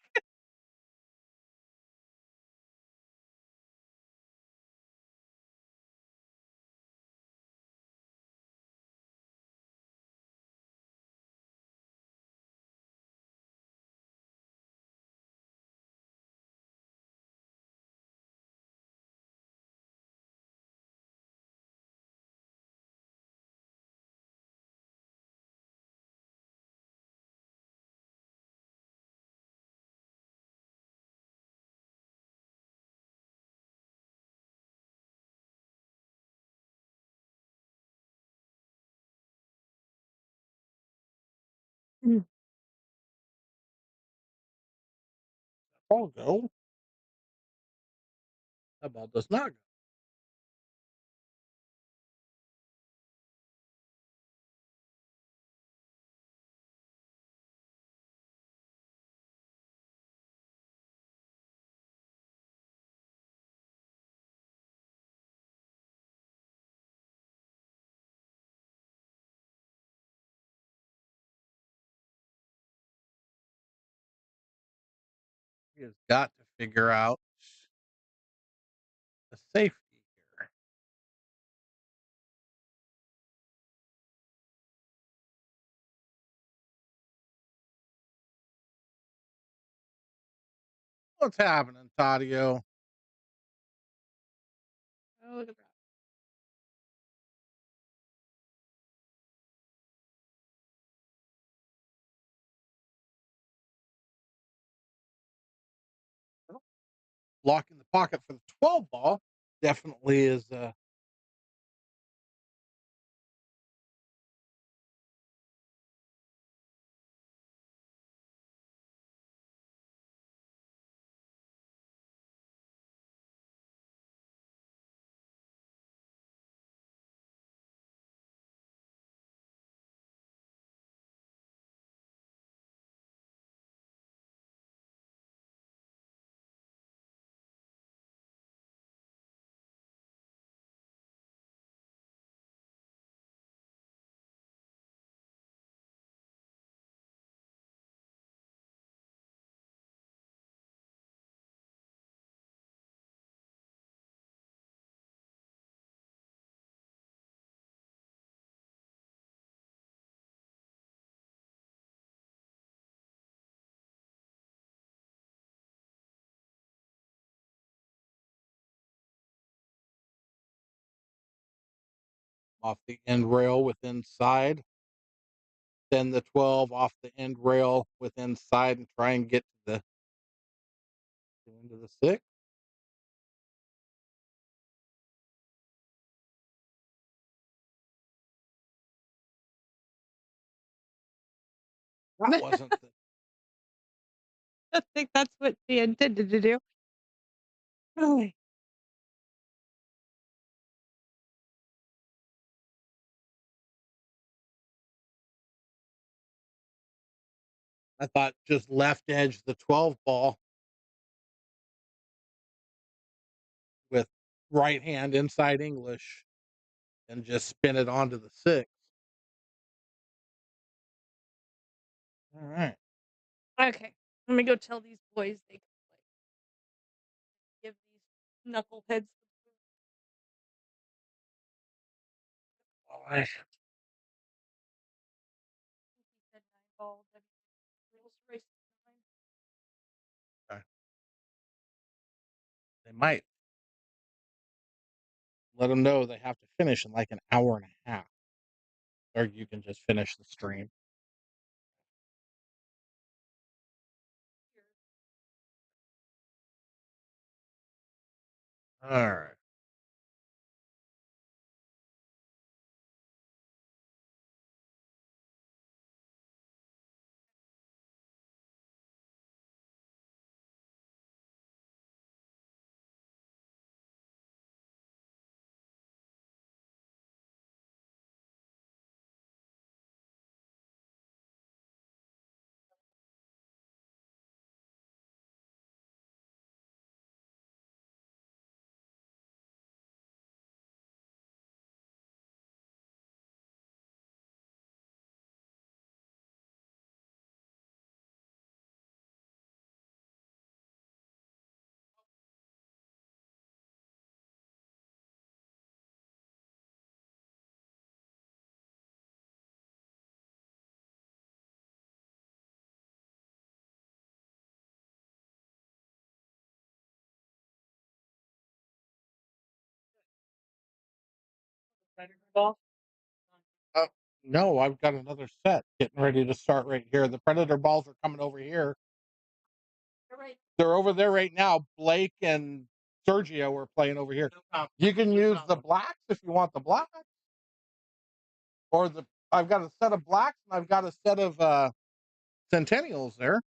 Mm. Ball go. That ball does not go. He has got to figure out the safety here. What's happening, Tadio? Oh, look at that. Blocking the pocket for the 12 ball definitely is off the end rail with inside. Then the 12 off the end rail with inside and try and get to the end of the 6. That wasn't the, I think that's what she intended to do. Really? I thought just left edge the 12 ball with right hand inside English and just spin it onto the 6. All right. Okay, let me go tell these boys they can play. Give these knuckleheads. All right. He said 9 ball. Wheels race 9. Okay. They might let them know they have to finish in like an hour and a half, or you can just finish the stream. All right. Ball. Oh, no, I've got another set getting ready to start right here. The Predator balls are coming over here. You're right. They're over there right now. Blake and Sergio are playing over here. You can use the blacks if you want the blacks. Or I've got a set of blacks and I've got a set of Centennial's there.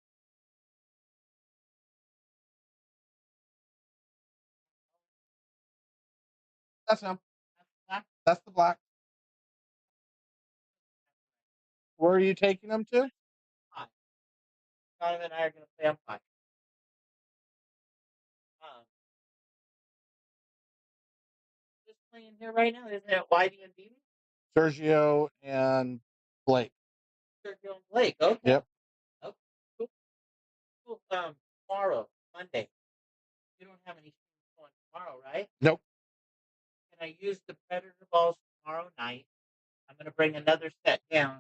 That's him. That's the black. Where are you taking him to? Donovan and I are going to play umpire. Just playing here right now. Isn't it Whitey and Beebe? Sergio and Blake. Sergio and Blake. Okay. Yep. Okay. Cool. Cool. Tomorrow, Monday. You don't have any streams going tomorrow, right? Nope. Can I use the Predator balls tomorrow night? I'm going to bring another set down.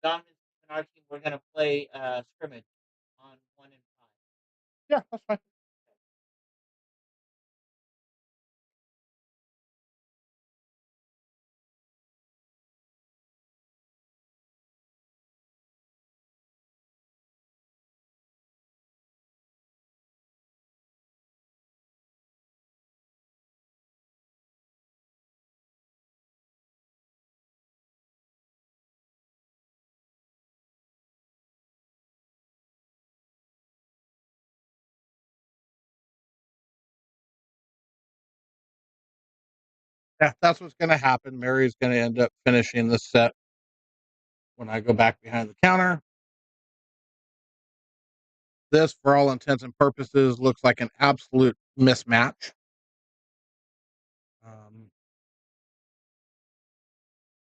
Donovan and our team, we're going to play scrimmage on 1 and 5. Yeah, that's fine. Yeah, that's what's going to happen. Mary's going to end up finishing the set when I go back behind the counter. This, for all intents and purposes, looks like an absolute mismatch.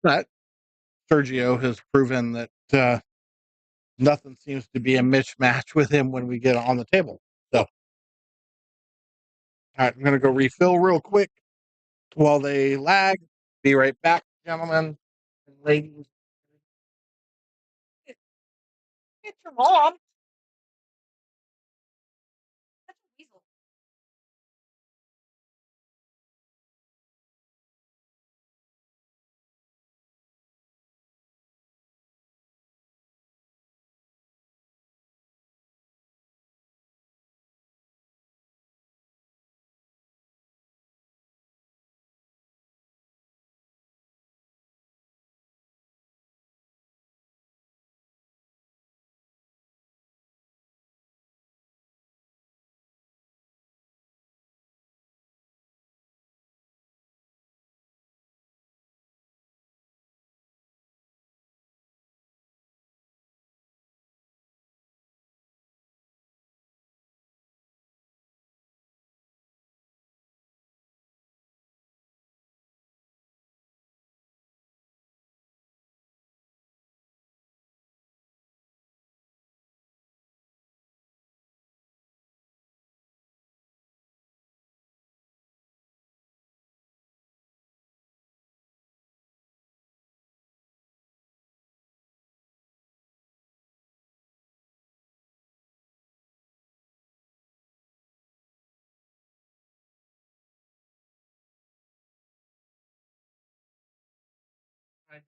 But Sergio has proven that nothing seems to be a mismatch with him when we get on the table. So, all right, I'm going to go refill real quick while they lag. Be right back, gentlemen and ladies. It's your mom. That's a weasel.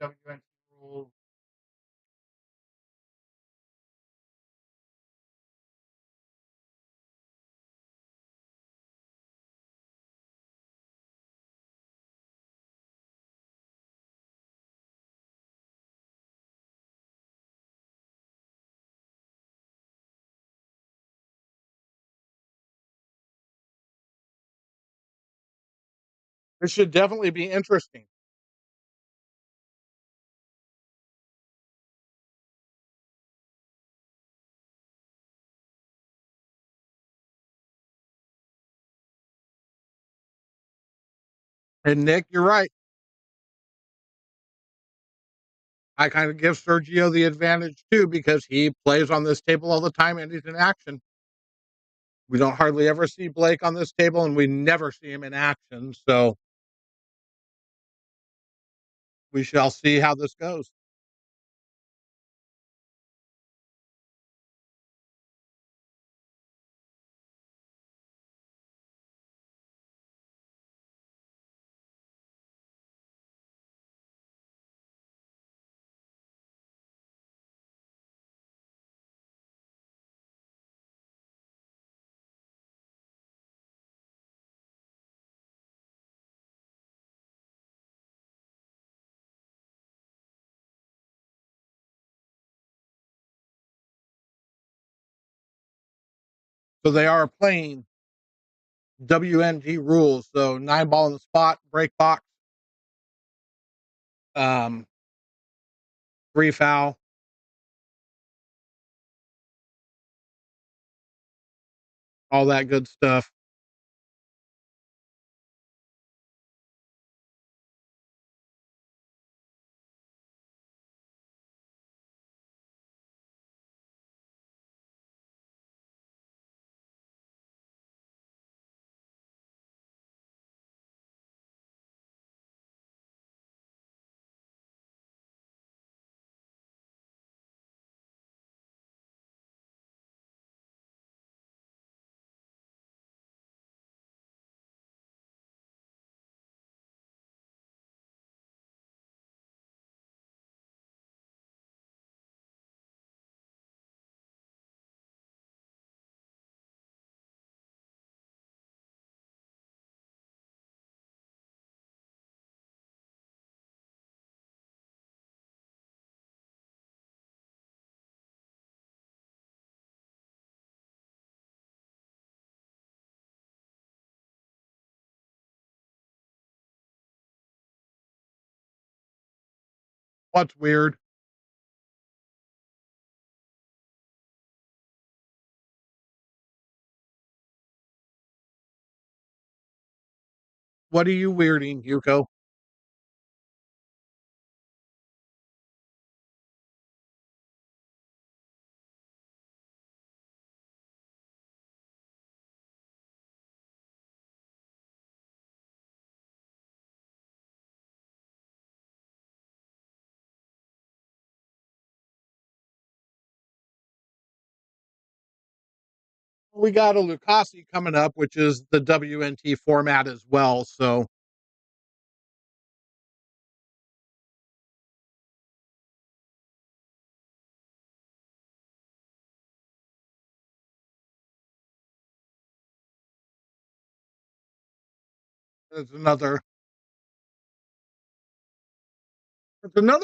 WNC rules. This should definitely be interesting. And Nick, you're right. I kind of give Sergio the advantage too because he plays on this table all the time and he's in action. We don't hardly ever see Blake on this table and we never see him in action. So we shall see how this goes. So they are playing WNT rules. So 9 ball in the spot, break box, 3 foul. All that good stuff. What's weird? What are you weirding, Yuko? We got a Lucasi coming up, which is the WNT format as well. So it's another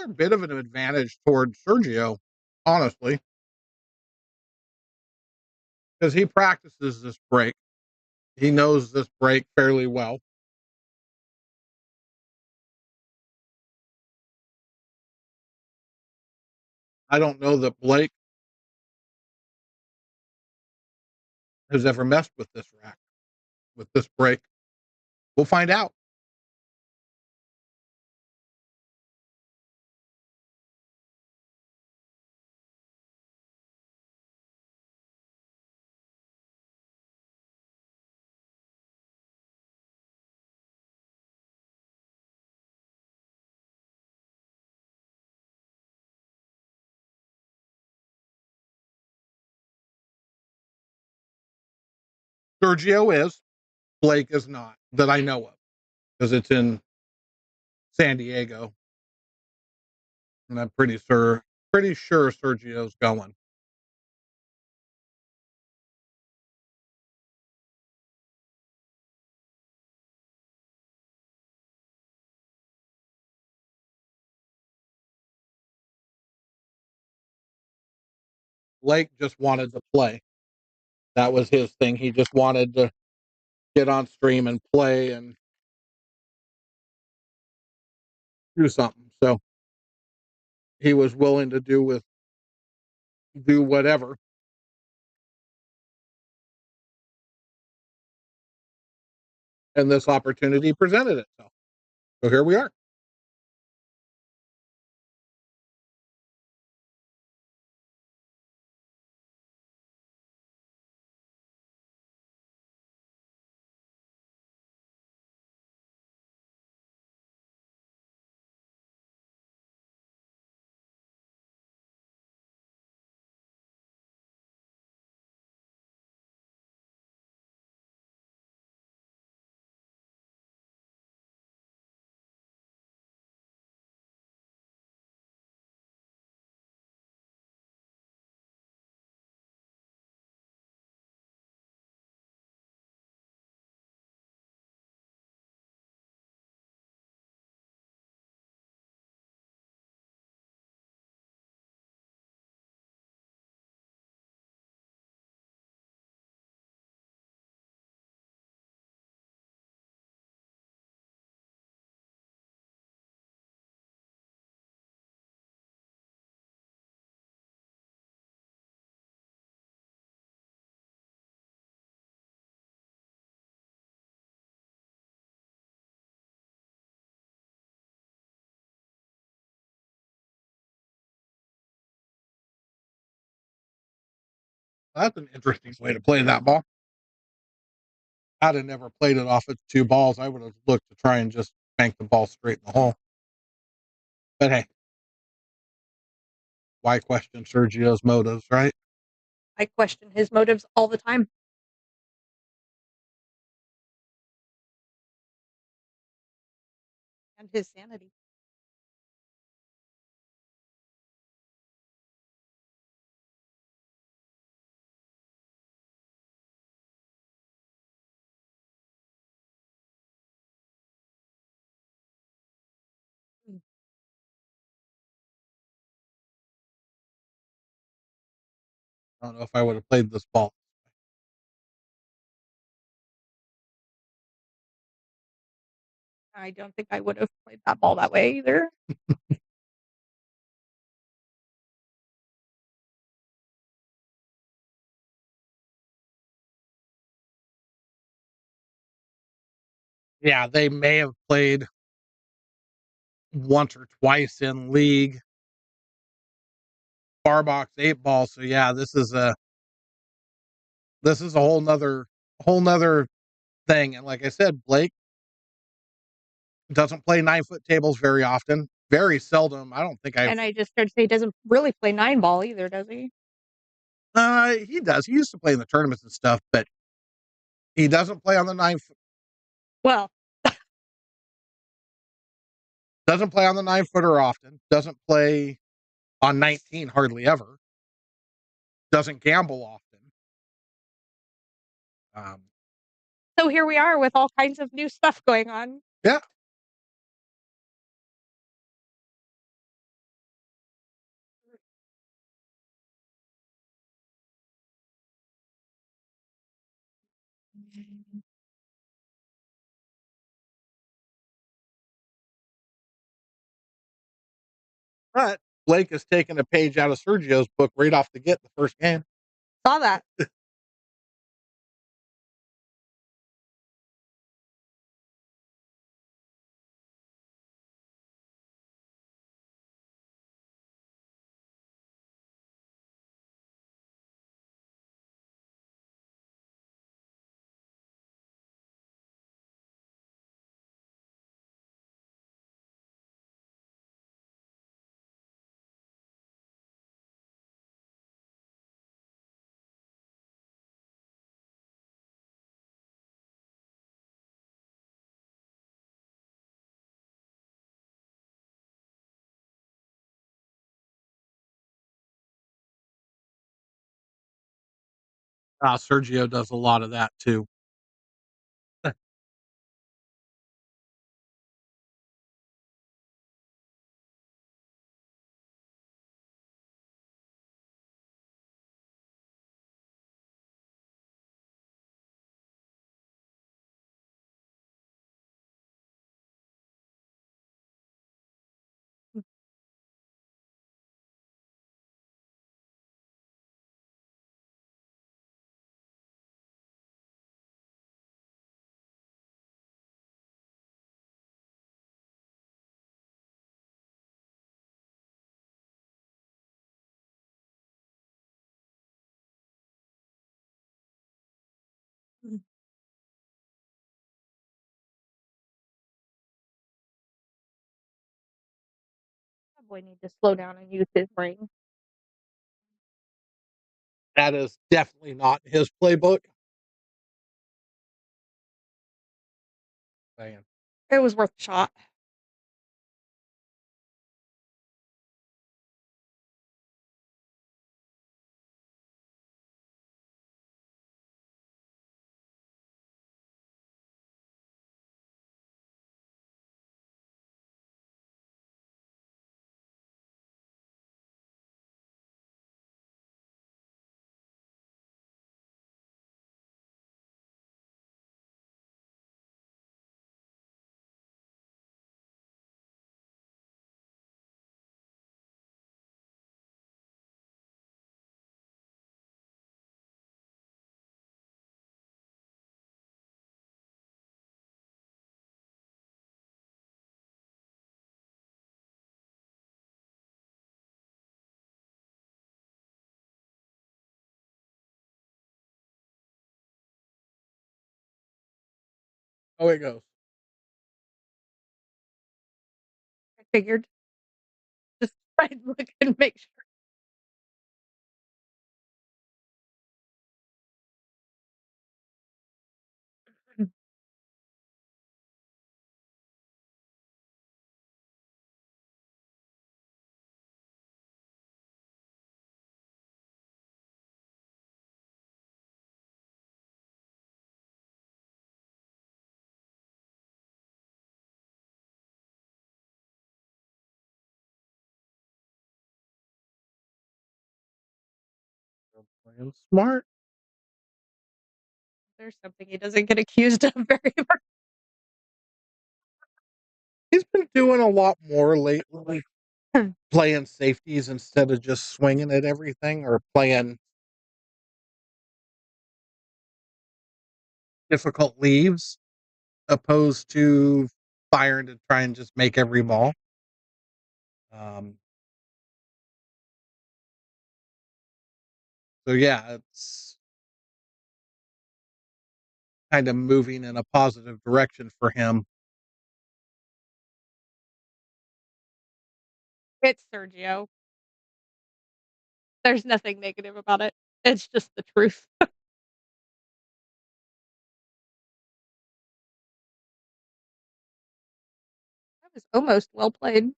bit of an advantage toward Sergio, honestly, because he practices this break. He knows this break fairly well. I don't know that Blake has ever messed with this rack, with this break. We'll find out. Sergio is. Blake is not, that I know of, because it's in San Diego, and I'm pretty sure Sergio's going. Blake just wanted to play. That was his thing. He just wanted to get on stream and play and do something. So he was willing to do whatever. And this opportunity presented itself. So here we are. That's an interesting way to play that ball. I'd have never played it off its 2 balls. I would have looked to try and just bank the ball straight in the hole. But hey, why question Sergio's motives, right? I question his motives all the time. And his sanity. Mm. I don't know if I would have played this ball. I don't think I would have played that ball that way either. Yeah, they may have played once or twice in league. Bar box 8 ball. So yeah, this is a whole nother thing. And like I said, Blake doesn't play 9-foot tables very often. Very seldom. I don't think And I just heard say he doesn't really play 9 ball either, does he? He does. He used to play in the tournaments and stuff, but he doesn't play on the 9 Well, doesn't play on the 9-footer often. Doesn't play on 19 hardly ever. Doesn't gamble often. so here we are with all kinds of new stuff going on. Yeah. But Blake has taken a page out of Sergio's book right off the get the first game. Saw that. Sergio does a lot of that too. That boy needs to slow down and use his brain. That is definitely not his playbook. Man. It was worth a shot. Oh, it goes. I figured. Just try and look and make sure. Playing smart. There's something he doesn't get accused of very much. He's been doing a lot more lately, playing safeties instead of just swinging at everything or playing difficult leaves, opposed to firing to try and just make every ball. Um, so yeah, it's kind of moving in a positive direction for him. It's Sergio. There's nothing negative about it. It's just the truth. That was almost well played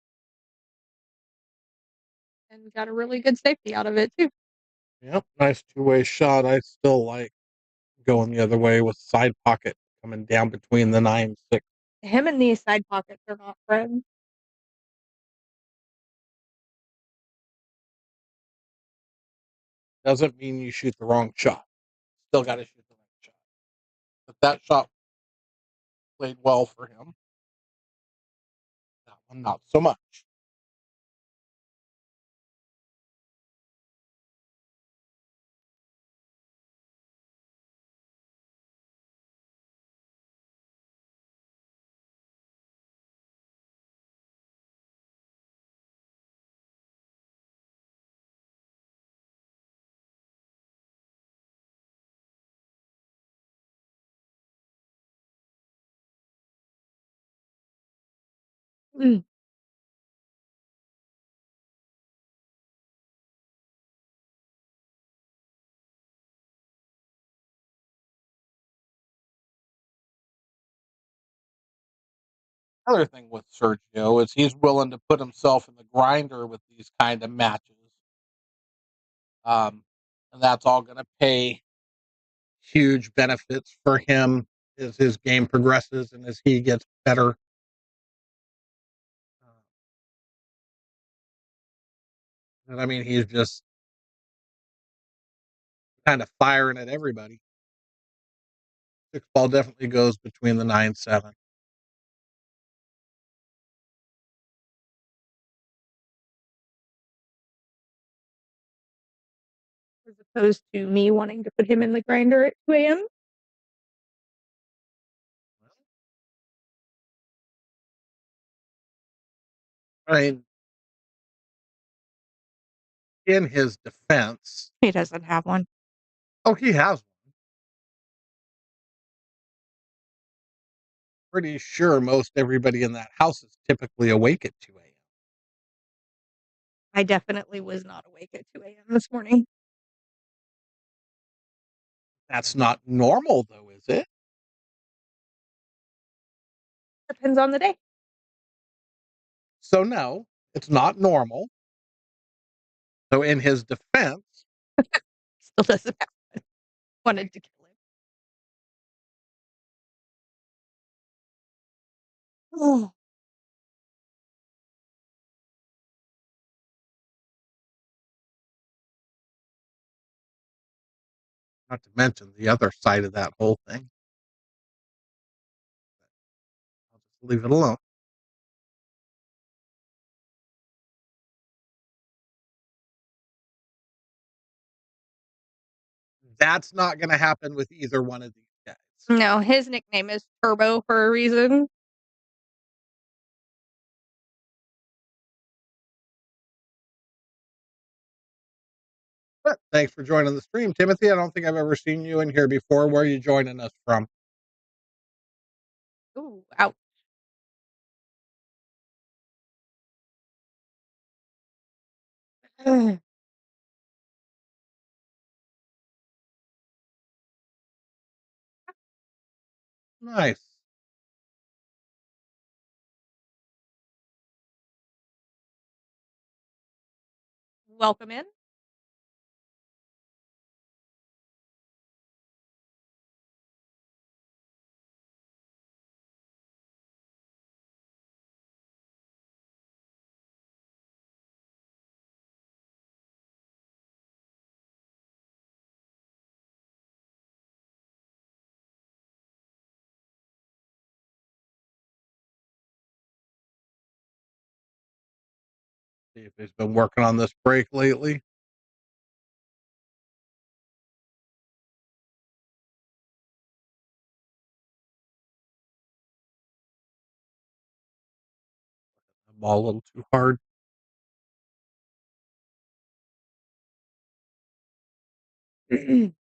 and got a really good safety out of it too. Yep, nice two-way shot. I still like going the other way with side pocket coming down between the 9-6. Him and these side pockets are not friends. Doesn't mean you shoot the wrong shot. Still got to shoot the right shot. But that shot played well for him. That one, not so much. Mm. Other thing with Sergio is he's willing to put himself in the grinder with these kind of matches. And that's all going to pay huge benefits for him as his game progresses and as he gets better. And I mean, he's just kind of firing at everybody. Six ball definitely goes between the 9-7. As opposed to me wanting to put him in the grinder at 2 a.m. I mean, in his defense, He doesn't have one. oh, he has one. Pretty sure most everybody in that house is typically awake at 2 a.m. I definitely was not awake at 2 a.m. this morning. That's not normal, though, is it? Depends on the day. So, no, it's not normal. So, in his defense, Still doesn't have one. Wanted to kill him. not to mention the other side of that whole thing, I'll just leave it alone. That's not going to happen with either one of these guys. No, his nickname is Turbo for a reason. But thanks for joining the stream, Timothy. I don't think I've ever seen you in here before. Where are you joining us from? Ooh, ouch. Nice. Welcome in. See if he's been working on this break lately. The ball a little too hard. It's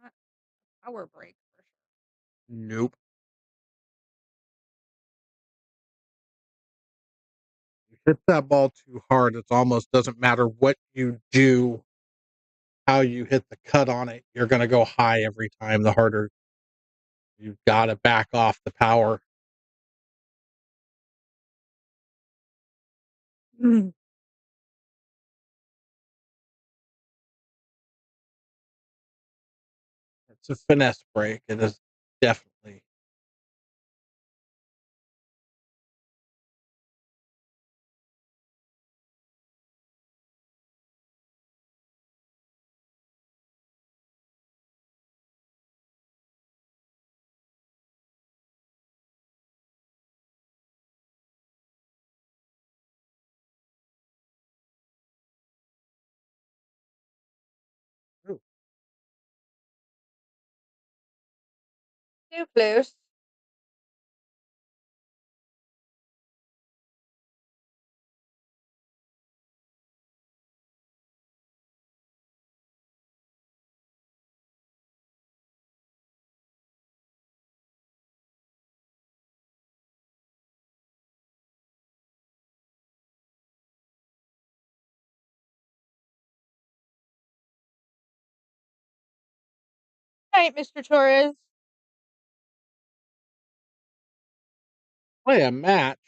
not a power break for sure. Nope. You hit that ball too hard. It almost doesn't matter what you do, how you hit the cut on it. You're going to go high every time. The harder you've got to back off the power. Mm. It's a finesse break. It is definitely. Ooh, Too close. All right, Mr. Torres. play a match.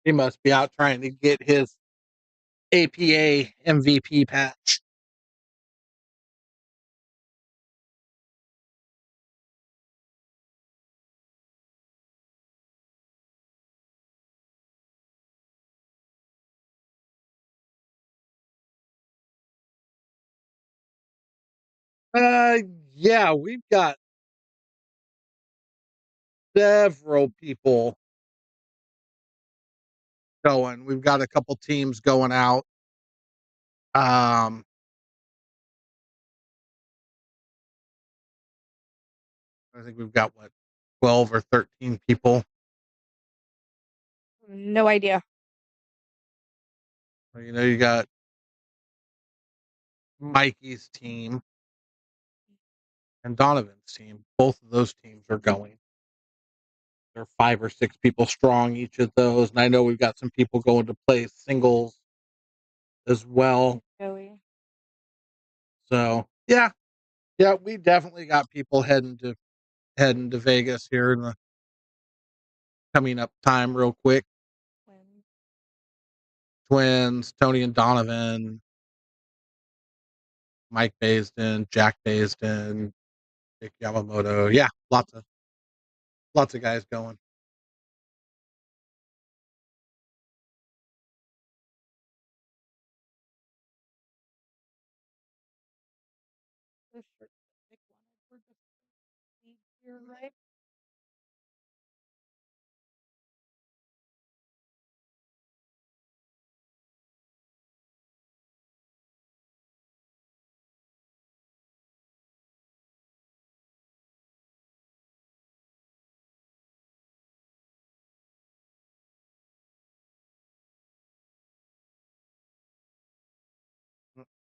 He must be out trying to get his APA MVP patch. Uh, yeah, we've got several people going. We've got a couple teams going out. Um, I think we've got what 12 or 13 people. No idea. You know, you got Mikey's team and Donovan's team. Both of those teams are going. They're 5 or 6 people strong, each of those. And I know we've got some people going to play singles as well. Joey. So yeah, we definitely got people heading to Vegas here in the coming up time real quick. When Twins, Tony and Donovan, Mike Baisden, Jack Baisden, Dick Yamamoto. Yeah, lots of guys going. the shirt pick wanted for the seed here, right?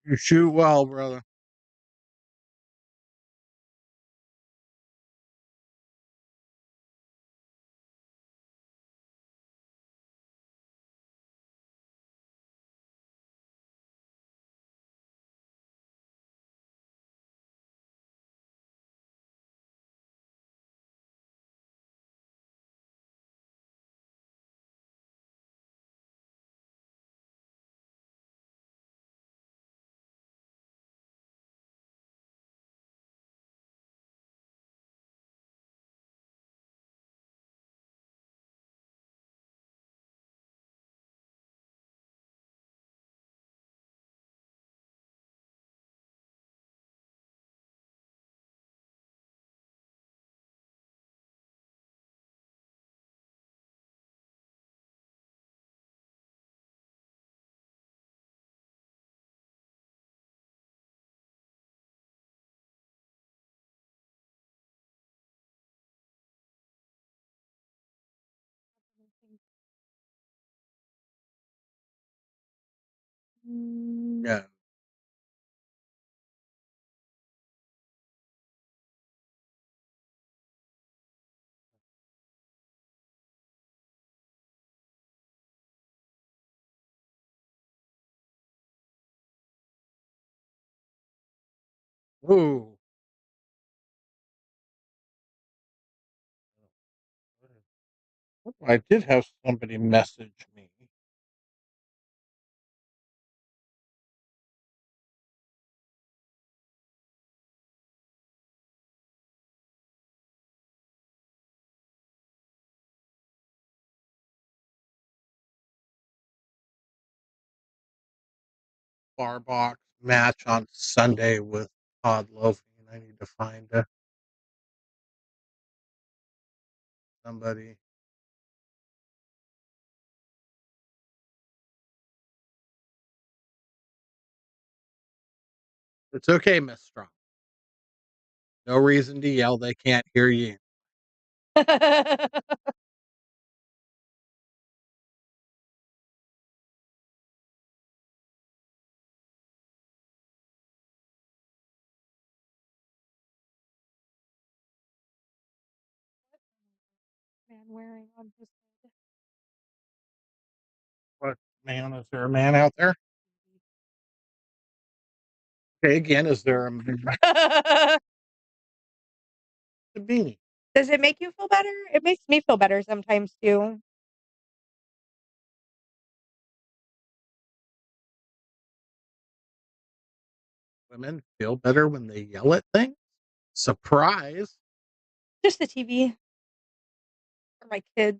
You shoot well, brother. No. Ooh. I did have somebody message me. Bar box match on Sunday with Todd Lofi. I need to find somebody. It's okay, Miss Strong. No reason to yell. They can't hear you. Man wearing on his head. What man? Is there a man out there? Okay, again, is there a man? The beanie. Does it make you feel better? It makes me feel better sometimes too. Women feel better when they yell at things. Surprise. Just the TV for my kids.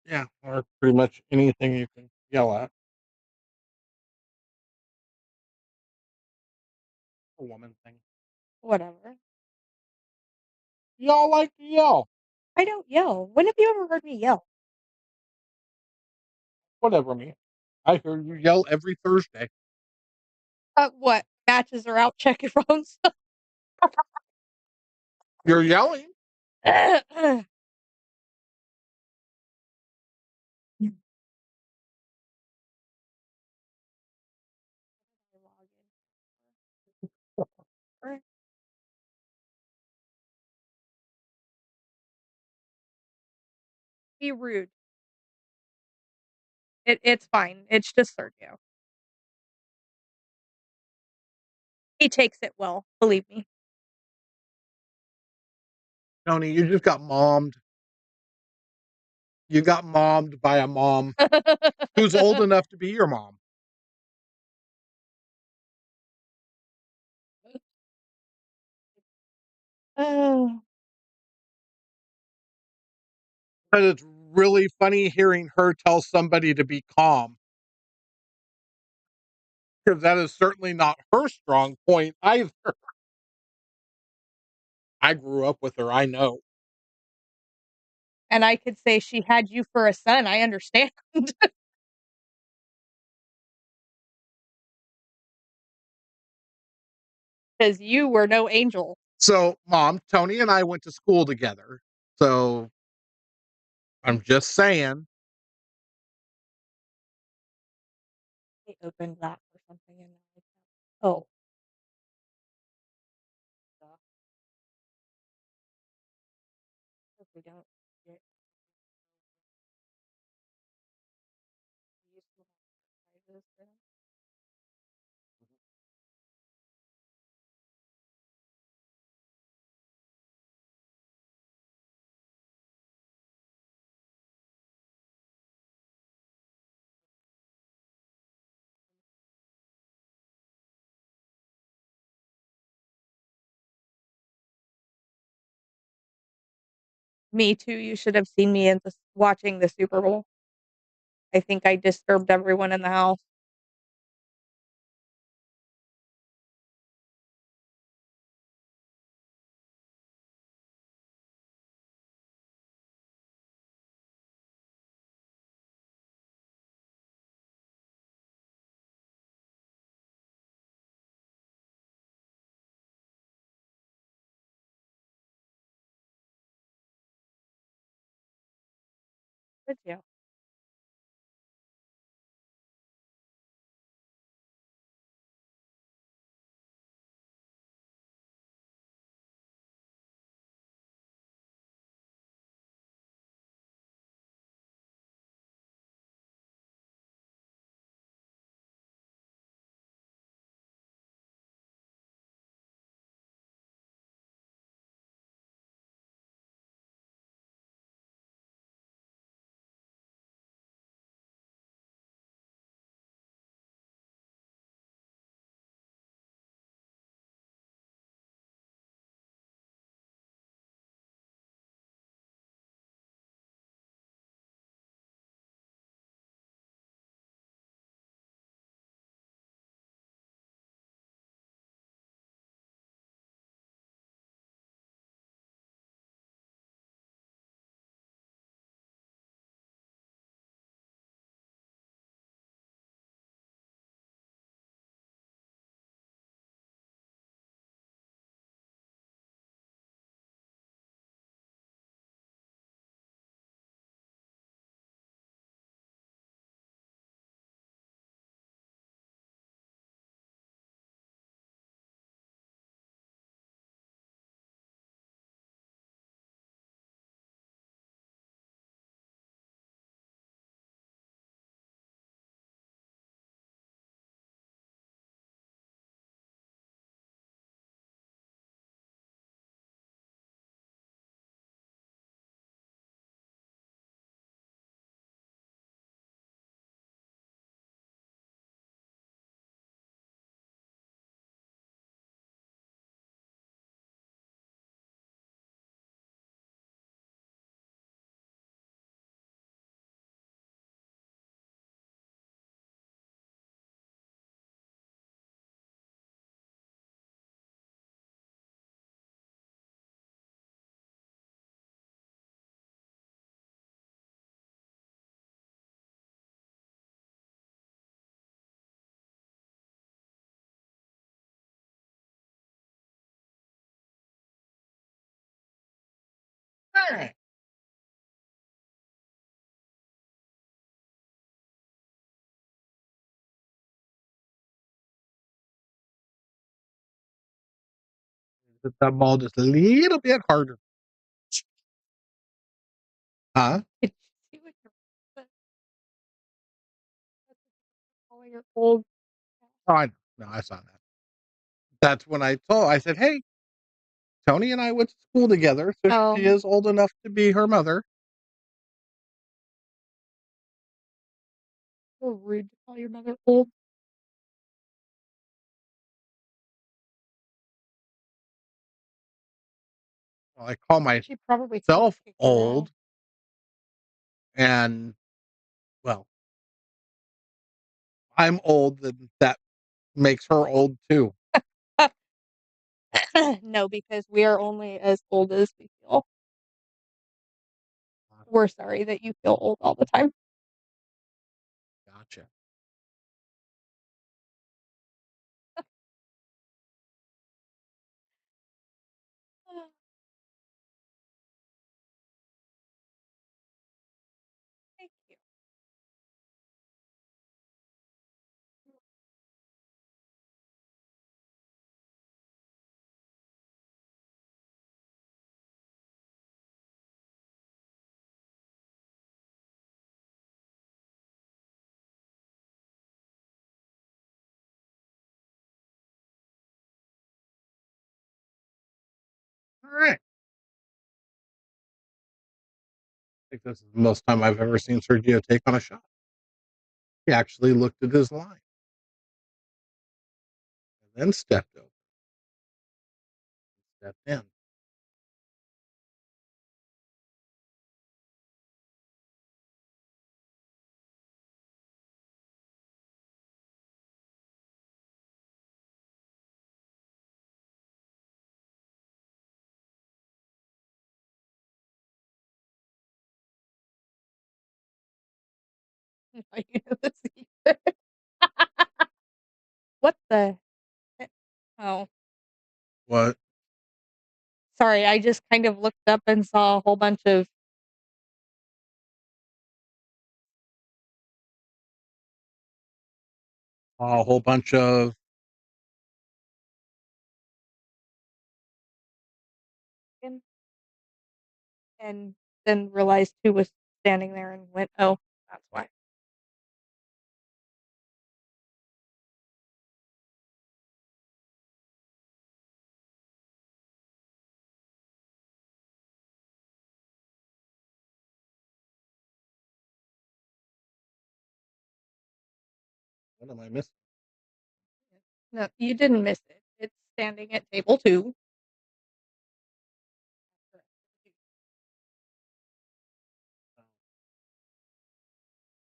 Yeah, or pretty much anything you can yell at. A woman thing. Whatever. Y'all like to yell. I don't yell. When have you ever heard me yell? Whatever, me. I hear you yell every Thursday. What? Matches are out. Check your phones. You're yelling. Be rude. It's fine. It's just Sergio. He takes it well. Believe me. Tony, you just got mommed. You got mommed by a mom who's old enough to be your mom. Oh. But it's really funny hearing her tell somebody to be calm. Because that is certainly not her strong point either. I grew up with her, I know. And I could say she had you for a son. I understand. Because you were no angel. So, Mom, Tony and I went to school together. So, I'm just saying. They opened that for something and oh. If we don't get useful prizes for them. Me too. You should have seen me in watching the Super Bowl. I think I disturbed everyone in the house. Did you? All right. Hit that ball just a little bit harder. Huh? Did you see what your but that's calling her old? Oh, I know. No, I saw that. That's when I said, hey, Tony and I went to school together, so Oh. she is old enough to be her mother. So rude to call your mother old. Well, I call She probably myself kicked her out. old, and well, I'm old, and that makes her old too. No, because we are only as old as we feel. We're sorry that you feel old all the time. Gotcha. Thank you. All right. I think this is the most time I've ever seen Sergio take on a shot. He actually looked at his line and then stepped over, stepped in. I know the secret. What the? Oh, What? sorry. I just kind of looked up and saw a whole bunch of. A whole bunch of. And then realized who was standing there and went, oh, that's why. What am I missing? No, you didn't miss it. It's standing at table 2.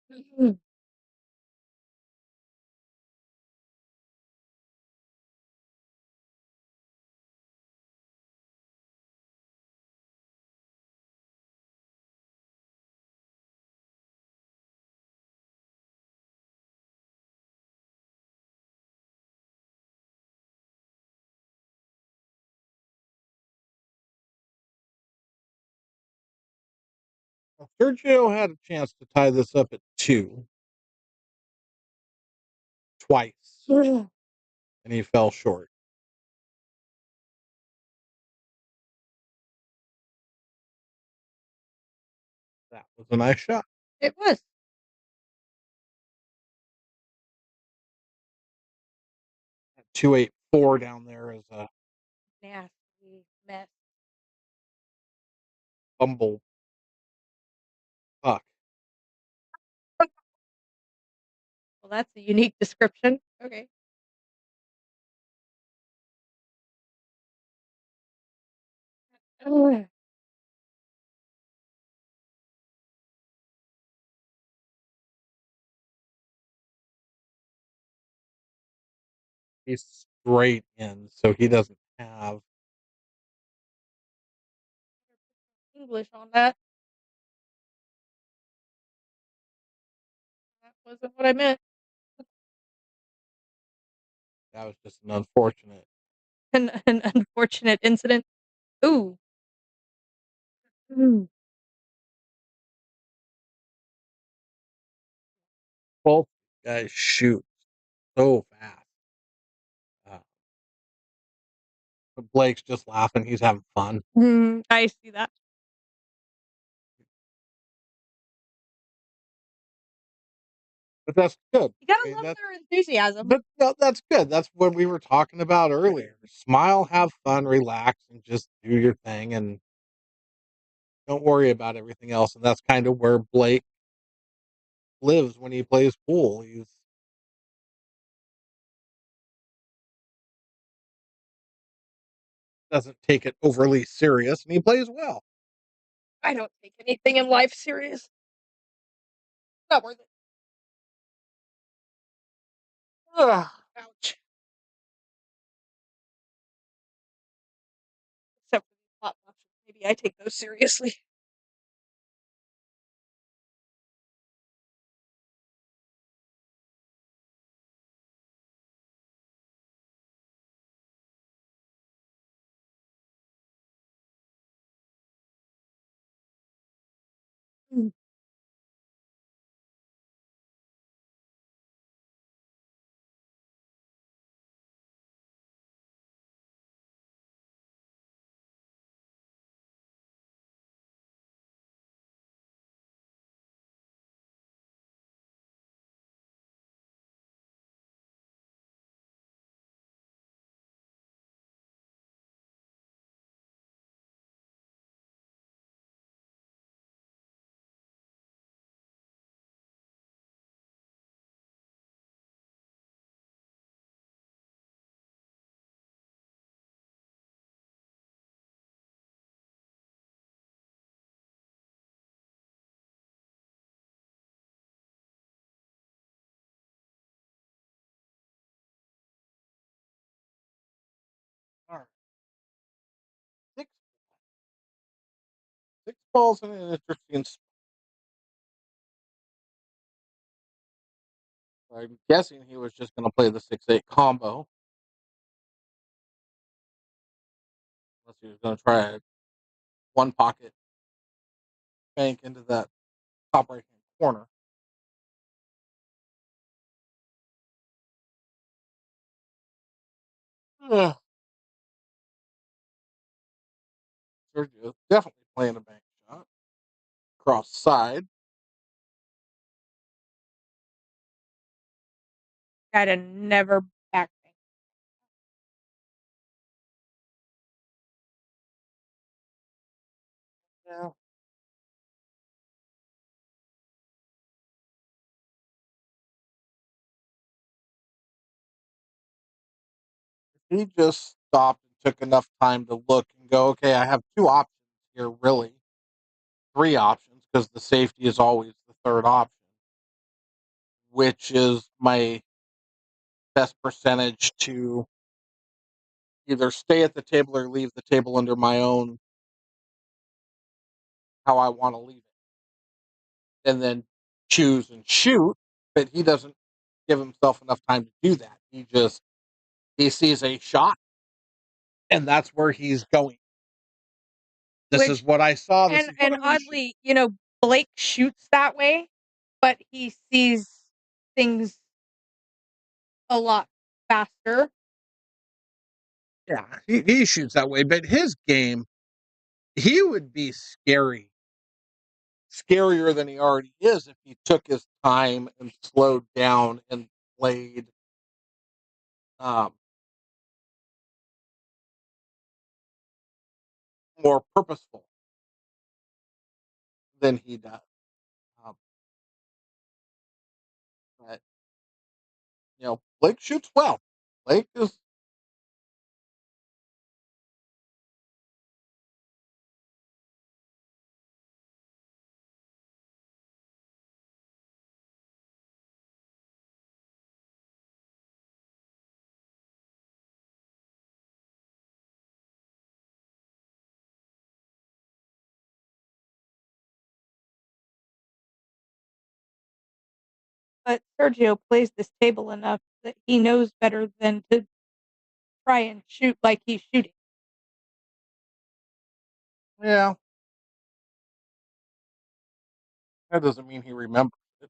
Mhm. Well, Sergio had a chance to tie this up at 2 twice, and he fell short. That was a nice shot. It was. 284 down there is a Nasty mess. fumble puck. Well, that's a unique description. Okay. Ugh. He's straight in, so he doesn't have. English on that. That wasn't what I meant. That was just an unfortunate. An unfortunate incident. Ooh. Mm. Both guys shoot so fast. Uh, but Blake's just laughing. He's having fun. I see that. But that's good. You gotta I mean, love their enthusiasm. but no, that's good. That's what we were talking about earlier. Smile, have fun, relax, and just do your thing, and don't worry about everything else. And that's kind of where Blake lives when he plays pool. He doesn't take it overly serious, and he plays well. I don't take anything in life serious. Not worth it. Ugh. Ouch. Except for these hot flashes. Maybe I take those seriously. Mm. All right. Six, six balls in an interesting spot. I'm guessing he was just going to play the 6-8 combo. Unless he was going to try a one pocket bank into that top right hand corner. Ugh. Sergio definitely playing a bank shot. Cross side. I'd have never back me. Yeah. He just stopped and took enough time to look and go, okay, I have two options here, really. Three options, because the safety is always the third option, which is my best percentage to either stay at the table or leave the table under my own how I want to leave it. And then choose and shoot, but he doesn't give himself enough time to do that. He sees a shot and that's where he's going. This is what I saw. This is what And I'm gonna shoot. oddly, Blake shoots that way, but he sees things a lot faster. Yeah, he shoots that way, but his game, he would be scarier than he already is if he took his time and slowed down and played um, more purposeful than he does. Um, but Blake shoots well. Blake is But Sergio plays this table enough that he knows better than to try and shoot like he's shooting. yeah. That doesn't mean he remembers it.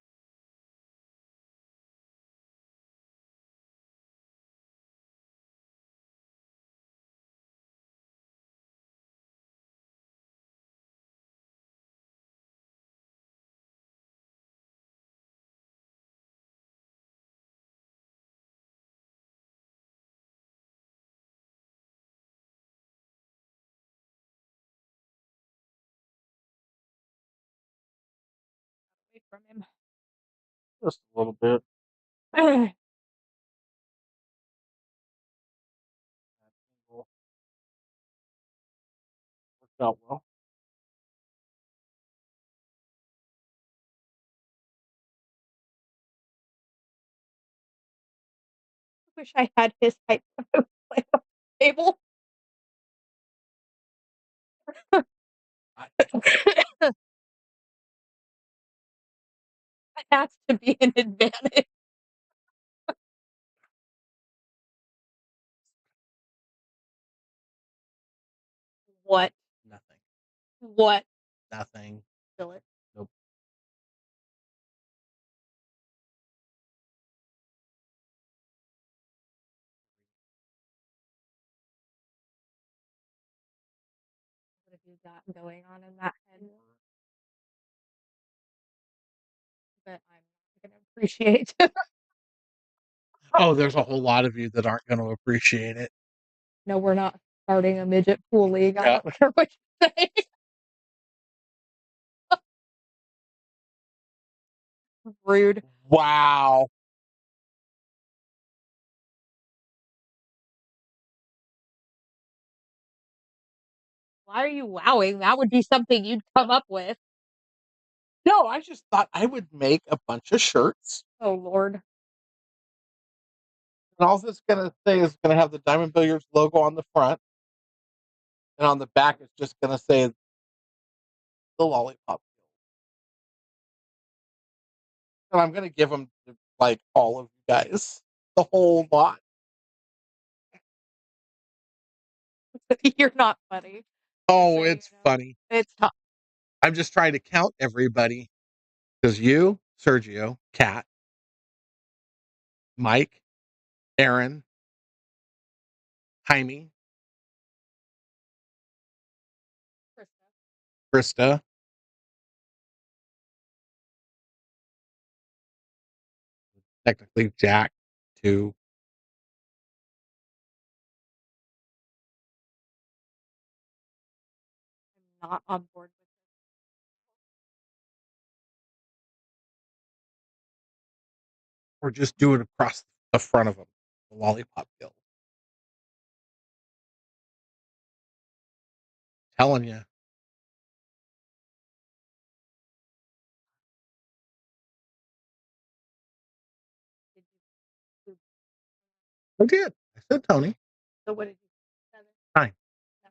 Away from him. Just a little bit. I Worked out well. wish I had his height when I was playing on the table. That has to be an advantage. What? Nothing. What? Nothing. Fill it. Nope. What have you got going on in that head? That I'm not gonna appreciate. Oh, there's a whole lot of you that aren't going to appreciate it. No, we're not starting a midget pool league. I Yeah. don't care what you say. Rude. Wow. Why are you wowing? That would be something you'd come up with. No, I just thought I would make a bunch of shirts. Oh Lord. And all it's going to say is going to have the Diamond Billiards logo on the front. And on the back, it's just going to say the Lollipop. And I'm going to give them to, like, all of you guys. The whole lot. You're not funny. Oh, So, you it's know, funny. It's not. I'm just trying to count everybody. Because you, Sergio, Kat, Mike, Aaron, Jaime, Krista, technically Jack, too. I'm not on board with this. Or just do it across the front of them. The Lollipop Guild. Telling you. Did you- I did. I said Tony. So what did you? 7? Fine. No.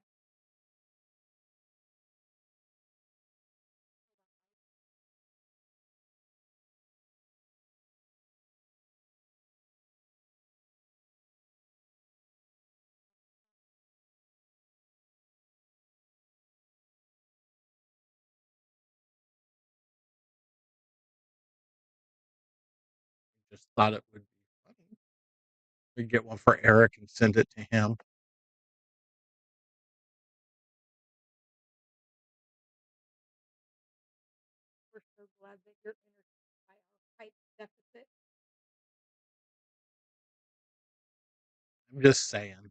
Just thought it would be funny. We get one for Eric and send it to him. We're so glad that you're entertained by our height deficit. I'm just saying.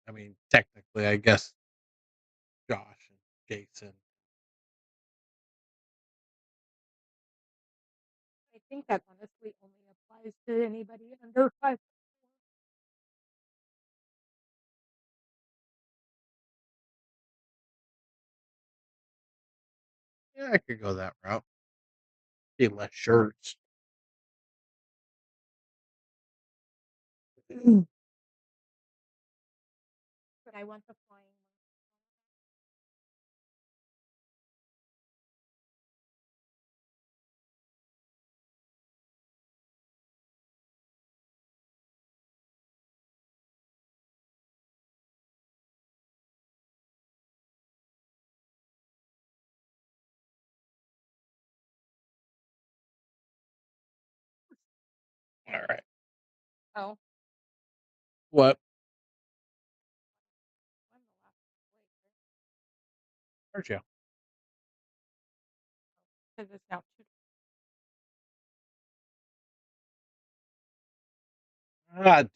I mean, technically, I guess Josh and Jason. I think that honestly only applies to anybody under 5'4". Yeah, I could go that route. Get less shirts. But I want the flying one. All right. Oh. What? When the last Hurt you? because it's now 2.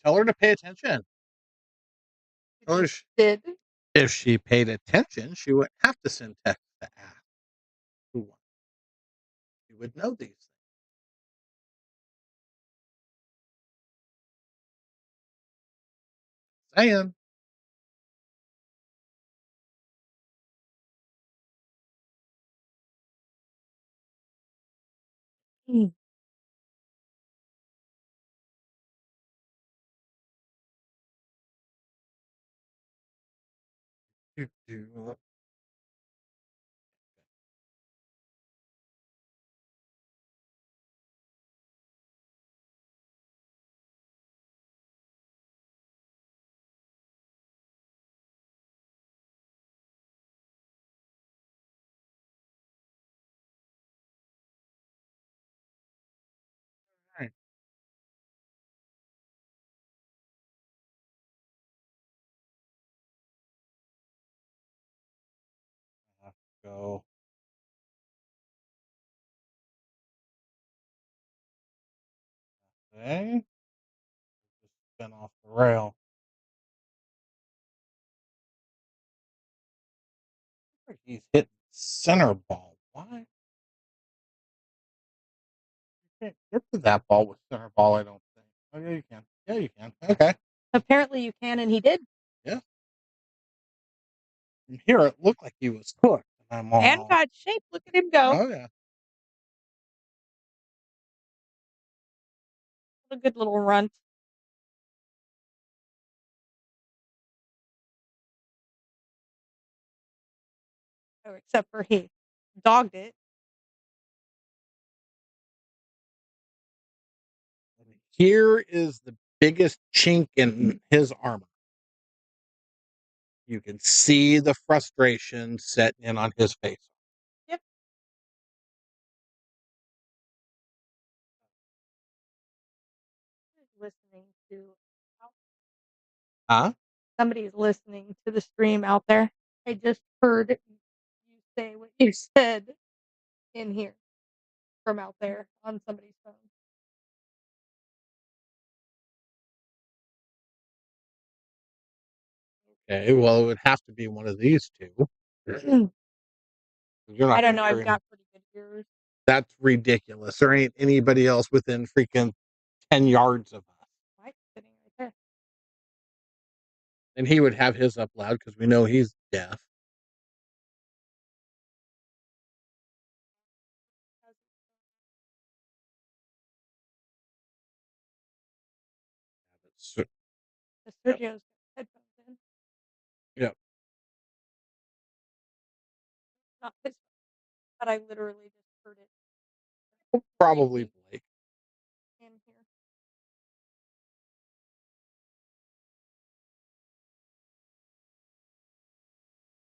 Tell her to pay attention. Tell her Did. if she paid attention, she wouldn't have to send texts to ask who won. She would know these things. Saying. Mm. Right. I have to go. Okay. Just spin off the rail. He's hitting center ball. Why? You can't get to that ball with center ball, I don't think. Oh, yeah, you can. Yeah, you can. Okay. Apparently you can, and he did. Yeah. From here, it looked like he was cooked. And I'm And all, got shape. Look at him go. oh, yeah. What a good little runt. Oh, except for he dogged it. Here is the biggest chink in his armor. You can see the frustration setting in on his face. Yep. Listening to. Huh? Somebody's listening to the stream out there. I just heard you say what you said in here from out there on somebody's phone. Okay, well, it would have to be one of these two. You're not I don't gonna know. hear I've any. got pretty good ears. That's ridiculous. There ain't anybody else within freaking 10 yards of us. Mike's sitting right there. And he would have his up loud because we know he's deaf. So, The Sergio's headphones in. yep. Not his, but I literally just heard it Probably Blake. in here.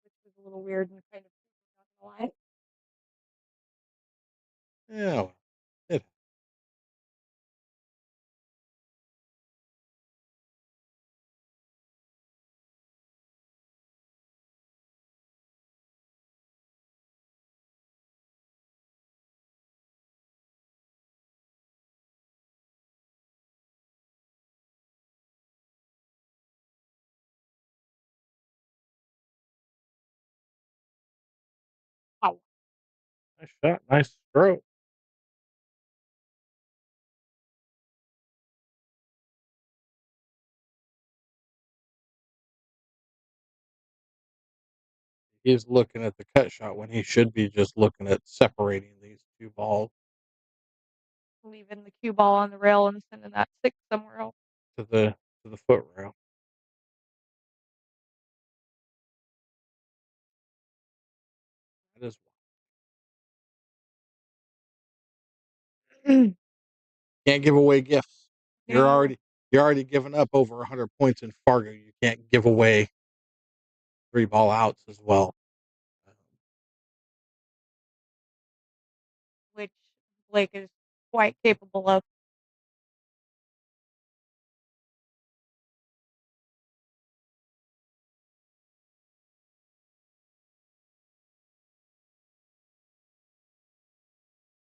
Which was a little weird and kind of not gonna lie. Yeah. Well, it, Wow. nice shot. Nice stroke. He's looking at the cut shot when he should be just looking at separating these two balls Leaving the cue ball on the rail and sending that 6 somewhere else. to the foot rail. That is can't give away gifts. You're No. already giving up over 100 points in Fargo. You can't give away 3 ball outs as well. Which Blake is quite capable of.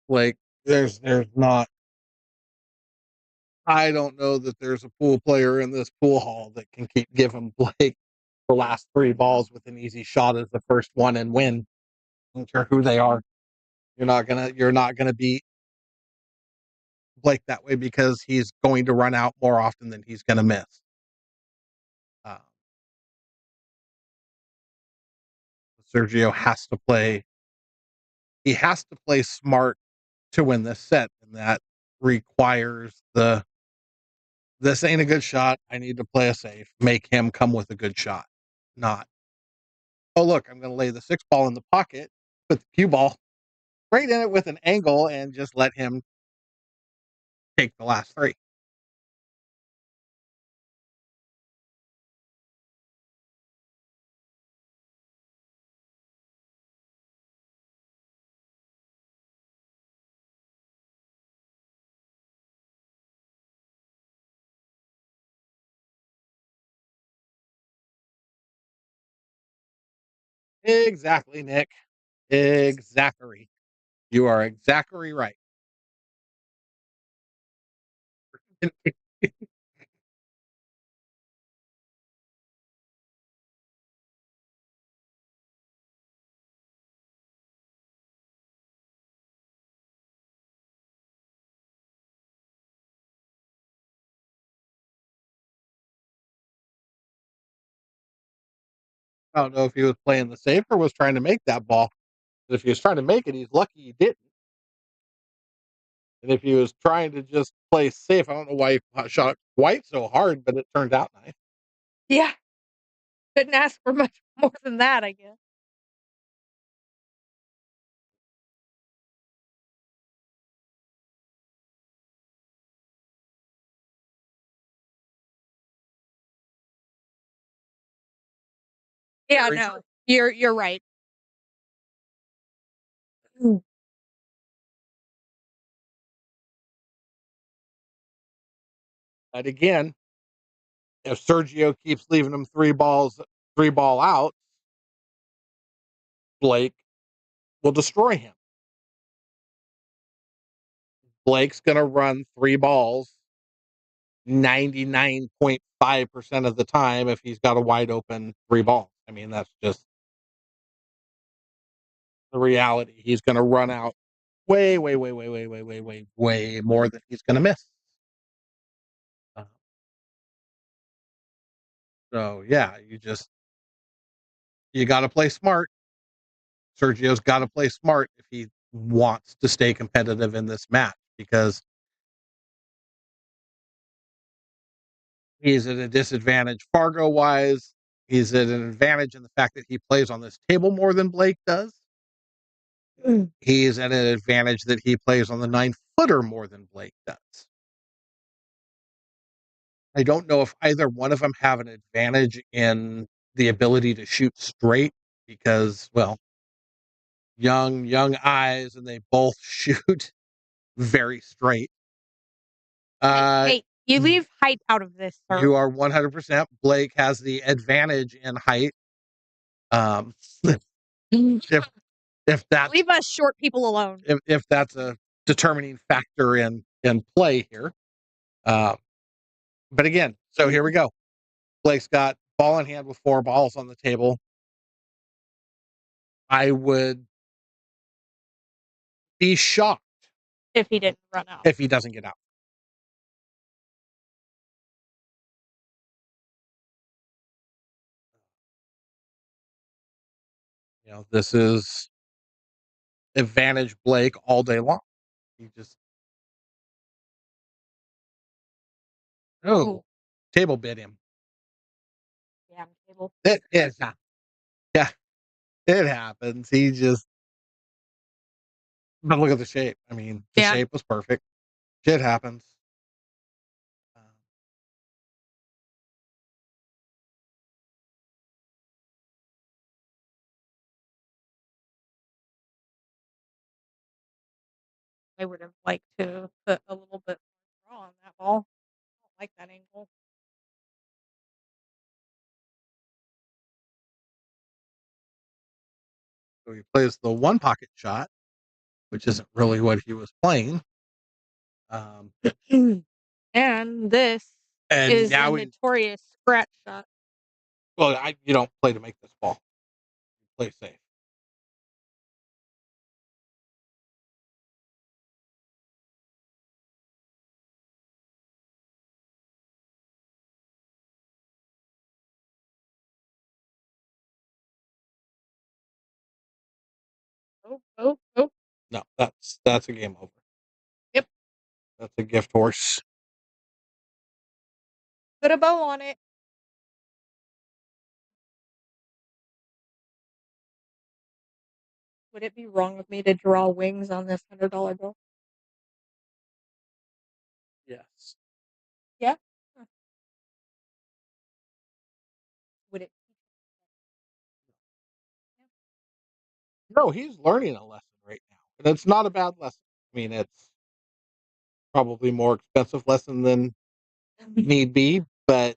Like there's not. I don't know that there's a pool player in this pool hall that can keep giving Blake the last 3 balls with an easy shot as the first one and win. I don't care who they are. You're not gonna beat Blake that way because he's going to run out more often than he's gonna miss. Uh, Sergio has to play. He has to play smart to win this set, and that requires this ain't a good shot. I need to play a safe. Make him come with a good shot, not oh look, I'm going to lay the 6 ball in the pocket, put the cue ball right in it with an angle, and just let him take the last 3. Exactly, Nick. Exactly. You are exactly right. I don't know if he was playing the safe or was trying to make that ball. But if he was trying to make it, he's lucky he didn't. And if he was trying to just play safe, I don't know why he shot it quite so hard, but it turned out nice. Yeah. Couldn't ask for much more than that, I guess. Yeah, Very no. true. You're right. But again, if Sergio keeps leaving him 3 ball out, Blake will destroy him. Blake's going to run 3 balls 99.5% of the time if he's got a wide open 3 balls. I mean, that's just the reality. He's going to run out way, way, way, way, way, way, way, way, way more than he's going to miss. So yeah, you got to play smart. Sergio's got to play smart if he wants to stay competitive in this match because he's at a disadvantage Fargo wise. He's at an advantage in the fact that he plays on this table more than Blake does. He's at an advantage that he plays on the 9-footer more than Blake does. I don't know if either one of them have an advantage in the ability to shoot straight because, well, young eyes, and they both shoot very straight. Hey, you leave height out of this, sir. You are 100%. Blake has the advantage in height. If that's Leave us short people alone. if that's a determining factor in play here. But again, so here we go. Blake's got ball in hand with 4 balls on the table. I would be shocked If he didn't run out. if he doesn't get out. You know, this is advantage Blake all day long. He just table bit him. Yeah, table. Yeah, it happens. He just but look at the shape. I mean, the shape was perfect. Shit happens. I would have liked to put a little bit more draw on that ball. I don't like that angle. So he plays the 1 pocket shot, which isn't really what he was playing. Um, And this and is a now he's notorious scratch shot. well. You don't play to make this ball. You play safe. Oh. No, that's a game over. Yep. That's a gift horse. Put a bow on it. Would it be wrong of me to draw wings on this $100 bill? Yes. Yeah. Would it? No, he's learning a lesson right now, and it's not a bad lesson. I mean, it's probably more expensive lesson than need be, but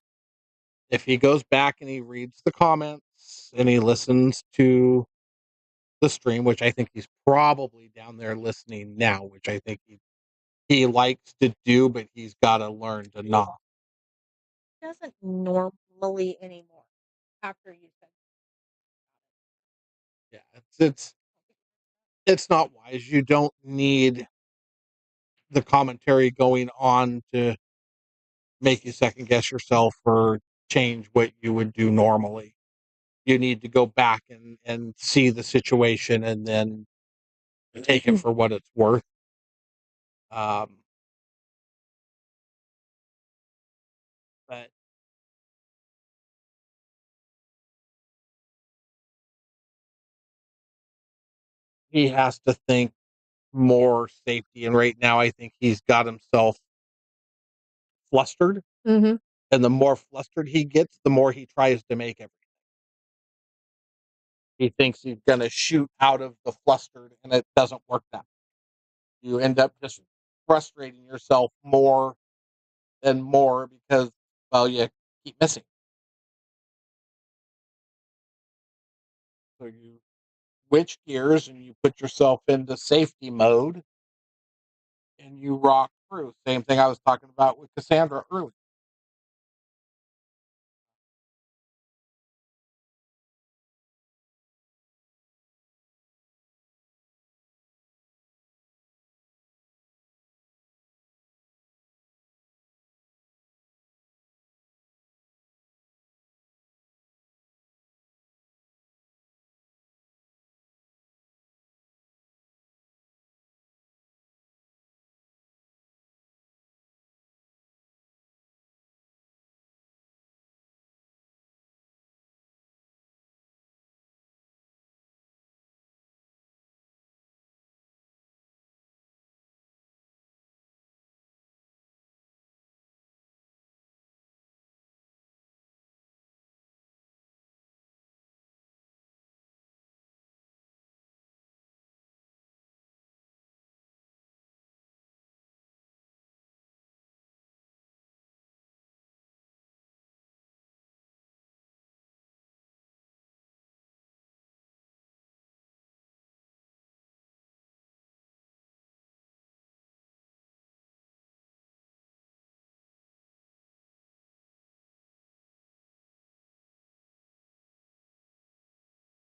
if he goes back and he reads the comments and he listens to the stream, which I think he's probably down there listening now, which I think he likes to do, but he's got to learn to not. Doesn't normally anymore. After you said. Yeah, it's not wise. You don't need the commentary going on to make you second guess yourself or change what you would do normally. You need to go back and see the situation and then take it for what it's worth. But he has to think more safety. And right now, I think he's got himself flustered. Mm-hmm. And the more flustered he gets, the more he tries to make everything. He thinks he's going to shoot out of the flustered, and it doesn't work that way. You end up just frustrating yourself more and more because, well, you keep missing. So you switch gears and you put yourself into safety mode and you rock through. Same thing I was talking about with Cassandra earlier.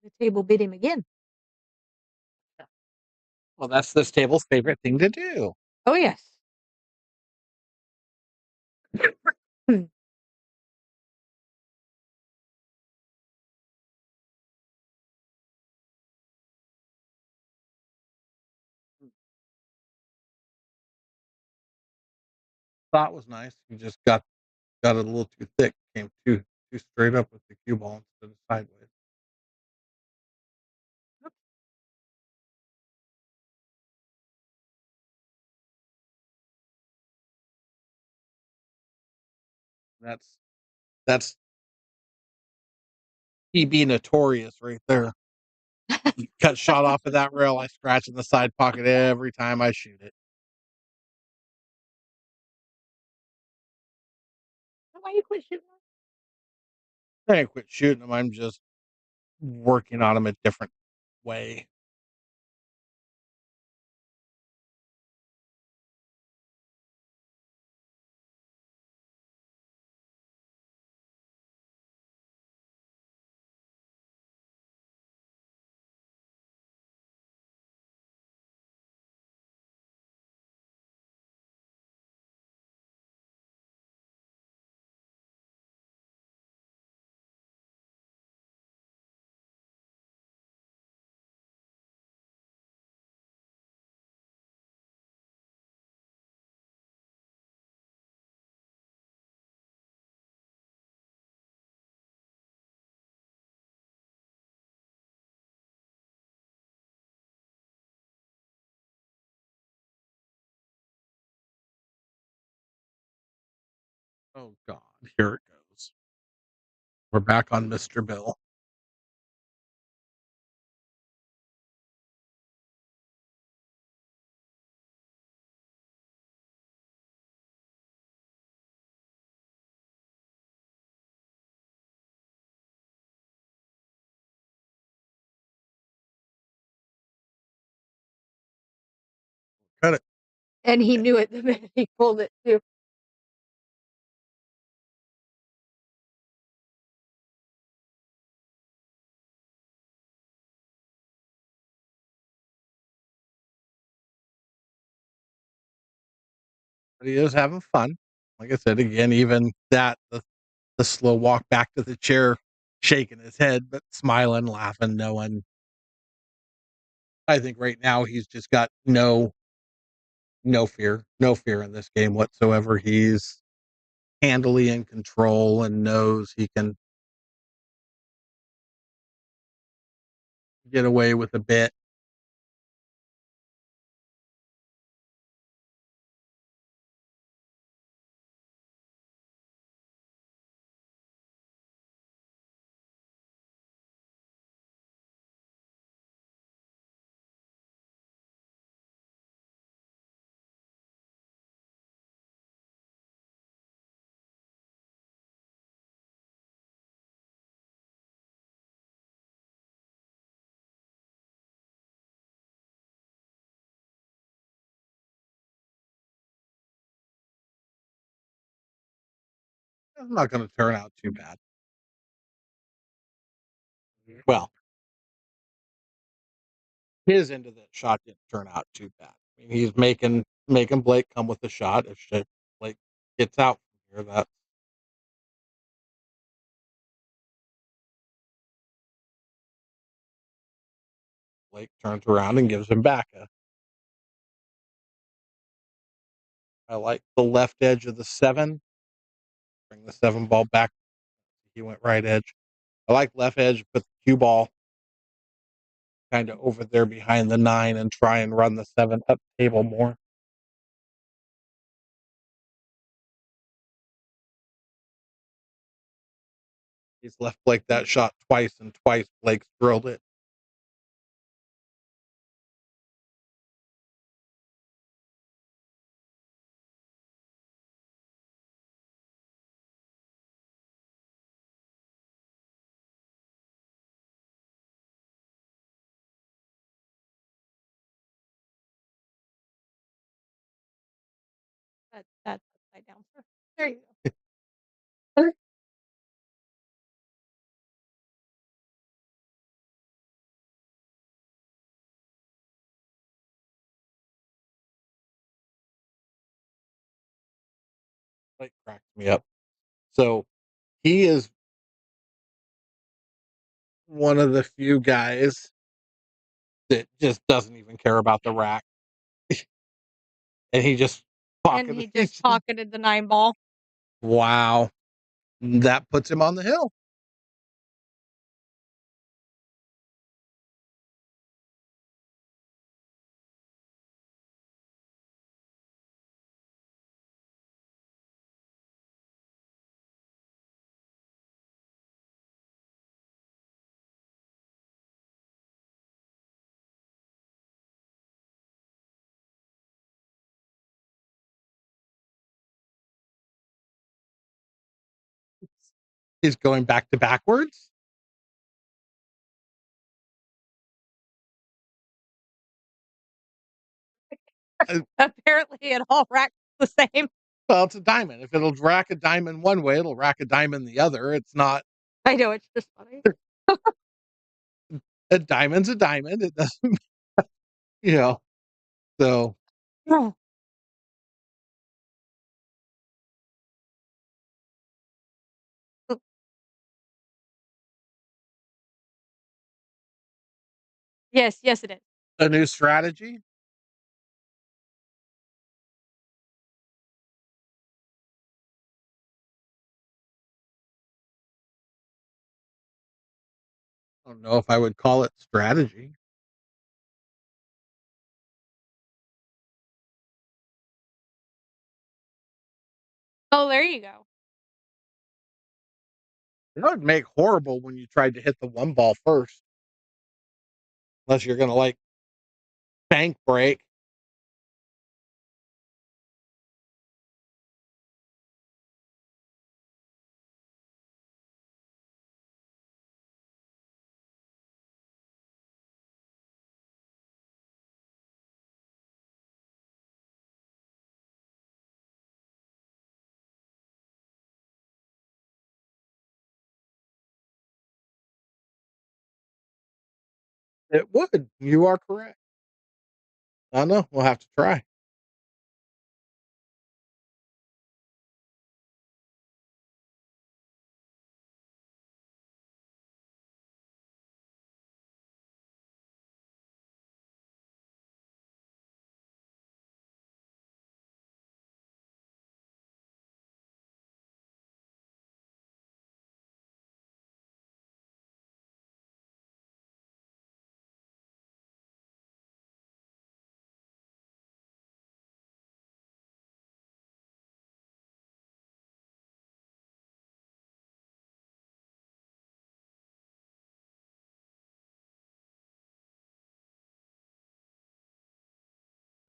The table bit him again. Well, that's this table's favorite thing to do. Oh, yes. Thought was nice. You just got it a little too thick. Came too straight up with the cue ball instead of sideways. That's PB notorious right there. Cut shot off of that rail. I scratch in the side pocket every time I shoot it. Why you quit shooting? I ain't quit shooting them. I'm just working on them a different way. Oh God, here it goes. We're back on Mr. Bill. Cut it. And he knew it the minute he pulled it too. But he is having fun. Like I said, again, even that the slow walk back to the chair, shaking his head, but smiling, laughing, knowing. I think right now he's just got no fear, no fear in this game whatsoever. He's handily in control and knows he can get away with a bit. It's not going to turn out too bad. Well, his end of that shot didn't turn out too bad. I mean, he's making Blake come with the shot. If shit Blake gets out from here, that Blake turns around and gives him back a. I like the left edge of the 7. Bring the 7 ball back. He went right edge. I like left edge, put the cue ball kind of over there behind the 9 and try and run the 7 up table more. He's left Blake that shot twice, and twice Blake's drilled it. That's upside down. There you go. Blake cracks me up. So he is one of the few guys that just doesn't even care about the rack, and he just And pocketed. he just pocketed the 9 ball. Wow, that puts him on the hill. He's going back to backwards. Uh, Apparently it all racks the same. Well, it's a diamond. If it'll rack a diamond one way, it'll rack a diamond the other. It's not I know, it's just funny. a diamond's a diamond. It doesn't, you know. So Oh, yes, yes, it is. a new strategy. I don't know if I would call it strategy. Oh, there you go. It would make horrible when you tried to hit the one ball first, unless you're gonna like bank break. It would. You are correct. I know. We'll have to try.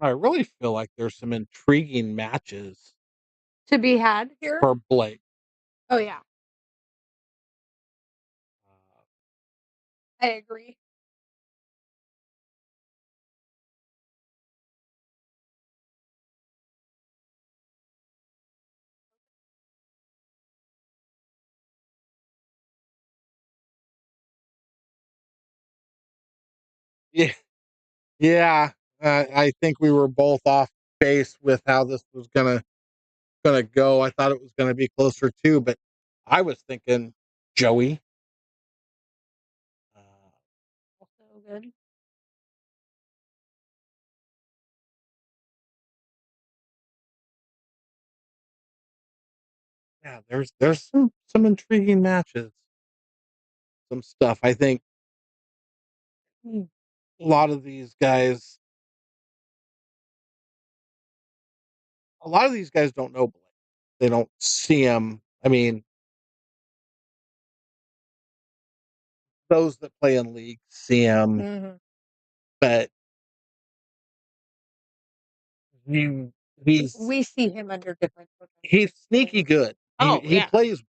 I really feel like there's some intriguing matches To be had here? for Blake. Oh, yeah. Uh, I agree. yeah, yeah. I think we were both off base with how this was gonna go. I thought it was gonna be closer too, but I was thinking Joey. Uh, Also good. yeah, there's some intriguing matches, some stuff. I think a lot of these guys, a lot of these guys don't know Blake. They don't see him. I mean, those that play in league see him, Mhm. but you We see him under different he's sneaky circumstances. good. Oh, He yeah. plays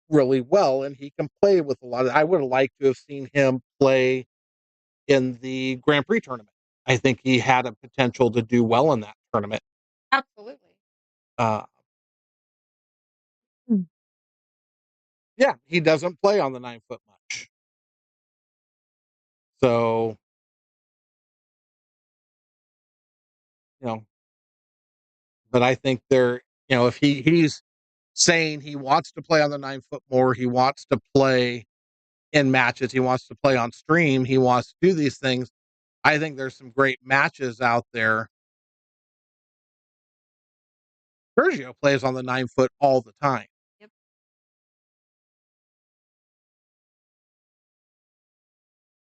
really well, and he can play with a lot of. I would have liked to have seen him play in the Grand Prix tournament. I think he had a potential to do well in that tournament. Absolutely. Uh, Mm. yeah, he doesn't play on the 9 foot much, so you know. But I think they're if he's saying he wants to play on the 9 foot more, he wants to play in matches, he wants to play on stream, he wants to do these things. I think there's some great matches out there. Sergio plays on the 9 foot all the time. Yep.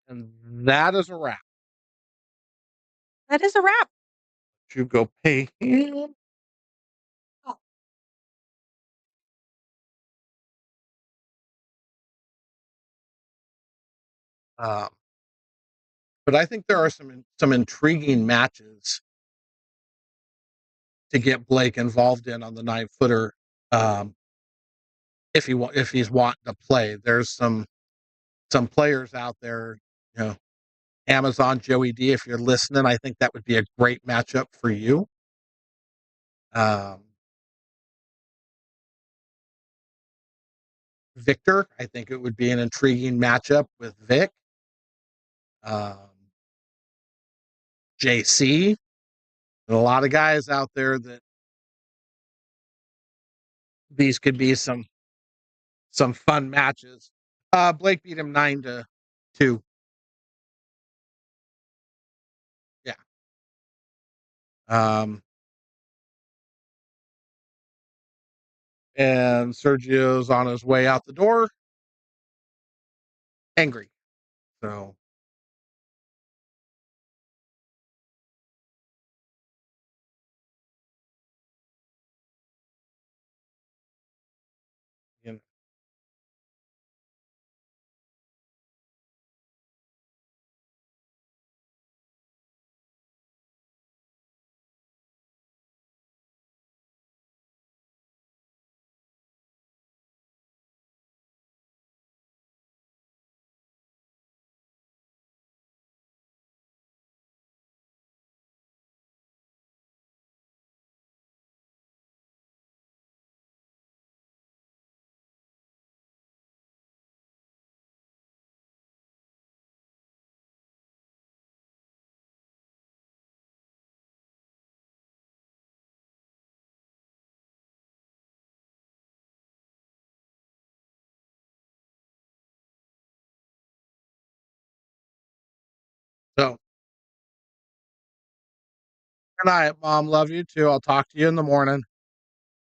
And that is a wrap. That is a wrap. You go pay him. Oh. Um, but I think there are some intriguing matches to get Blake involved in on the 9 footer. Um, if he's wanting to play, there's some players out there, you know, Amazon Joey D. If you're listening, I think that would be a great matchup for you. Um, Victor, I think it would be an intriguing matchup with Vic. Um, JC, and a lot of guys out there that these could be some fun matches. Blake beat him 9-2. Yeah. Um, and Sergio's on his way out the door, angry. So you know, Good night, Mom. Love you too. I'll talk to you in the morning.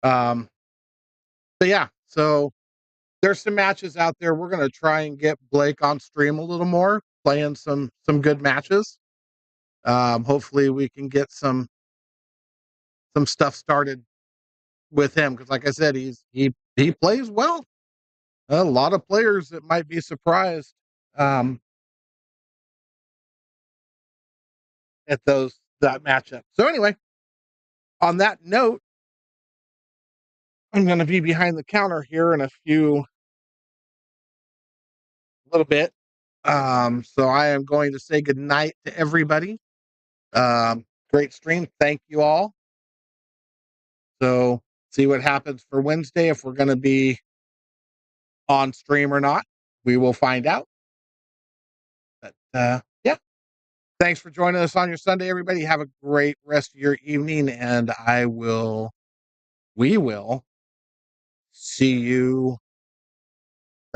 But yeah, so there's some matches out there. We're gonna try and get Blake on stream a little more, playing some good matches. Hopefully we can get some stuff started with him because, like I said, he plays well. A lot of players that might be surprised at that matchup. So anyway, on that note, I'm going to be behind the counter here in a little bit. So I am going to say good night to everybody. Great stream. Thank you all. So see what happens for Wednesday, if we're going to be on stream or not. We will find out. But yeah. Thanks for joining us on your Sunday, everybody. Have a great rest of your evening, and we will see you